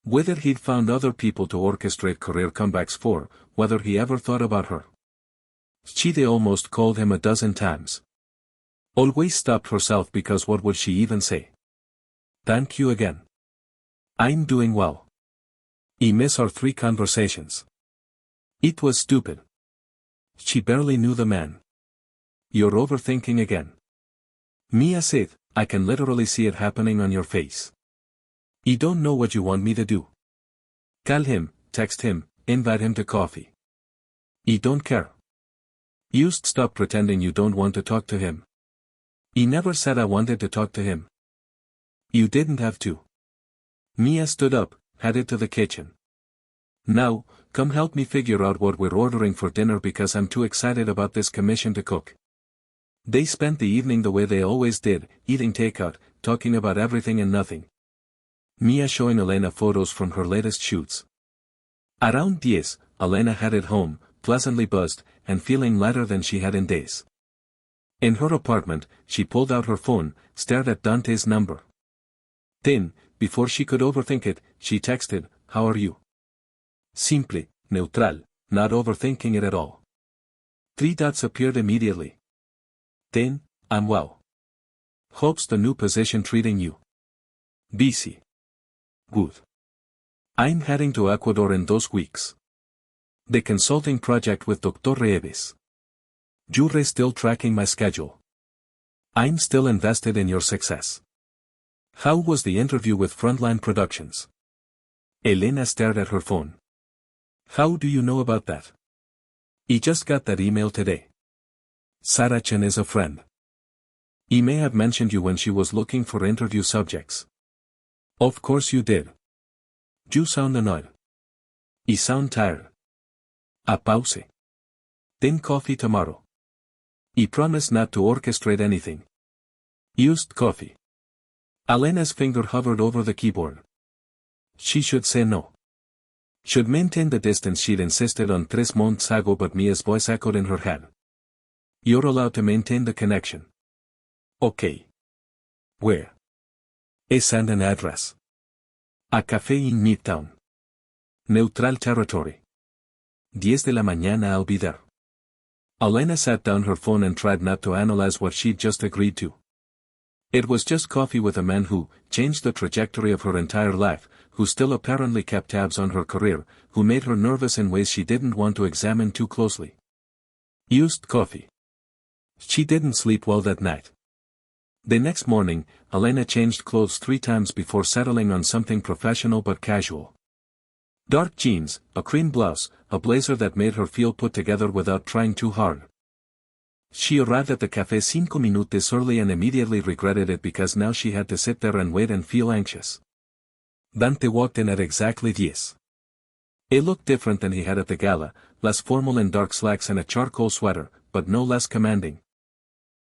Whether he'd found other people to orchestrate career comebacks for, whether he ever thought about her. She'd almost called him a dozen times. Always stopped herself because what would she even say? Thank you again. I'm doing well. I miss our 3 conversations. It was stupid. She barely knew the man. You're overthinking again. Mia said, I can literally see it happening on your face. You don't know what you want me to do. Call him, text him, invite him to coffee. You don't care. Just stop pretending you don't want to talk to him. He never said I wanted to talk to him. You didn't have to. Mia stood up, headed to the kitchen. Now, come help me figure out what we're ordering for dinner because I'm too excited about this commission to cook. They spent the evening the way they always did, eating takeout, talking about everything and nothing. Mia showing Elena photos from her latest shoots. Around 10, Elena headed home, pleasantly buzzed, and feeling lighter than she had in days. In her apartment, she pulled out her phone, stared at Dante's number. Then, before she could overthink it, she texted, How are you? Simple, neutral, not overthinking it at all. 3 dots appeared immediately. Then, I'm well. Hope's the new position treating you? Busy. Good. I'm heading to Ecuador in 2 weeks. The consulting project with Dr. Reeves. You're still tracking my schedule. I'm still invested in your success. How was the interview with Frontline Productions? Elena stared at her phone. How do you know about that? He just got that email today. Saracen is a friend. He may have mentioned you when she was looking for interview subjects. Of course you did. You sound annoyed. You sound tired. A pause. Then coffee tomorrow. He promised not to orchestrate anything. Used coffee. Elena's finger hovered over the keyboard. She should say no. Should maintain the distance she'd insisted on 3 months ago, but Mia's voice echoed in her head. You're allowed to maintain the connection. Okay. Where? Send an address. A café in Midtown. Neutral territory. 10 de la mañana, I'll be there. Elena sat down her phone and tried not to analyze what she'd just agreed to. It was just coffee with a man who changed the trajectory of her entire life, who still apparently kept tabs on her career, who made her nervous in ways she didn't want to examine too closely. Used coffee. She didn't sleep well that night. The next morning, Elena changed clothes 3 times before settling on something professional but casual. Dark jeans, a cream blouse, a blazer that made her feel put together without trying too hard. She arrived at the café 5 minutes early and immediately regretted it because now she had to sit there and wait and feel anxious. Dante walked in at exactly 10. It looked different than he had at the gala, less formal in dark slacks and a charcoal sweater, but no less commanding.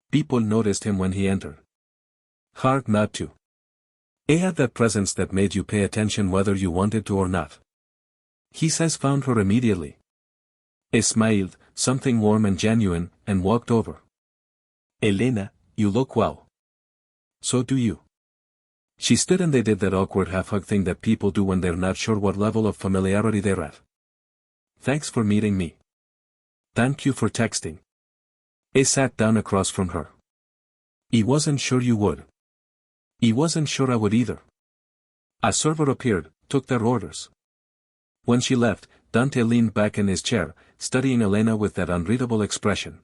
People noticed him when he entered. Hard not to. He had that presence that made you pay attention whether you wanted to or not. He says found her immediately. He smiled, something warm and genuine, and walked over. Elena, you look well. So do you. She stood and they did that awkward half-hug thing that people do when they're not sure what level of familiarity they're at. Thanks for meeting me. Thank you for texting. He sat down across from her. He wasn't sure you would. He wasn't sure I would either. A server appeared, took their orders. When she left, Dante leaned back in his chair, studying Elena with that unreadable expression.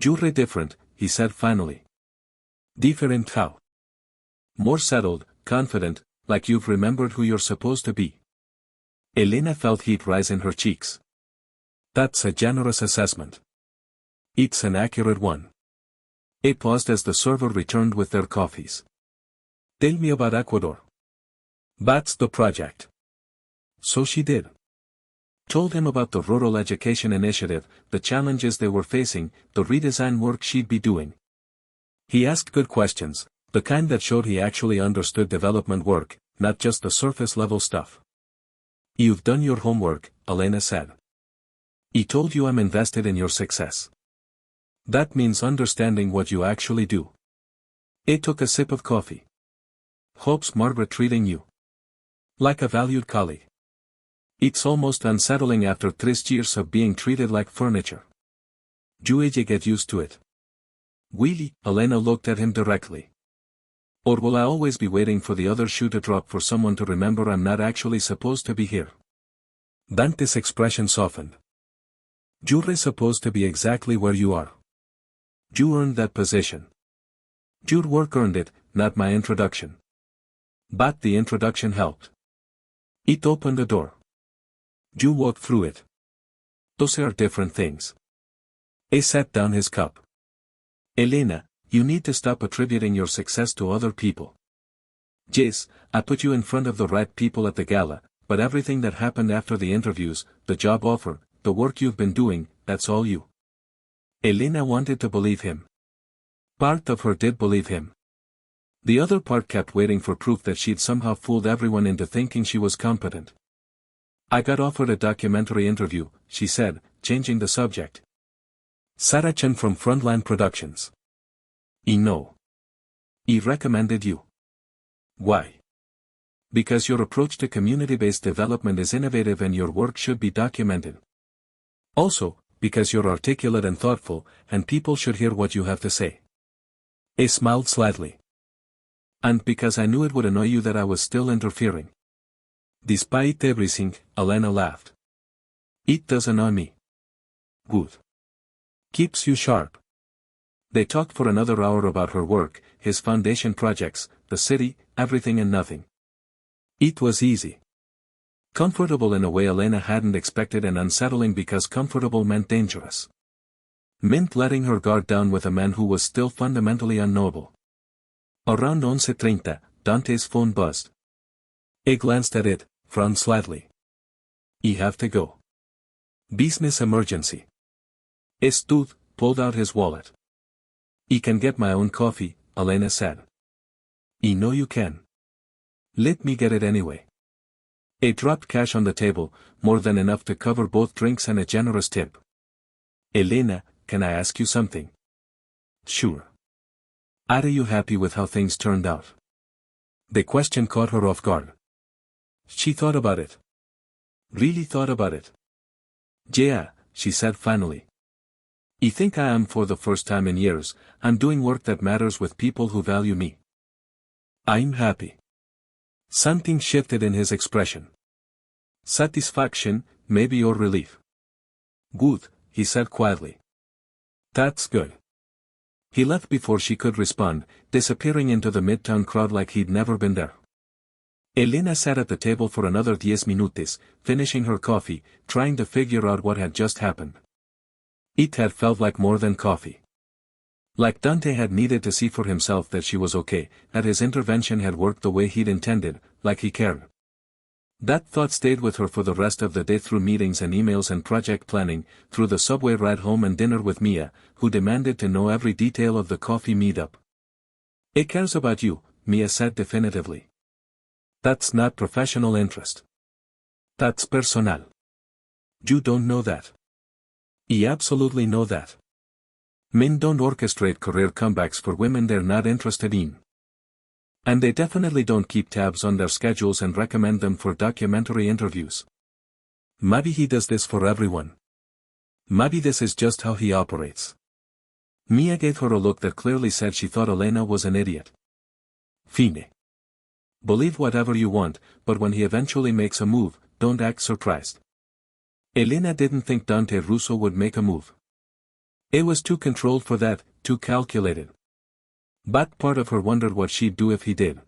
You're different, he said finally. Different how? More settled, confident, like you've remembered who you're supposed to be. Elena felt heat rise in her cheeks. That's a generous assessment. It's an accurate one. He paused as the server returned with their coffees. Tell me about Ecuador. That's the project. So she did. Told him about the rural education initiative, the challenges they were facing, the redesign work she'd be doing. He asked good questions, the kind that showed he actually understood development work, not just the surface-level stuff. You've done your homework, Elena said. He told you I'm invested in your success. That means understanding what you actually do. He took a sip of coffee. Hope's Margaret treating you like a valued colleague? It's almost unsettling after 3 years of being treated like furniture. You get used to it. Really? Elena looked at him directly. Or will I always be waiting for the other shoe to drop for someone to remember I'm not actually supposed to be here? Dante's expression softened. You're supposed to be exactly where you are. You earned that position. Your work earned it, not my introduction. But the introduction helped. It opened the door. You walked through it. Those are different things. He set down his cup. Elena, you need to stop attributing your success to other people. Yes, I put you in front of the right people at the gala, but everything that happened after the interviews, the job offer, the work you've been doing, that's all you. Elena wanted to believe him. Part of her did believe him. The other part kept waiting for proof that she'd somehow fooled everyone into thinking she was competent. I got offered a documentary interview, she said, changing the subject. Saracen from Frontline Productions. No. He recommended you. Why? Because your approach to community-based development is innovative and your work should be documented. Also, because you're articulate and thoughtful, and people should hear what you have to say. He smiled slightly. And because I knew it would annoy you that I was still interfering. Despite everything, Elena laughed. It does annoy me. Good. Keeps you sharp. They talked for another hour about her work, his foundation projects, the city, everything and nothing. It was easy. Comfortable in a way Elena hadn't expected and unsettling because comfortable meant dangerous. Meant letting her guard down with a man who was still fundamentally unknowable. Around 11:30, Dante's phone buzzed. He glanced at it, frowned slightly. You have to go. Business emergency. He stood, pulled out his wallet. I can get my own coffee, Elena said. I know you can. Let me get it anyway. He dropped cash on the table, more than enough to cover both drinks and a generous tip. Elena, can I ask you something? Sure. Are you happy with how things turned out? The question caught her off guard. She thought about it. Really thought about it. Yeah, she said finally. I think I am for the first time in years, I'm doing work that matters with people who value me. I'm happy. Something shifted in his expression. Satisfaction, maybe or relief. Good, he said quietly. That's good. He left before she could respond, disappearing into the midtown crowd like he'd never been there. Elena sat at the table for another 10 minutes, finishing her coffee, trying to figure out what had just happened. It had felt like more than coffee. Like Dante had needed to see for himself that she was okay, that his intervention had worked the way he'd intended, like he cared. That thought stayed with her for the rest of the day through meetings and emails and project planning, through the subway ride home and dinner with Mia, who demanded to know every detail of the coffee meetup. He cares about you, Mia said definitively. That's not professional interest. That's personal. You don't know that. I absolutely know that. Men don't orchestrate career comebacks for women they're not interested in. And they definitely don't keep tabs on their schedules and recommend them for documentary interviews. Maybe he does this for everyone. Maybe this is just how he operates. Mia gave her a look that clearly said she thought Elena was an idiot. Fine. Believe whatever you want, but when he eventually makes a move, don't act surprised. Elena didn't think Dante Russo would make a move. He was too controlled for that, too calculated. But part of her wondered what she'd do if he did.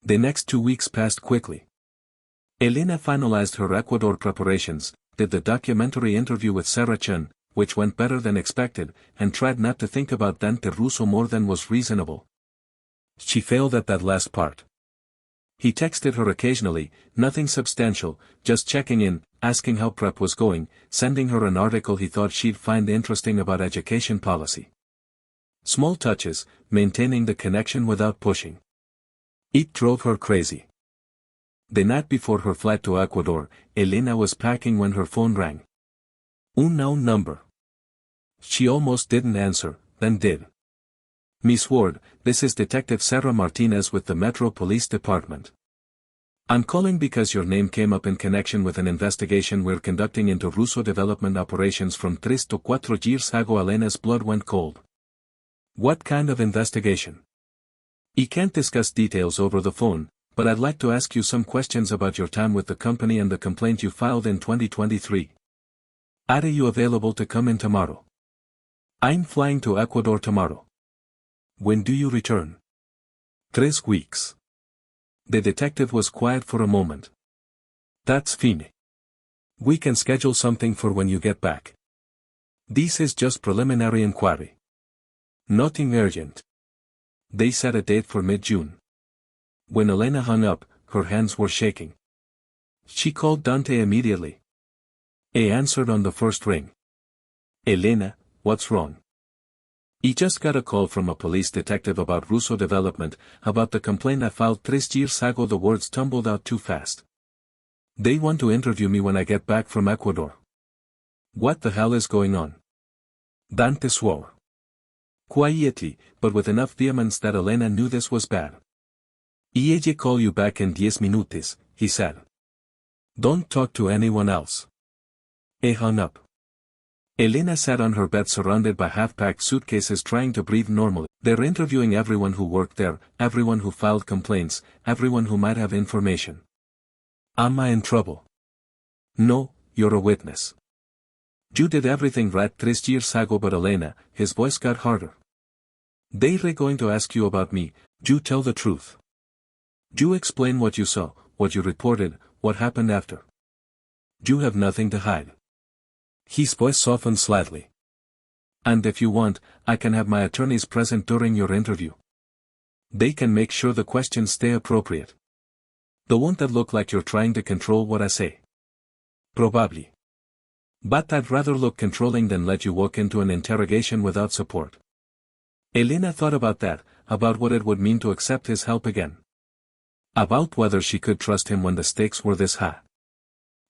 The next 2 weeks passed quickly. Elena finalized her Ecuador preparations, did the documentary interview with Saracen, which went better than expected, and tried not to think about Dante Russo more than was reasonable. She failed at that last part. He texted her occasionally, nothing substantial, just checking in, asking how prep was going, sending her an article he thought she'd find interesting about education policy. Small touches, maintaining the connection without pushing. It drove her crazy. The night before her flight to Ecuador, Elena was packing when her phone rang. Unknown number. She almost didn't answer, then did. Miss Ward, this is Detective Sarah Martinez with the Metro Police Department. I'm calling because your name came up in connection with an investigation we're conducting into Russo development operations from 3 to 4 years ago. Elena's blood went cold. What kind of investigation? I can't discuss details over the phone, but I'd like to ask you some questions about your time with the company and the complaint you filed in 2023. Are you available to come in tomorrow? I'm flying to Ecuador tomorrow. When do you return? 3 weeks. The detective was quiet for a moment. That's fine. We can schedule something for when you get back. This is just preliminary inquiry. Nothing urgent. They set a date for mid-June. When Elena hung up, her hands were shaking. She called Dante immediately. He answered on the first ring. Elena, what's wrong? He just got a call from a police detective about Russo development, about the complaint I filed 3 years ago. The words tumbled out too fast. They want to interview me when I get back from Ecuador. What the hell is going on? Dante swore. Quietly, but with enough vehemence that Elena knew this was bad. Ella call you back in 10 minutos, he said. Don't talk to anyone else. He hung up. Elena sat on her bed surrounded by half-packed suitcases trying to breathe normally. They're interviewing everyone who worked there, everyone who filed complaints, everyone who might have information. Am I in trouble? No, you're a witness. You did everything right 3 years ago. But Elena, his voice got harder. They're going to ask you about me. You tell the truth. You explain what you saw, what you reported, what happened after. You have nothing to hide. His voice softened slightly. And if you want, I can have my attorneys present during your interview. They can make sure the questions stay appropriate. Don't want that look like you're trying to control what I say. Probably. But I'd rather look controlling than let you walk into an interrogation without support. Elena thought about that, about what it would mean to accept his help again. About whether she could trust him when the stakes were this high.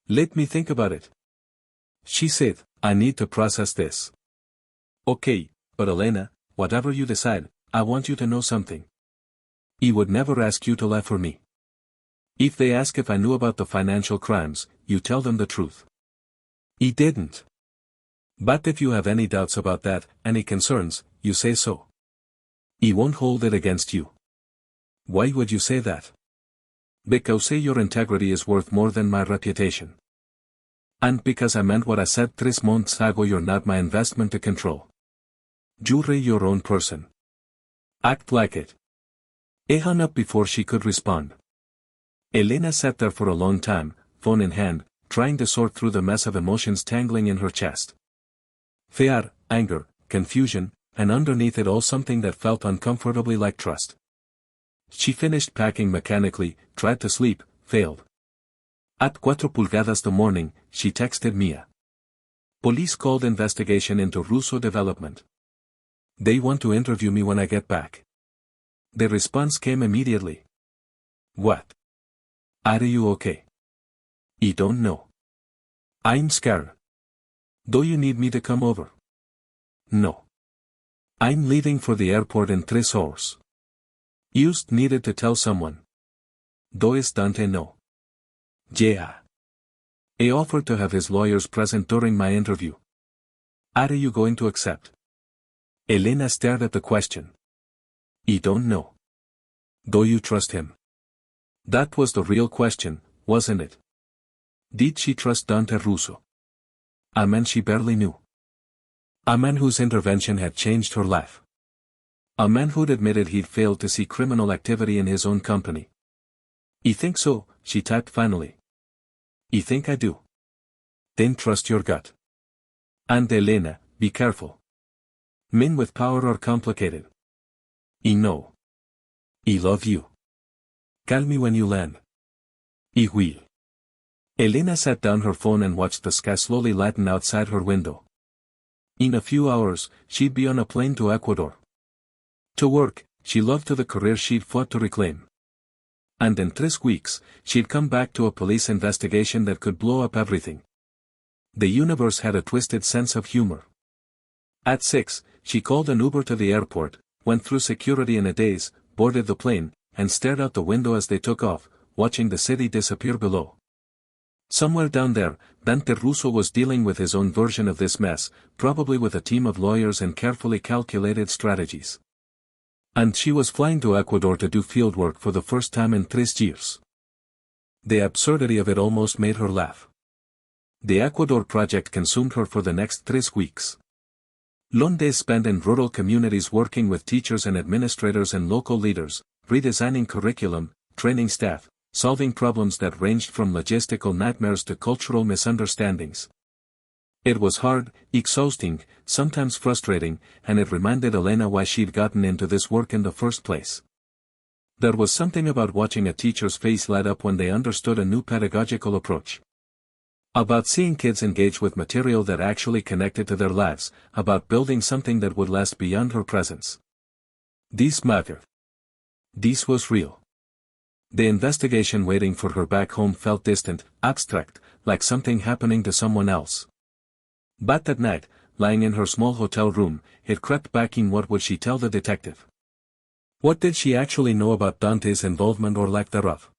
Let me think about it. She said, I need to process this. Okay, but Elena, whatever you decide, I want you to know something. He would never ask you to lie for me. If they ask if I knew about the financial crimes, you tell them the truth. He didn't. But if you have any doubts about that, any concerns, you say so. He won't hold it against you. Why would you say that? Because your integrity is worth more than my reputation. And because I meant what I said 3 months ago. You're not my investment to control. You're your own person. Act like it. He hung up before she could respond. Elena sat there for a long time, phone in hand, trying to sort through the mess of emotions tangling in her chest. Fear, anger, confusion, and underneath it all something that felt uncomfortably like trust. She finished packing mechanically, tried to sleep, failed. At 4 pulgadas the morning, she texted Mia. Police called investigation into Russo development. They want to interview me when I get back. The response came immediately. What? Are you okay? I don't know. I'm scared. Do you need me to come over? No. I'm leaving for the airport in 3 hours. Just needed to tell someone. Does Dante know? Yeah. He offered to have his lawyers present during my interview. Are you going to accept? Elena stared at the question. I don't know. Do you trust him? That was the real question, wasn't it? Did she trust Dante Russo? A man she barely knew. A man whose intervention had changed her life. A man who'd admitted he'd failed to see criminal activity in his own company. I think so, she typed finally. I think I do. Then trust your gut. And Elena, be careful. Men with power are complicated. I know. I love you. Call me when you land. I will. Elena sat down her phone and watched the sky slowly lighten outside her window. In a few hours, she'd be on a plane to Ecuador. To work, she loved to the career she'd fought to reclaim. And in 3 weeks, she'd come back to a police investigation that could blow up everything. The universe had a twisted sense of humor. At 6, she called an Uber to the airport, went through security in a daze, boarded the plane, and stared out the window as they took off, watching the city disappear below. Somewhere down there, Dante Russo was dealing with his own version of this mess, probably with a team of lawyers and carefully calculated strategies. And she was flying to Ecuador to do fieldwork for the first time in 3 years. The absurdity of it almost made her laugh. The Ecuador project consumed her for the next 3 weeks. Long days spent in rural communities working with teachers and administrators and local leaders, redesigning curriculum, training staff, solving problems that ranged from logistical nightmares to cultural misunderstandings. It was hard, exhausting, sometimes frustrating, and it reminded Elena why she'd gotten into this work in the first place. There was something about watching a teacher's face light up when they understood a new pedagogical approach. About seeing kids engage with material that actually connected to their lives, about building something that would last beyond her presence. This mattered. This was real. The investigation waiting for her back home felt distant, abstract, like something happening to someone else. But that night, lying in her small hotel room, it crept back in. What would she tell the detective? What did she actually know about Dante's involvement or lack thereof?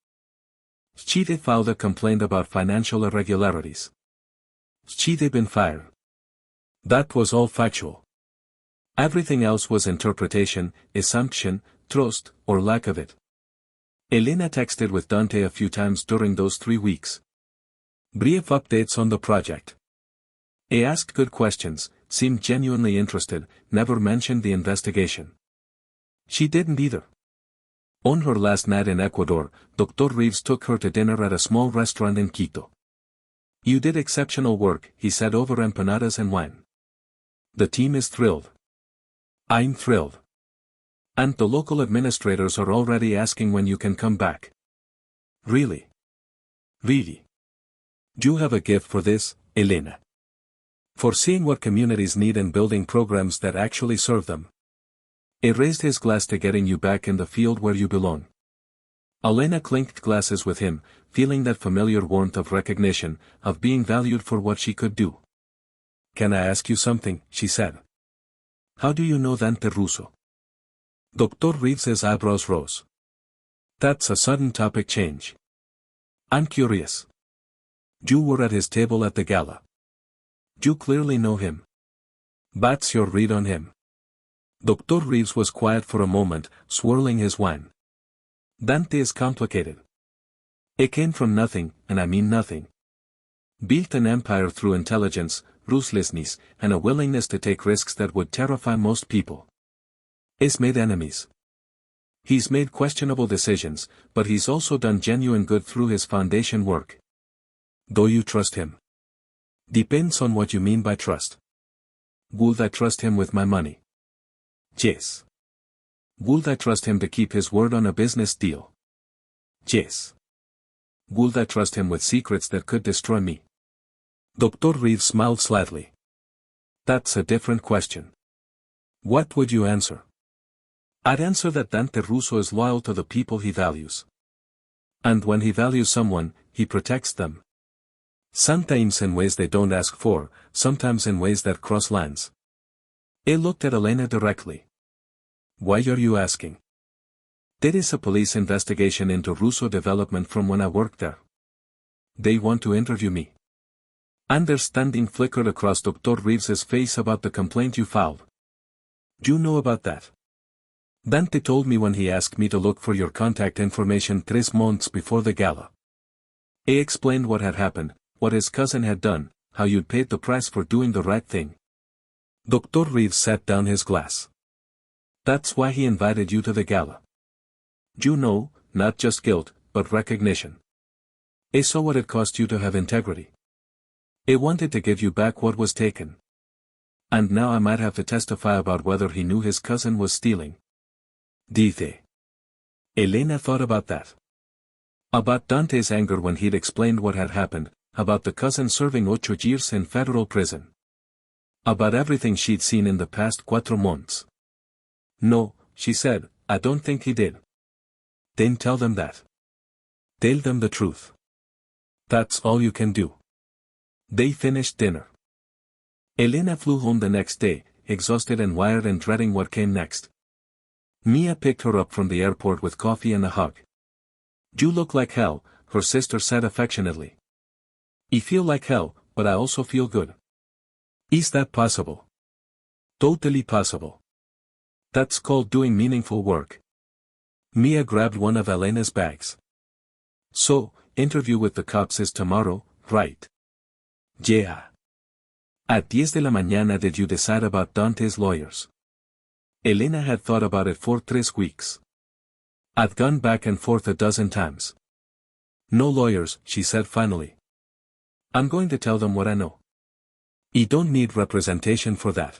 She'd filed a complaint about financial irregularities. She'd been fired. That was all factual. Everything else was interpretation, assumption, trust, or lack of it. Elena texted with Dante a few times during those 3 weeks. Brief updates on the project. He asked good questions, seemed genuinely interested, never mentioned the investigation. She didn't either. On her last night in Ecuador, Dr. Reeves took her to dinner at a small restaurant in Quito. You did exceptional work, he said over empanadas and wine. The team is thrilled. I'm thrilled. And the local administrators are already asking when you can come back. Really? Really? You have a gift for this, Elena. For seeing what communities need and building programs that actually serve them. He raised his glass to getting you back in the field where you belong. Elena clinked glasses with him, feeling that familiar warmth of recognition, of being valued for what she could do. Can I ask you something, she said. How do you know Dante Russo? Dr. Reeves's eyebrows rose. That's a sudden topic change. I'm curious. You were at his table at the gala. You clearly know him. What's your read on him? Dr. Reeves was quiet for a moment, swirling his wine. Dante is complicated. It came from nothing, and I mean nothing. Built an empire through intelligence, ruthlessness, and a willingness to take risks that would terrify most people. He's made enemies. He's made questionable decisions, but he's also done genuine good through his foundation work. Do you trust him? Depends on what you mean by trust. Would I trust him with my money? Yes. Would I trust him to keep his word on a business deal? Yes. Would I trust him with secrets that could destroy me? Dr. Reeves smiled slightly. That's a different question. What would you answer? I'd answer that Dante Russo is loyal to the people he values. And when he values someone, he protects them. Sometimes in ways they don't ask for, sometimes in ways that cross lines. He looked at Elena directly. Why are you asking? There is a police investigation into Russo development from when I worked there. They want to interview me. Understanding flickered across Dr. Reeves's face about the complaint you filed. Do you know about that? Dante told me when he asked me to look for your contact information 3 months before the gala. He explained what had happened, what his cousin had done, how you'd paid the price for doing the right thing. Dr. Reeves set down his glass. That's why he invited you to the gala. You know, not just guilt, but recognition. He saw what it cost you to have integrity. He wanted to give you back what was taken. And now I might have to testify about whether he knew his cousin was stealing. Dice. Elena thought about that. About Dante's anger when he'd explained what had happened, about the cousin serving 8 years in federal prison. About everything she'd seen in the past 4 months. No, she said, I don't think he did. Then tell them that. Tell them the truth. That's all you can do. They finished dinner. Elena flew home the next day, exhausted and wired and dreading what came next. Mia picked her up from the airport with coffee and a hug. You look like hell, her sister said affectionately. I feel like hell, but I also feel good. Is that possible? Totally possible. That's called doing meaningful work. Mia grabbed one of Elena's bags. So, interview with the cops is tomorrow, right? Yeah. At 10 de la mañana did you decide about Dante's lawyers? Elena had thought about it for 3 weeks. I'd gone back and forth a dozen times. No lawyers, she said finally. I'm going to tell them what I know. I don't need representation for that.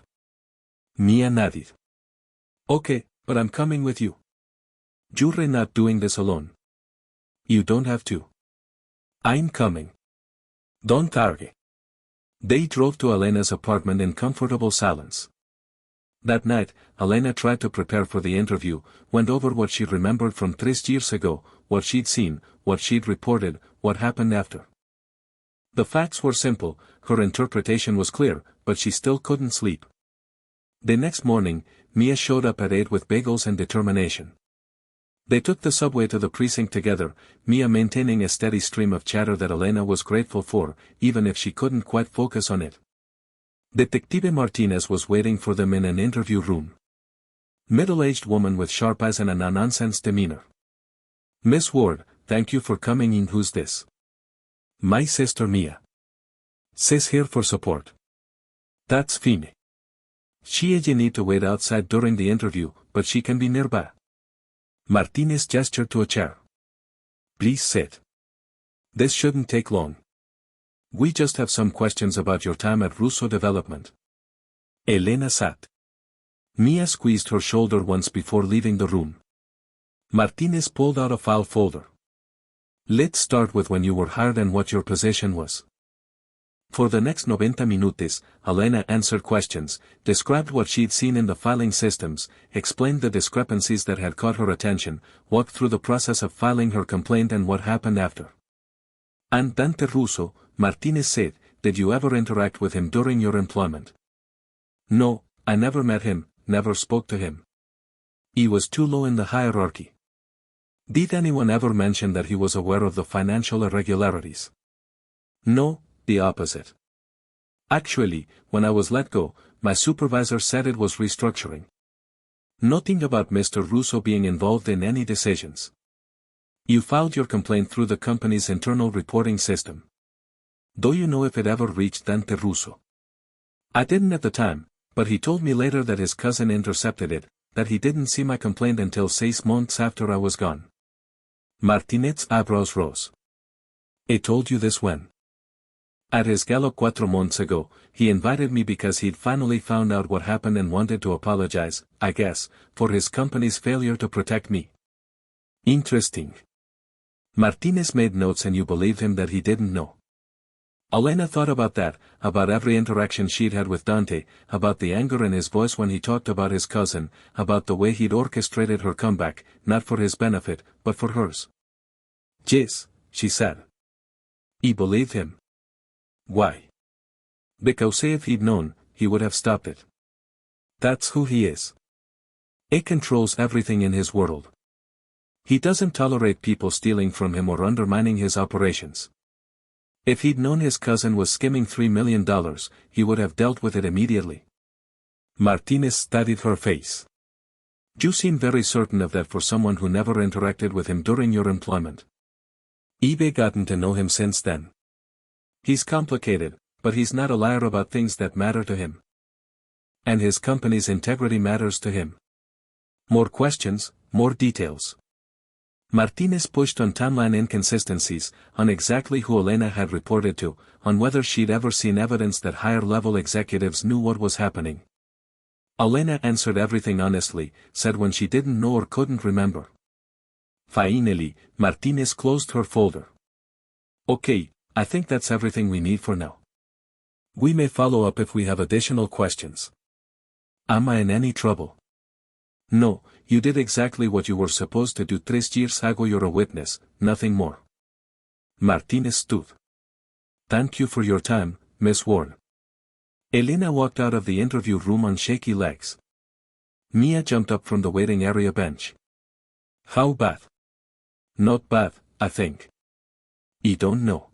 Mia nodded. Okay, but I'm coming with you. You're not doing this alone. You don't have to. I'm coming. Don't argue. They drove to Elena's apartment in comfortable silence. That night, Elena tried to prepare for the interview, went over what she remembered from 3 years ago, what she'd seen, what she'd reported, what happened after. The facts were simple, her interpretation was clear, but she still couldn't sleep. The next morning, Mia showed up at 8 with bagels and determination. They took the subway to the precinct together, Mia maintaining a steady stream of chatter that Elena was grateful for, even if she couldn't quite focus on it. Detective Martinez was waiting for them in an interview room. Middle-aged woman with sharp eyes and a no-nonsense demeanor. Miss Ward, thank you for coming in. Who's this? My sister Mia. She's here for support. That's fine. She need to wait outside during the interview, but she can be nearby. Martinez gestured to a chair. Please sit. This shouldn't take long. We just have some questions about your time at Russo Development. Elena sat. Mia squeezed her shoulder once before leaving the room. Martinez pulled out a file folder. Let's start with when you were hired and what your position was. For the next 90 minutes, Elena answered questions, described what she'd seen in the filing systems, explained the discrepancies that had caught her attention, walked through the process of filing her complaint and what happened after. And Dante Russo, Martinez said, did you ever interact with him during your employment? No, I never met him, never spoke to him. He was too low in the hierarchy. Did anyone ever mention that he was aware of the financial irregularities? No, the opposite. Actually, when I was let go, my supervisor said it was restructuring. Nothing about Mr. Russo being involved in any decisions. You filed your complaint through the company's internal reporting system. Do you know if it ever reached Dante Russo? I didn't at the time, but he told me later that his cousin intercepted it, that he didn't see my complaint until 6 months after I was gone. Martinez's eyebrows rose. He told you this when? At his gala 4 months ago, he invited me because he'd finally found out what happened and wanted to apologize, I guess, for his company's failure to protect me. Interesting. Martinez made notes and you believed him that he didn't know. Elena thought about that, about every interaction she'd had with Dante, about the anger in his voice when he talked about his cousin, about the way he'd orchestrated her comeback, not for his benefit, but for hers. Yes, she said. He believed him. Why? Because if he'd known, he would have stopped it. That's who he is. He controls everything in his world. He doesn't tolerate people stealing from him or undermining his operations. If he'd known his cousin was skimming $3 million, he would have dealt with it immediately. Martinez studied her face. You seem very certain of that for someone who never interacted with him during your employment. You've gotten to know him since then. He's complicated, but he's not a liar about things that matter to him. And his company's integrity matters to him. More questions, more details. Martinez pushed on timeline inconsistencies, on exactly who Elena had reported to, on whether she'd ever seen evidence that higher-level executives knew what was happening. Elena answered everything honestly, said when she didn't know or couldn't remember. Finally, Martinez closed her folder. Okay, I think that's everything we need for now. We may follow up if we have additional questions. Am I in any trouble? No, you did exactly what you were supposed to do 3 years ago. You're a witness, nothing more. Martinez stood. Thank you for your time, Miss Ward. Elena walked out of the interview room on shaky legs. Mia jumped up from the waiting area bench. How bad? Not bad, I think. You don't know.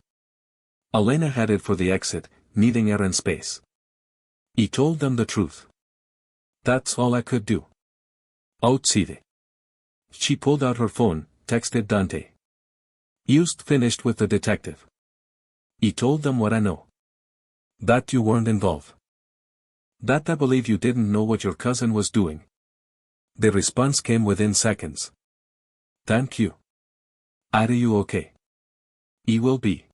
Elena headed for the exit, needing air and space. He told them the truth. That's all I could do. Outside. She pulled out her phone, texted Dante. Just finished with the detective. He told them what I know. That you weren't involved. That I believe you didn't know what your cousin was doing. The response came within seconds. Thank you. Are you okay? He will be.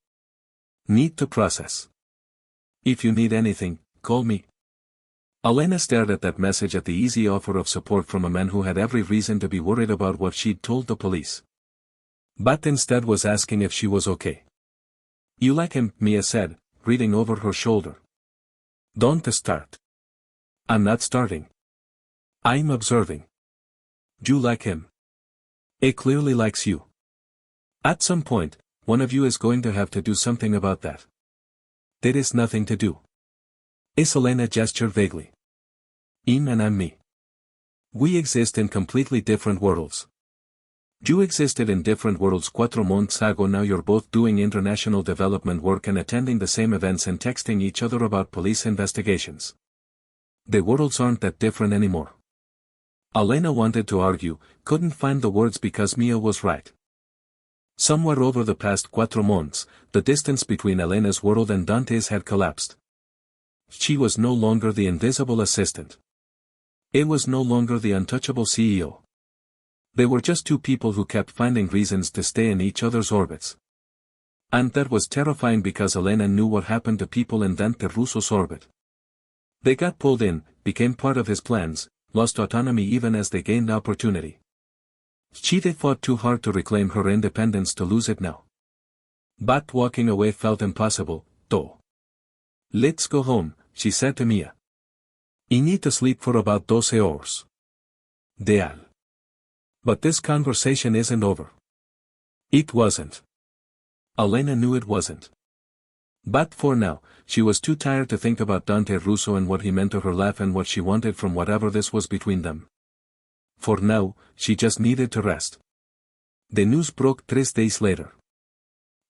Need to process. If you need anything, call me. Elena stared at that message at the easy offer of support from a man who had every reason to be worried about what she'd told the police. But instead was asking if she was okay. You like him, Mia said, reading over her shoulder. Don't start. I'm not starting. I'm observing. You like him. He clearly likes you. At some point, one of you is going to have to do something about that. There is nothing to do. Elena gestured vaguely. Him and I'm me. We exist in completely different worlds. You existed in different worlds 4 months ago. Now you're both doing international development work and attending the same events and texting each other about police investigations. The worlds aren't that different anymore. Elena wanted to argue, couldn't find the words because Mia was right. Somewhere over the past 4 months, the distance between Elena's world and Dante's had collapsed. She was no longer the invisible assistant. It was no longer the untouchable CEO. They were just two people who kept finding reasons to stay in each other's orbits. And that was terrifying because Elena knew what happened to people in Dante Russo's orbit. They got pulled in, became part of his plans, lost autonomy even as they gained opportunity. She'd fought too hard to reclaim her independence to lose it now. But walking away felt impossible, though. Let's go home, she said to Mia. I need to sleep for about 12 hours. Deal. But this conversation isn't over. It wasn't. Elena knew it wasn't. But for now, she was too tired to think about Dante Russo and what he meant to her life and what she wanted from whatever this was between them. For now, she just needed to rest. The news broke 3 days later.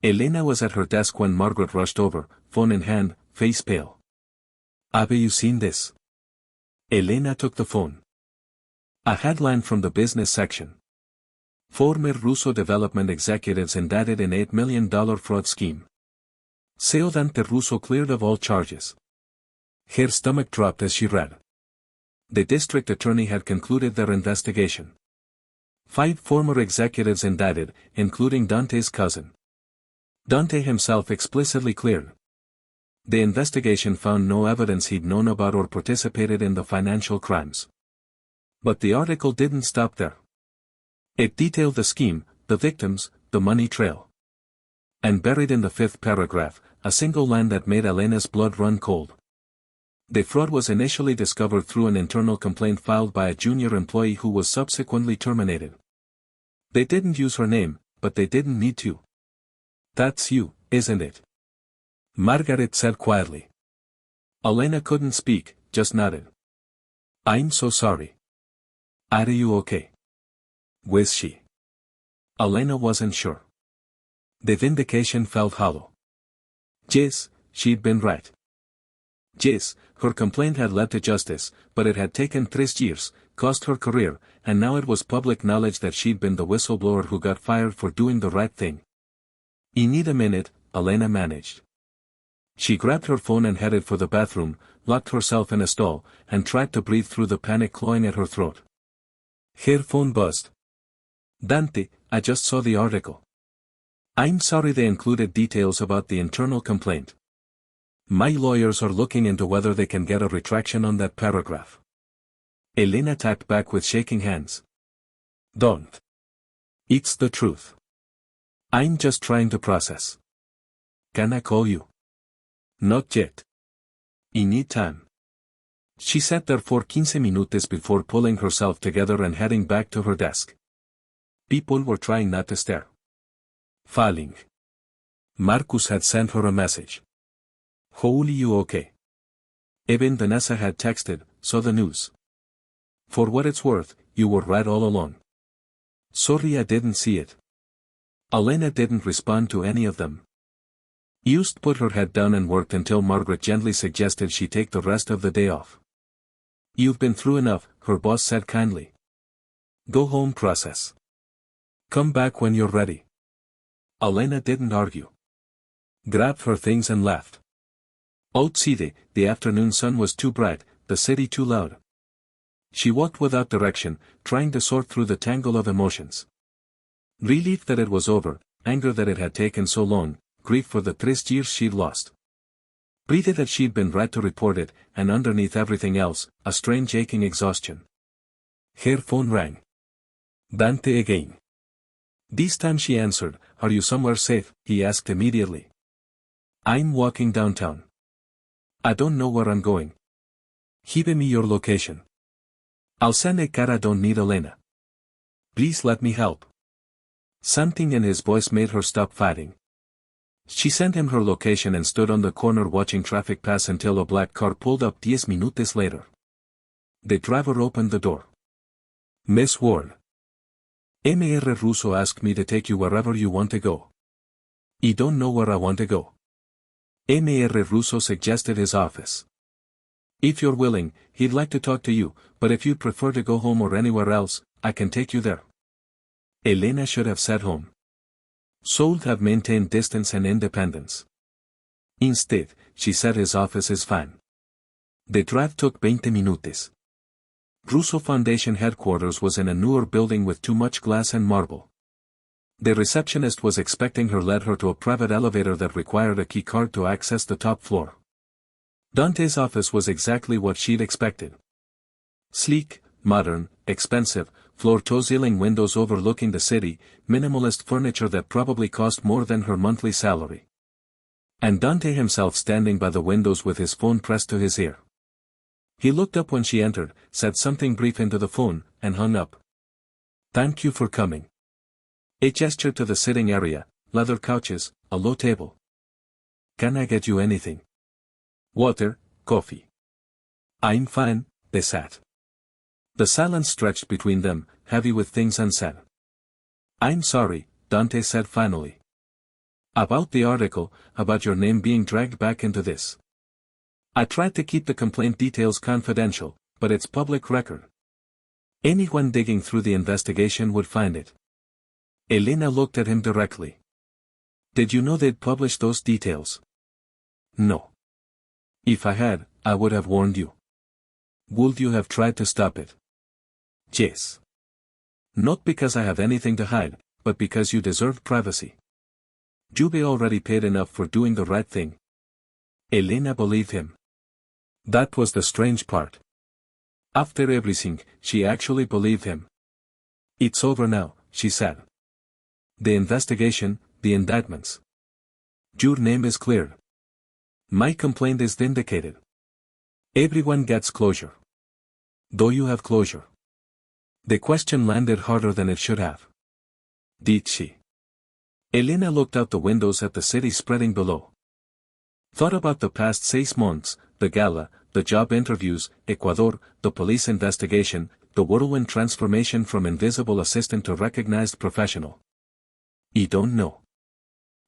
Elena was at her desk when Margaret rushed over, phone in hand, face pale. Have you seen this? Elena took the phone. A headline from the business section. Former Russo development executives indicted in $8 million fraud scheme. CEO Dante Russo cleared of all charges. Her stomach dropped as she read. The district attorney had concluded their investigation. 5 former executives indicted, including Dante's cousin. Dante himself explicitly cleared. The investigation found no evidence he'd known about or participated in the financial crimes. But the article didn't stop there. It detailed the scheme, the victims, the money trail. And buried in the 5th paragraph, a single line that made Elena's blood run cold. The fraud was initially discovered through an internal complaint filed by a junior employee who was subsequently terminated. They didn't use her name, but they didn't need to. That's you, isn't it? Margaret said quietly. Elena couldn't speak, just nodded. I'm so sorry. Are you okay? Was she? Elena wasn't sure. The vindication felt hollow. Yes, she'd been right. Yes, her complaint had led to justice, but it had taken 3 years, cost her career, and now it was public knowledge that she'd been the whistleblower who got fired for doing the right thing. I need a minute, Elena managed. She grabbed her phone and headed for the bathroom, locked herself in a stall, and tried to breathe through the panic clawing at her throat. Her phone buzzed. Dante, I just saw the article. I'm sorry they included details about the internal complaint. My lawyers are looking into whether they can get a retraction on that paragraph. Elena typed back with shaking hands. Don't. It's the truth. I'm just trying to process. Can I call you? Not yet. I need time. She sat there for 15 minutes before pulling herself together and heading back to her desk. People were trying not to stare. Falling. Marcus had sent her a message. Holy, you okay? Even Vanessa had texted, saw the news. For what it's worth, you were right all along. Sorry I didn't see it. Elena didn't respond to any of them. Just put her head down and worked until Margaret gently suggested she take the rest of the day off. You've been through enough, her boss said kindly. Go home, process. Come back when you're ready. Elena didn't argue. Grabbed her things and left. Outside, the afternoon sun was too bright, the city too loud. She walked without direction, trying to sort through the tangle of emotions. Relief that it was over, anger that it had taken so long, grief for the 3 years she'd lost. Pity that she'd been right to report it, and underneath everything else, a strange aching exhaustion. Her phone rang. Dante again. This time she answered. Are you somewhere safe? He asked immediately. I'm walking downtown. I don't know where I'm going. Give me your location. I'll send a car. I don't need Elena. Please let me help. Something in his voice made her stop fighting. She sent him her location and stood on the corner watching traffic pass until a black car pulled up 10 minutes later. The driver opened the door. Miss Ward. Mr. Russo asked me to take you wherever you want to go. I don't know where I want to go. Mr. Russo suggested his office. If you're willing, he'd like to talk to you, but if you'd prefer to go home or anywhere else, I can take you there. Elena should have said home. Should have maintained distance and independence. Instead, she said his office is fine. The drive took 20 minutes. Russo Foundation headquarters was in a newer building with too much glass and marble. The receptionist was expecting her led her to a private elevator that required a key card to access the top floor. Dante's office was exactly what she'd expected. Sleek, modern, expensive, floor-to-ceiling windows overlooking the city, minimalist furniture that probably cost more than her monthly salary. And Dante himself standing by the windows with his phone pressed to his ear. He looked up when she entered, said something brief into the phone, and hung up. Thank you for coming. A gesture to the sitting area, leather couches, a low table. Can I get you anything? Water, coffee. I'm fine, they sat. The silence stretched between them, heavy with things unsaid. I'm sorry, Dante said finally. About the article, about your name being dragged back into this. I tried to keep the complaint details confidential, but it's public record. Anyone digging through the investigation would find it. Elena looked at him directly. Did you know they'd publish those details? No. If I had, I would have warned you. Would you have tried to stop it? Yes. Not because I have anything to hide, but because you deserve privacy. You've already paid enough for doing the right thing. Elena believed him. That was the strange part. After everything, she actually believed him. It's over now, she said. The investigation, the indictments. Your name is cleared. My complaint is vindicated. Everyone gets closure. Do you have closure? The question landed harder than it should have. Did she? Elena looked out the windows at the city spreading below. Thought about the past 6 months, the gala, the job interviews, Ecuador, the police investigation, the whirlwind transformation from invisible assistant to recognized professional. I don't know.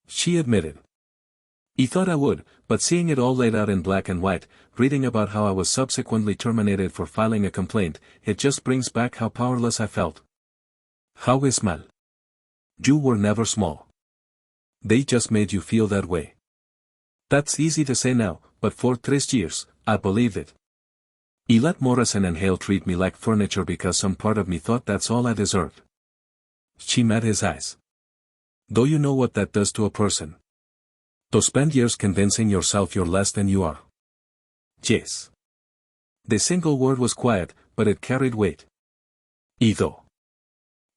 She admitted. I thought I would, but seeing it all laid out in black and white, reading about how I was subsequently terminated for filing a complaint, it just brings back how powerless I felt. How small. You were never small. They just made you feel that way. That's easy to say now, but for 3 years, I believed it. I let Morrison and Hale treat me like furniture because some part of me thought that's all I deserved. She met his eyes. Do you know what that does to a person? To spend years convincing yourself you're less than you are. Yes. The single word was quiet, but it carried weight. Invitó.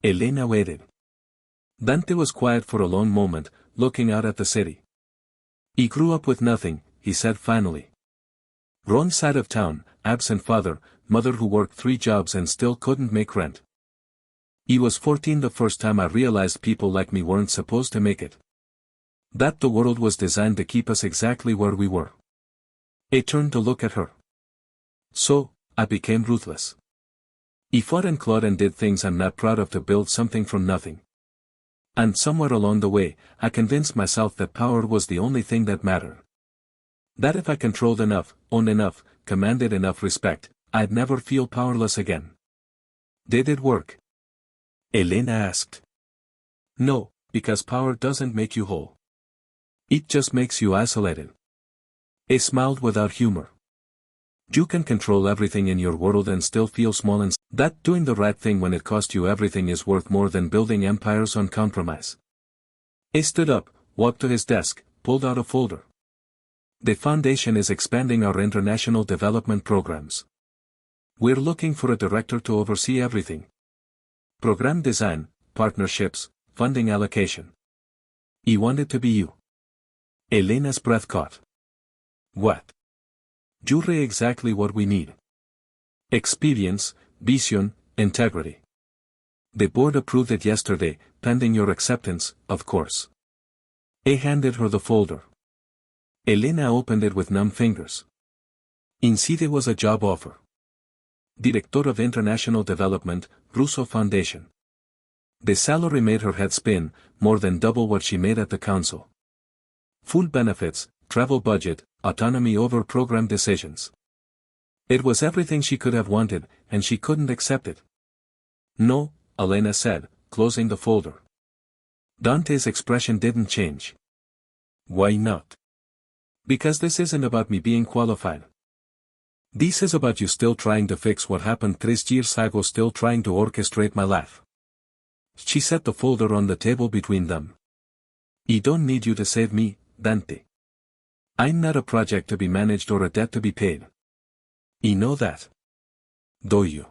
Elena waited. Dante was quiet for a long moment, looking out at the city. He grew up with nothing, he said finally. Wrong side of town, absent father, mother who worked 3 jobs and still couldn't make rent. He was 14 the first time I realized people like me weren't supposed to make it. That the world was designed to keep us exactly where we were. I turned to look at her. So, I became ruthless. I fought and clawed and did things I'm not proud of to build something from nothing. And somewhere along the way, I convinced myself that power was the only thing that mattered. That if I controlled enough, owned enough, commanded enough respect, I'd never feel powerless again. Did it work? Elena asked. No, because power doesn't make you whole. It just makes you isolated. I smiled without humor. You can control everything in your world and still feel small, and that doing the right thing when it costs you everything is worth more than building empires on compromise. He stood up, walked to his desk, pulled out a folder. The foundation is expanding our international development programs. We're looking for a director to oversee everything. Program design, partnerships, funding allocation. I want it to be you. Elena's breath caught. What? You're exactly what we need. Experience, vision, integrity. The board approved it yesterday, pending your acceptance, of course. I handed her the folder. Elena opened it with numb fingers. Inside was a job offer. Director of International Development, Russo Foundation. The salary made her head spin, more than double what she made at the council. Full benefits, travel budget, autonomy over program decisions. It was everything she could have wanted, and she couldn't accept it. No, Elena said, closing the folder. Dante's expression didn't change. Why not? Because this isn't about me being qualified. This is about you still trying to fix what happened 3 years ago, still trying to orchestrate my life. She set the folder on the table between them. I don't need you to save me, Dante. I'm not a project to be managed or a debt to be paid. I know that. Do you?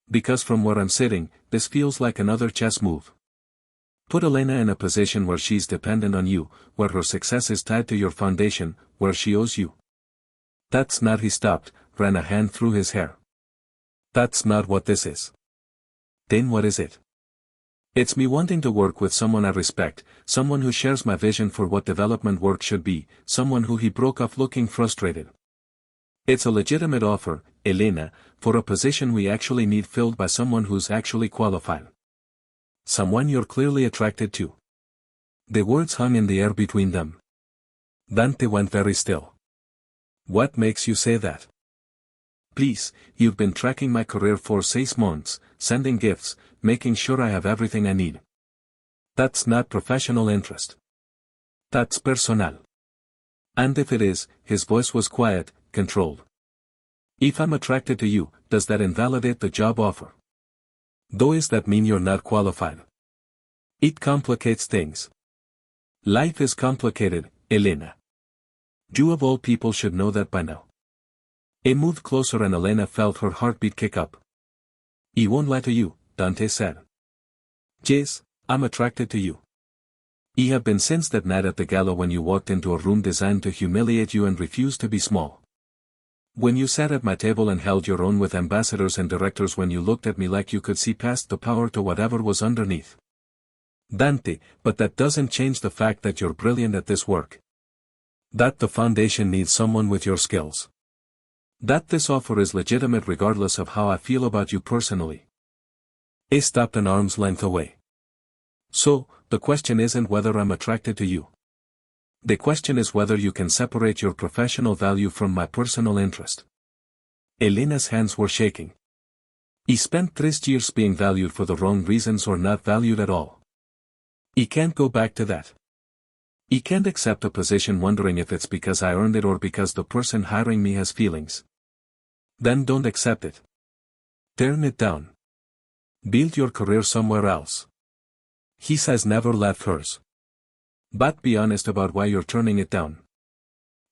Because from where I'm sitting, this feels like another chess move. Put Elena in a position where she's dependent on you, where her success is tied to your foundation, where she owes you. That's not. He stopped, ran a hand through his hair. That's not what this is. Then what is it? It's me wanting to work with someone I respect, someone who shares my vision for what development work should be, someone who he broke off looking frustrated. It's a legitimate offer, Elena, for a position we actually need filled by someone who's actually qualified. Someone you're clearly attracted to. The words hung in the air between them. Dante went very still. What makes you say that? Please, you've been tracking my career for 6 months, sending gifts, making sure I have everything I need. That's not professional interest. That's personal. And if it is, his voice was quiet, controlled. If I'm attracted to you, does that invalidate the job offer? Does that mean you're not qualified? It complicates things. Life is complicated, Elena. You of all people should know that by now. He moved closer and Elena felt her heartbeat kick up. I won't lie to you, Dante said. Yes, I'm attracted to you. I have been since that night at the gala when you walked into a room designed to humiliate you and refused to be small. When you sat at my table and held your own with ambassadors and directors, when you looked at me like you could see past the power to whatever was underneath. Dante, but that doesn't change the fact that you're brilliant at this work. That the foundation needs someone with your skills. That this offer is legitimate regardless of how I feel about you personally. He stopped an arm's length away. So, the question isn't whether I'm attracted to you. The question is whether you can separate your professional value from my personal interest. Elena's hands were shaking. He spent 3 years being valued for the wrong reasons or not valued at all. He can't go back to that. He can't accept a position wondering if it's because I earned it or because the person hiring me has feelings. Then don't accept it. Turn it down. Build your career somewhere else. His has never left hers. But be honest about why you're turning it down.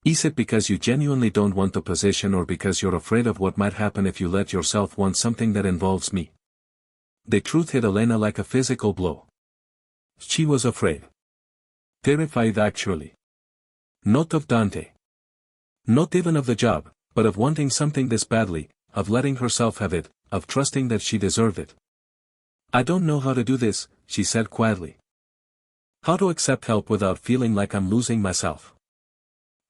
Is it because you genuinely don't want the position or because you're afraid of what might happen if you let yourself want something that involves me? The truth hit Elena like a physical blow. She was afraid. Terrified actually. Not of Dante. Not even of the job, but of wanting something this badly, of letting herself have it, of trusting that she deserved it. I don't know how to do this, she said quietly. How to accept help without feeling like I'm losing myself.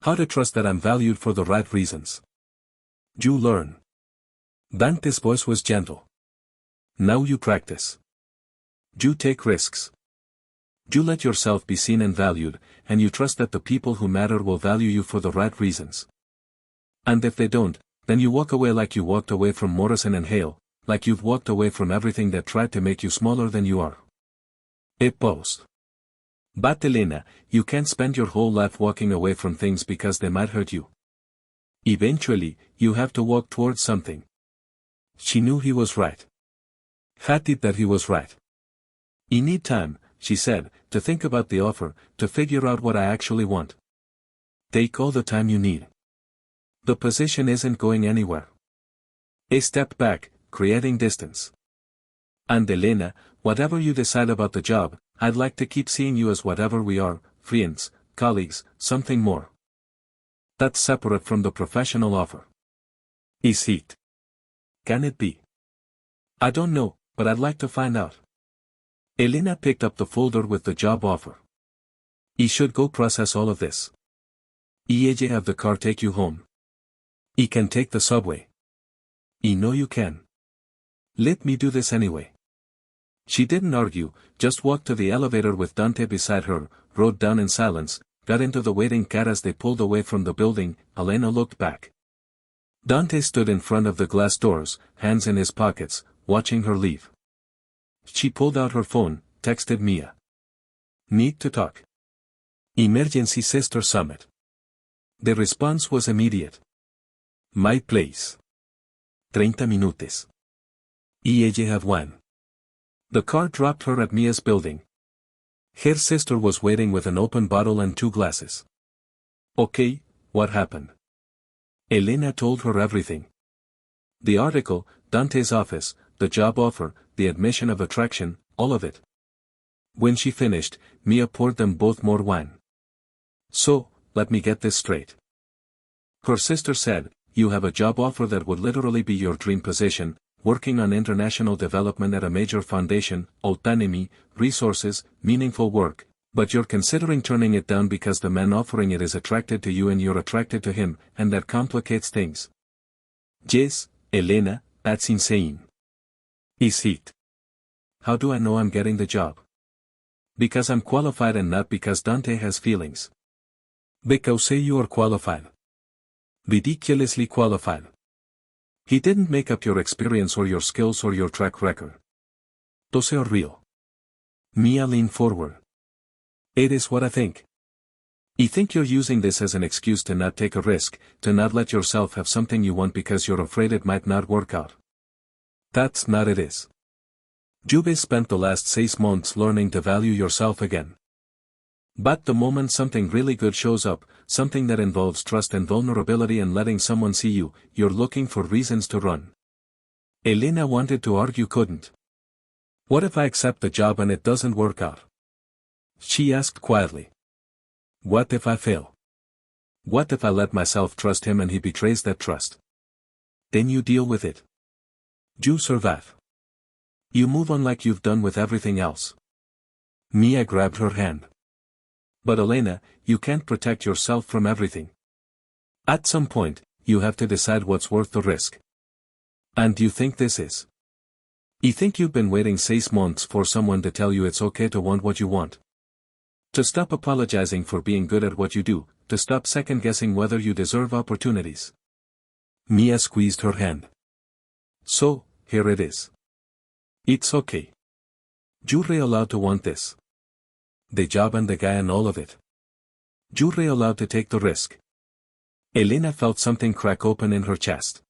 How to trust that I'm valued for the right reasons. You learn. Dante's voice was gentle. Now you practice. You take risks. You let yourself be seen and valued, and you trust that the people who matter will value you for the right reasons. And if they don't, then you walk away like you walked away from Morrison and Hale, like you've walked away from everything that tried to make you smaller than you are. Pause. But Elena, you can't spend your whole life walking away from things because they might hurt you. Eventually, you have to walk towards something. She knew he was right. Had it that he was right. I need time, she said, to think about the offer, to figure out what I actually want. Take all the time you need. The position isn't going anywhere. A step back, creating distance. And Elena, whatever you decide about the job, I'd like to keep seeing you as whatever we are, friends, colleagues, something more. That's separate from the professional offer. Is it? Can it be? I don't know, but I'd like to find out. Elena picked up the folder with the job offer. I should go process all of this. I have the car take you home. I can take the subway. I know you can. Let me do this anyway. She didn't argue, just walked to the elevator with Dante beside her, rode down in silence, got into the waiting car as they pulled away from the building. Elena looked back. Dante stood in front of the glass doors, hands in his pockets, watching her leave. She pulled out her phone, texted Mia. Need to talk. Emergency Sister Summit. The response was immediate. My place. 30 minutos. Y ella have one. The car dropped her at Mia's building. Her sister was waiting with an open bottle and 2 glasses. Okay, what happened? Elena told her everything. The article, Dante's office, the job offer, the admission of attraction, all of it. When she finished, Mia poured them both more wine. So, let me get this straight. Her sister said, you have a job offer that would literally be your dream position, working on international development at a major foundation, autonomy, resources, meaningful work, but you're considering turning it down because the man offering it is attracted to you and you're attracted to him, and that complicates things. Yes, Elena, that's insane. Is it? How do I know I'm getting the job? Because I'm qualified and not because Dante has feelings. Because you are qualified. Ridiculously qualified. He didn't make up your experience or your skills or your track record. Those are real. Mia leaned forward. It is what I think. I think you're using this as an excuse to not take a risk, to not let yourself have something you want because you're afraid it might not work out. That's not it is. You've spent the last 6 months learning to value yourself again. But the moment something really good shows up, something that involves trust and vulnerability and letting someone see you, you're looking for reasons to run. Elena wanted to argue couldn't. What if I accept the job and it doesn't work out? She asked quietly. What if I fail? What if I let myself trust him and he betrays that trust? Then you deal with it. You survive. You move on like you've done with everything else. Mia grabbed her hand. But Elena, you can't protect yourself from everything. At some point, you have to decide what's worth the risk. And you think this is? You think you've been waiting 6 months for someone to tell you it's okay to want what you want? To stop apologizing for being good at what you do, to stop second-guessing whether you deserve opportunities. Mia squeezed her hand. So, here it is. It's okay. You're allowed to want this. The job and the guy and all of it. You're allowed to take the risk. Elena felt something crack open in her chest.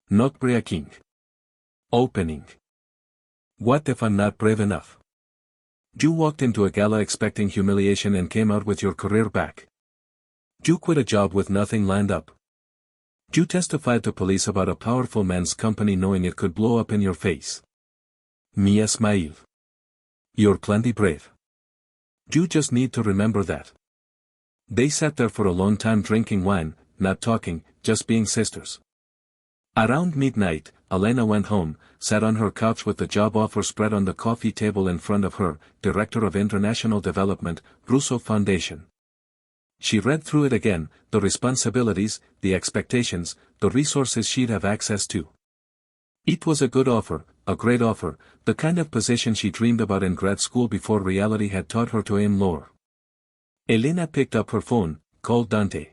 Not breaking. Opening. What if I'm not brave enough? You walked into a gala expecting humiliation and came out with your career back. You quit a job with nothing lined up. You testified to police about a powerful man's company knowing it could blow up in your face. Mia smiled. You're plenty brave. You just need to remember that. They sat there for a long time drinking wine, not talking, just being sisters. Around midnight, Elena went home, sat on her couch with the job offer spread on the coffee table in front of her, Director of International Development, Russo Foundation. She read through it again, the responsibilities, the expectations, the resources she'd have access to. It was a good offer, a great offer, the kind of position she dreamed about in grad school before reality had taught her to aim lower. Elena picked up her phone, called Dante.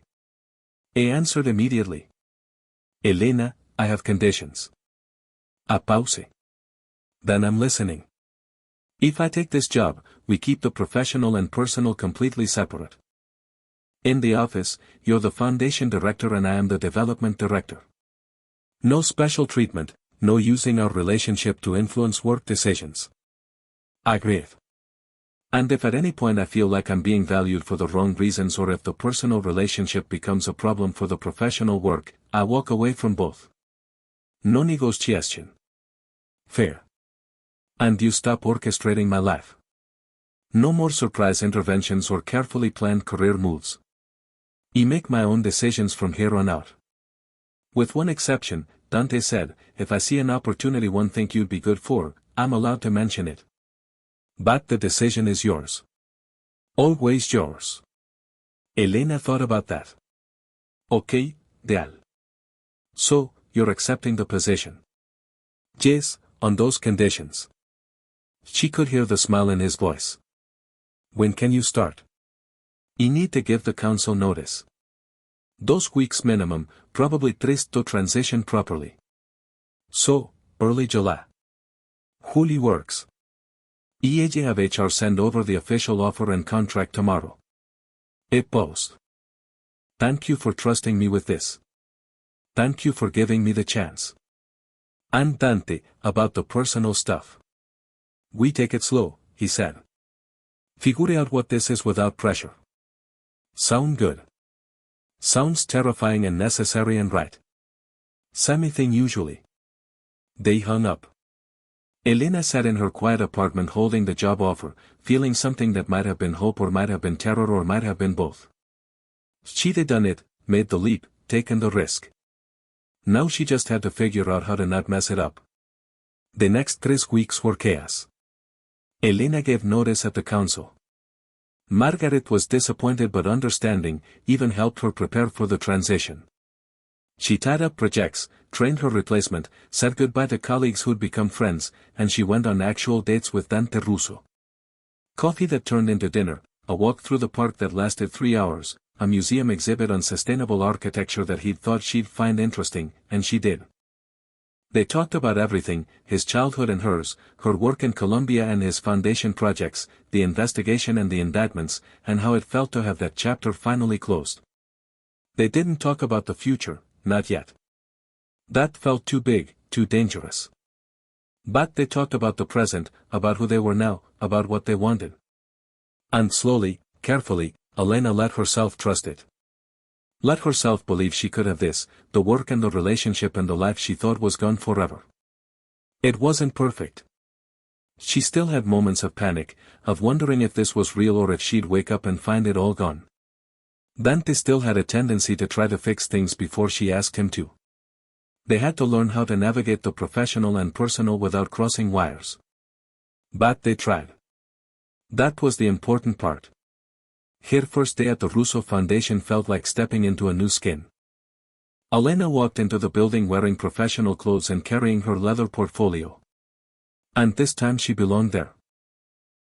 He answered immediately. Elena, I have conditions. A pause. Then I'm listening. If I take this job, we keep the professional and personal completely separate. In the office, you're the foundation director and I am the development director. No special treatment, no using our relationship to influence work decisions. Agreed. And if at any point I feel like I'm being valued for the wrong reasons or if the personal relationship becomes a problem for the professional work, I walk away from both. No negotiation. Fair. And you stop orchestrating my life. No more surprise interventions or carefully planned career moves. I make my own decisions from here on out. With one exception, Dante said, if I see an opportunity one think you'd be good for, I'm allowed to mention it. But the decision is yours. Always yours. Elena thought about that. Okay, Deal. So, you're accepting the position. Yes, on those conditions. She could hear the smile in his voice. When can you start? I need to give the council notice. 2 weeks minimum, probably 3 to transition properly. So, early July. Juli works. I have HR send over the official offer and contract tomorrow. Post. Thank you for trusting me with this. Thank you for giving me the chance. And Dante, about the personal stuff. We take it slow, he said. Figure out what this is without pressure. Sound good. Sounds terrifying and necessary and right. Same thing usually. They hung up. Elena sat in her quiet apartment holding the job offer, feeling something that might have been hope or might have been terror or might have been both. She'd done it, made the leap, taken the risk. Now she just had to figure out how to not mess it up. The next 3 weeks were chaos. Elena gave notice at the council. Margaret was disappointed but understanding, even helped her prepare for the transition. She tied up projects, trained her replacement, said goodbye to colleagues who'd become friends, and she went on actual dates with Dante Russo. Coffee that turned into dinner, a walk through the park that lasted 3 hours, a museum exhibit on sustainable architecture that he'd thought she'd find interesting, and she did. They talked about everything, his childhood and hers, her work in Colombia and his foundation projects, the investigation and the indictments, and how it felt to have that chapter finally closed. They didn't talk about the future, not yet. That felt too big, too dangerous. But they talked about the present, about who they were now, about what they wanted. And slowly, carefully, Elena let herself trust it. Let herself believe she could have this, the work and the relationship and the life she thought was gone forever. It wasn't perfect. She still had moments of panic, of wondering if this was real or if she'd wake up and find it all gone. Dante still had a tendency to try to fix things before she asked him to. They had to learn how to navigate the professional and personal without crossing wires. But they tried. That was the important part. Her first day at the Russo Foundation felt like stepping into a new skin. Elena walked into the building wearing professional clothes and carrying her leather portfolio. And this time she belonged there.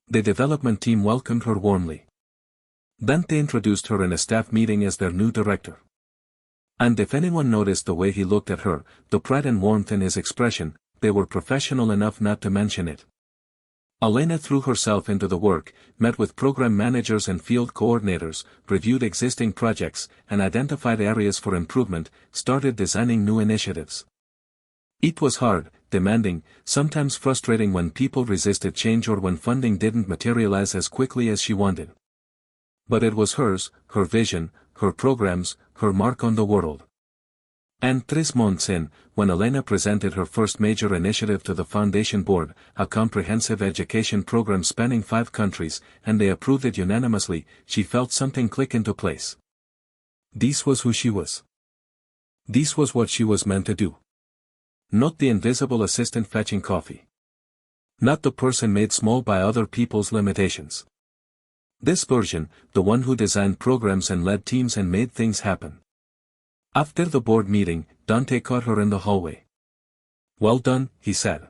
The development team welcomed her warmly. Dante introduced her in a staff meeting as their new director. And if anyone noticed the way he looked at her, the pride and warmth in his expression, they were professional enough not to mention it. Elena threw herself into the work, met with program managers and field coordinators, reviewed existing projects, and identified areas for improvement, started designing new initiatives. It was hard, demanding, sometimes frustrating when people resisted change or when funding didn't materialize as quickly as she wanted. But it was hers, her vision, her programs, her mark on the world. And 3 months in, when Elena presented her first major initiative to the Foundation Board, a comprehensive education program spanning 5 countries, and they approved it unanimously, she felt something click into place. This was who she was. This was what she was meant to do. Not the invisible assistant fetching coffee. Not the person made small by other people's limitations. This version, the one who designed programs and led teams and made things happen. After the board meeting, Dante caught her in the hallway. Well done, he said.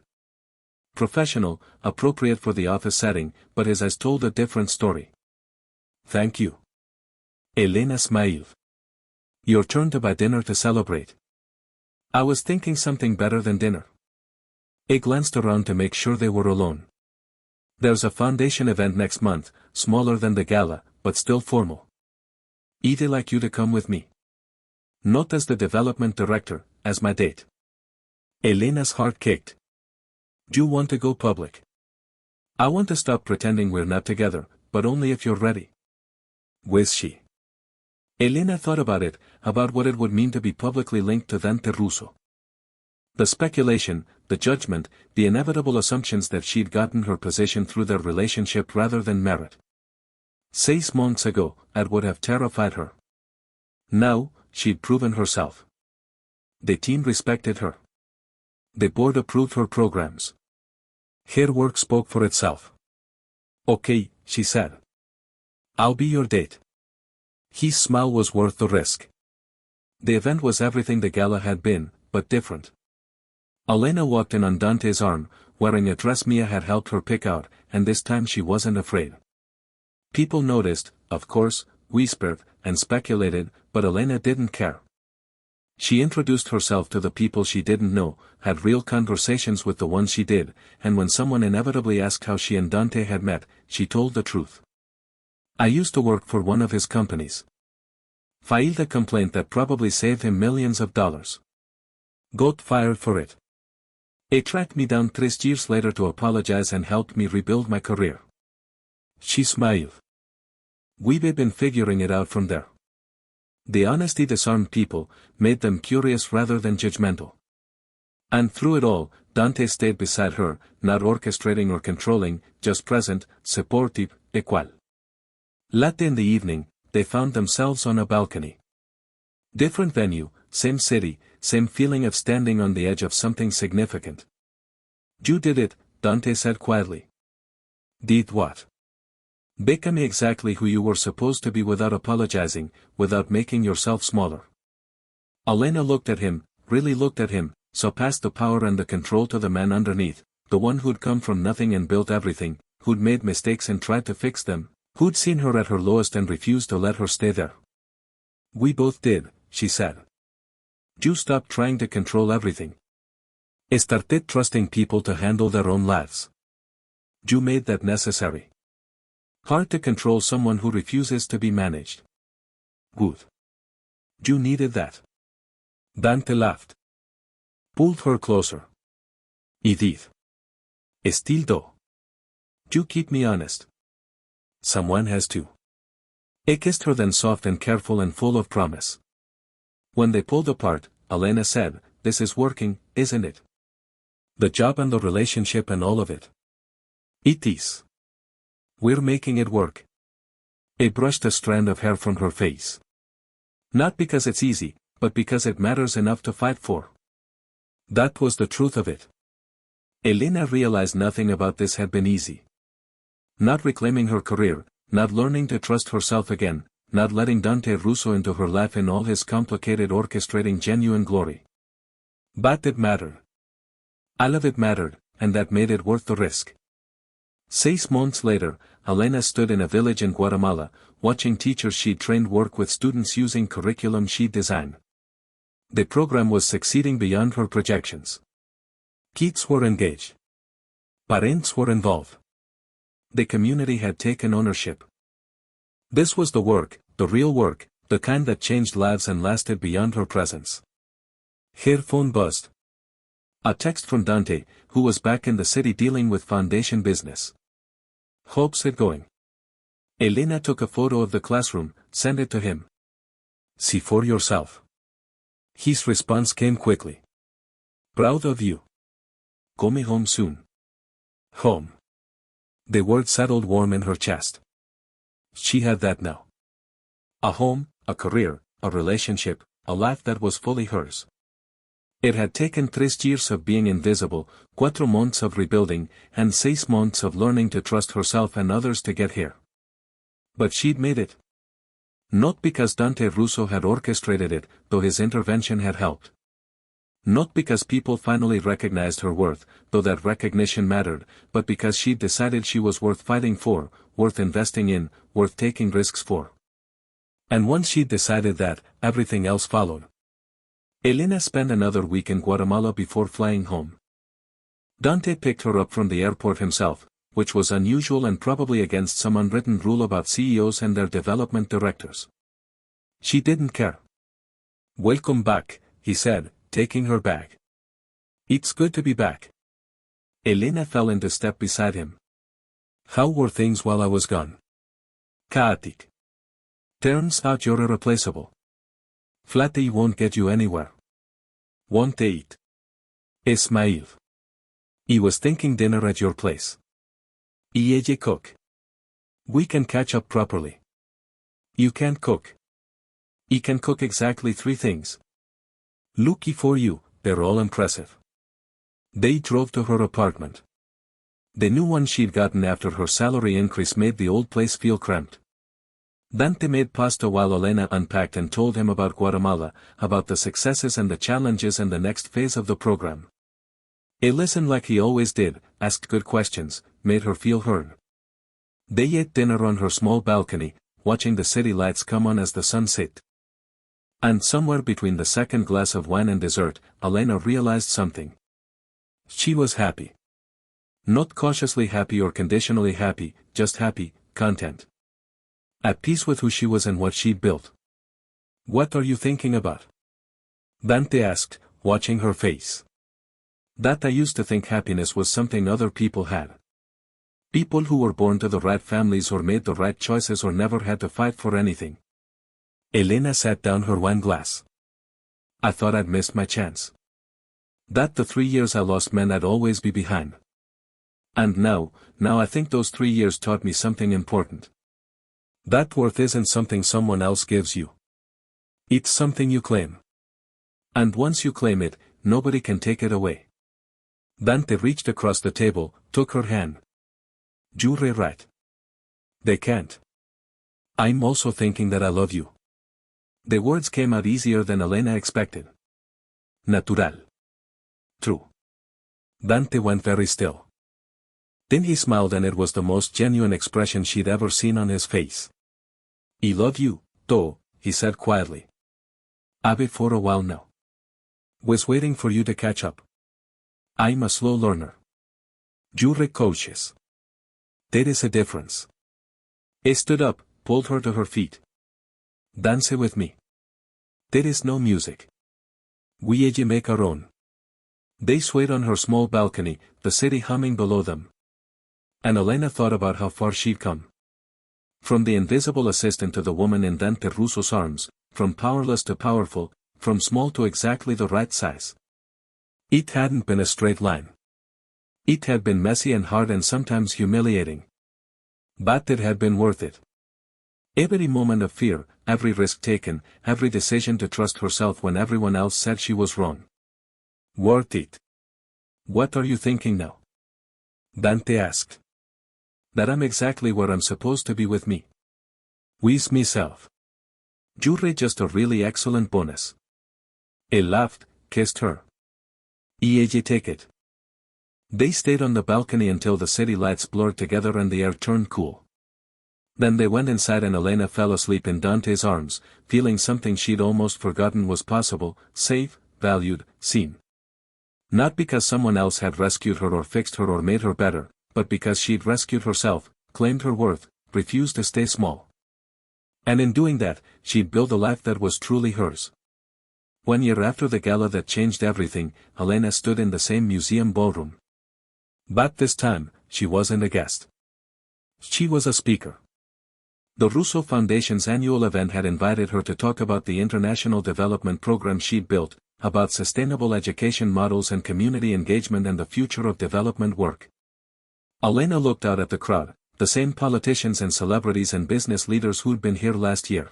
professional, appropriate for the office setting, but his eyes told a different story. Thank you. Elena smiled. Your turn to buy dinner to celebrate. I was thinking something better than dinner. I glanced around to make sure they were alone. There's a foundation event next month, smaller than the gala, but still formal. I'd like you to come with me. Not as the development director, as my date. Elena's heart kicked. You want to go public? I want to stop pretending we're not together, but only if you're ready. Was she? Elena thought about what it would mean to be publicly linked to Dante Russo. The speculation, the judgment, the inevitable assumptions that she'd gotten her position through their relationship rather than merit. 6 months ago, that would have terrified her. Now, she'd proven herself. The team respected her. The board approved her programs. Her work spoke for itself. Okay, she said. I'll be your date. His smile was worth the risk. The event was everything the gala had been, but different. Elena walked in on Dante's arm, wearing a dress Mia had helped her pick out, and this time she wasn't afraid. People noticed, of course, whispered, and speculated, but Elena didn't care. She introduced herself to the people she didn't know, had real conversations with the ones she did, and when someone inevitably asked how she and Dante had met, she told the truth. I used to work for one of his companies. Filed a complaint that probably saved him millions of dollars. Got fired for it. He tracked me down 3 years later to apologize and helped me rebuild my career. She smiled. We've been figuring it out from there. The honesty disarmed people, made them curious rather than judgmental. And through it all, Dante stayed beside her, not orchestrating or controlling, just present, supportive, equal. Late in the evening, they found themselves on a balcony. Different venue, same city, same feeling of standing on the edge of something significant. You did it, Dante said quietly. Did what? Become exactly who you were supposed to be without apologizing, without making yourself smaller. Elena looked at him, really looked at him, saw past the power and the control to the man underneath, the one who'd come from nothing and built everything, who'd made mistakes and tried to fix them, who'd seen her at her lowest and refused to let her stay there. We both did, she said. You stopped trying to control everything. Started trusting people to handle their own lives. You made that necessary. Hard to control someone who refuses to be managed. Good. You needed that. Dante laughed. Pulled her closer. I did. Still do. You keep me honest. Someone has to. I kissed her then soft and careful and full of promise. When they pulled apart, Elena said, this is working, isn't it? The job and the relationship and all of it. It is. We're making it work. I brushed a strand of hair from her face. Not because it's easy, but because it matters enough to fight for. That was the truth of it. Elena realized nothing about this had been easy. Not reclaiming her career, not learning to trust herself again, not letting Dante Russo into her life in all his complicated orchestrating genuine glory. But it mattered. All of it mattered, and that made it worth the risk. 6 months later, Elena stood in a village in Guatemala, watching teachers she'd trained work with students using curriculum she'd designed. The program was succeeding beyond her projections. Kids were engaged. Parents were involved. The community had taken ownership. This was the work, the real work, the kind that changed lives and lasted beyond her presence. Her phone buzzed. A text from Dante, who was back in the city dealing with foundation business. How's it going? Elena took a photo of the classroom, sent it to him. See for yourself. His response came quickly. Proud of you. Come home soon. Home. The word settled warm in her chest. She had that now. A home, a career, a relationship, a life that was fully hers. It had taken 3 years of being invisible, 4 months of rebuilding, and 6 months of learning to trust herself and others to get here. But she'd made it. Not because Dante Russo had orchestrated it, though his intervention had helped. Not because people finally recognized her worth, though that recognition mattered, but because she'd decided she was worth fighting for, worth investing in, worth taking risks for. And once she'd decided that, everything else followed. Elena spent another week in Guatemala before flying home. Dante picked her up from the airport himself, which was unusual and probably against some unwritten rule about CEOs and their development directors. She didn't care. "Welcome back," he said, taking her bag. "It's good to be back." Elena fell into step beside him. "How were things while I was gone?" "Chaotic. Turns out you're irreplaceable. Flatty won't get you anywhere. Won't eat. Ismail. I was thinking dinner at your place. Y ella cook. We can catch up properly. You can't cook. I can cook exactly 3 things. Lucky for you, they're all impressive." They drove to her apartment. The new one she'd gotten after her salary increase made the old place feel cramped. Dante made pasta while Elena unpacked and told him about Guatemala, about the successes and the challenges and the next phase of the program. He listened like he always did, asked good questions, made her feel heard. They ate dinner on her small balcony, watching the city lights come on as the sun set. And somewhere between the second glass of wine and dessert, Elena realized something. She was happy. Not cautiously happy or conditionally happy, just happy, content. At peace with who she was and what she'd built. "What are you thinking about?" Dante asked, watching her face. "That I used to think happiness was something other people had. People who were born to the right families or made the right choices or never had to fight for anything." Elena sat down her wine glass. "I thought I'd missed my chance. That the 3 years I lost meant I'd always be behind. And now I think those 3 years taught me something important. That worth isn't something someone else gives you. It's something you claim. And once you claim it, nobody can take it away." Dante reached across the table, took her hand. "You're right. They can't. I'm also thinking that I love you." The words came out easier than Elena expected. Natural. True. Dante went very still. Then he smiled and it was the most genuine expression she'd ever seen on his face. "I love you, todo," he said quietly. "I've for a while now. Was waiting for you to catch up. I'm a slow learner. You're cautious. There is a difference." He stood up, pulled her to her feet. "Dance with me. There is no music. We ella make our own." They swayed on her small balcony, the city humming below them. And Elena thought about how far she'd come. From the invisible assistant to the woman in Dante Russo's arms, from powerless to powerful, from small to exactly the right size. It hadn't been a straight line. It had been messy and hard and sometimes humiliating. But it had been worth it. Every moment of fear, every risk taken, every decision to trust herself when everyone else said she was wrong. Worth it. "What are you thinking now?" Dante asked. "That I'm exactly where I'm supposed to be with me. With myself. You're just a really excellent bonus." He laughed, kissed her. Y ella take it. They stayed on the balcony until the city lights blurred together and the air turned cool. Then they went inside and Elena fell asleep in Dante's arms, feeling something she'd almost forgotten was possible, safe, valued, seen. Not because someone else had rescued her or fixed her or made her better, but because she'd rescued herself, claimed her worth, refused to stay small. And in doing that, she'd built a life that was truly hers. 1 year after the gala that changed everything, Elena stood in the same museum ballroom. But this time, she wasn't a guest. She was a speaker. The Russo Foundation's annual event had invited her to talk about the international development program she'd built, about sustainable education models and community engagement and the future of development work. Elena looked out at the crowd, the same politicians and celebrities and business leaders who'd been here last year.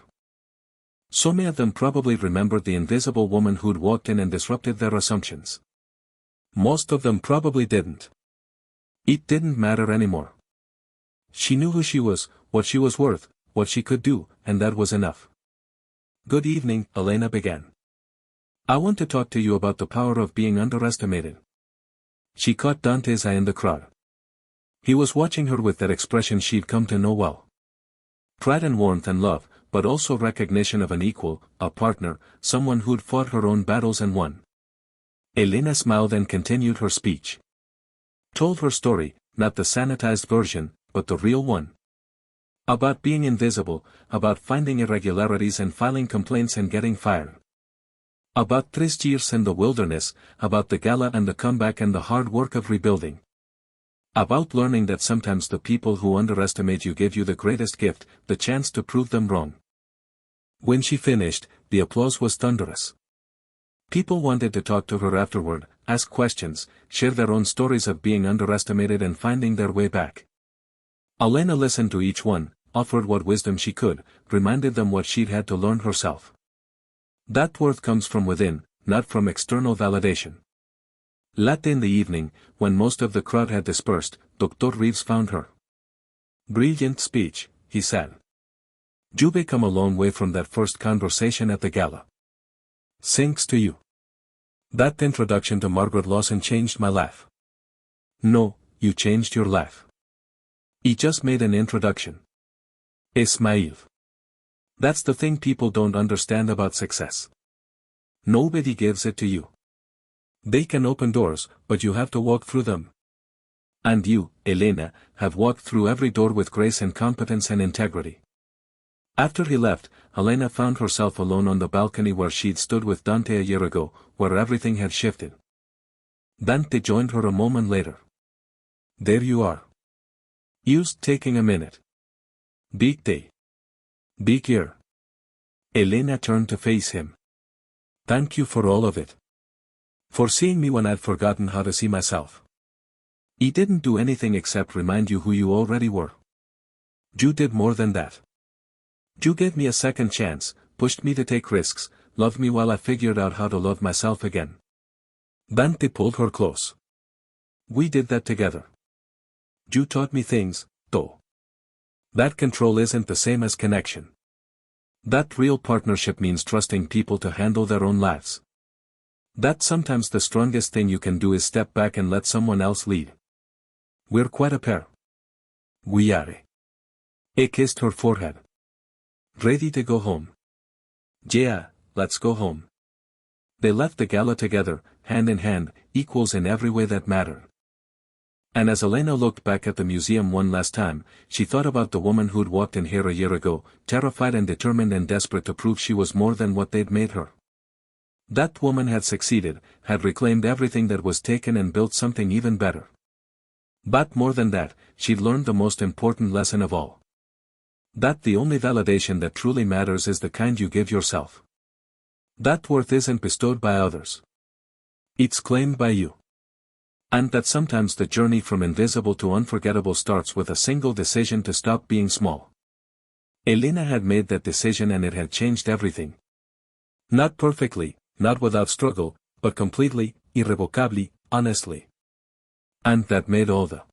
So many of them probably remembered the invisible woman who'd walked in and disrupted their assumptions. Most of them probably didn't. It didn't matter anymore. She knew who she was, what she was worth, what she could do, and that was enough. "Good evening," Elena began. I want to talk to you about the power of being underestimated. She caught Dante's eye in the crowd. He was watching her with that expression she'd come to know well. Pride and warmth and love, but also recognition of an equal, a partner, someone who'd fought her own battles and won. Elena smiled and continued her speech. Told her story, not the sanitized version, but the real one. About being invisible, about finding irregularities and filing complaints and getting fired. About 3 years in the wilderness, about the gala and the comeback and the hard work of rebuilding. About learning that sometimes the people who underestimate you give you the greatest gift, the chance to prove them wrong. When she finished, the applause was thunderous. People wanted to talk to her afterward, ask questions, share their own stories of being underestimated and finding their way back. Elena listened to each one, offered what wisdom she could, reminded them what she'd had to learn herself. That worth comes from within, not from external validation. Late in the evening, when most of the crowd had dispersed, Dr. Reeves found her. Brilliant speech, he said. You've come a long way from that first conversation at the gala. Thanks to you. That introduction to Margaret Lawson changed my life. No, you changed your life. He just made an introduction. Ismail. That's the thing people don't understand about success. Nobody gives it to you. They can open doors, but you have to walk through them. And you, Elena, have walked through every door with grace and competence and integrity. After he left, Elena found herself alone on the balcony where she'd stood with Dante a year ago, where everything had shifted. Dante joined her a moment later. There you are. Used taking a minute. Big day. Big year. Elena turned to face him. Thank you for all of it. For seeing me when I'd forgotten how to see myself. He didn't do anything except remind you who you already were. You did more than that. You gave me a second chance, pushed me to take risks, loved me while I figured out how to love myself again. Dante pulled her close. We did that together. You taught me things, though. That control isn't the same as connection. That real partnership means trusting people to handle their own lives. That sometimes the strongest thing you can do is step back and let someone else lead. We're quite a pair. We are. He kissed her forehead. Ready to go home. Yeah, let's go home. They left the gala together, hand in hand, equals in every way that mattered. And as Elena looked back at the museum one last time, she thought about the woman who'd walked in here a year ago, terrified and determined and desperate to prove she was more than what they'd made her. That woman had succeeded, had reclaimed everything that was taken and built something even better. But more than that, she'd learned the most important lesson of all. That the only validation that truly matters is the kind you give yourself. That worth isn't bestowed by others. It's claimed by you. And that sometimes the journey from invisible to unforgettable starts with a single decision to stop being small. Elena had made that decision and it had changed everything. Not perfectly, not without struggle, but completely, irrevocably, honestly. And that made all the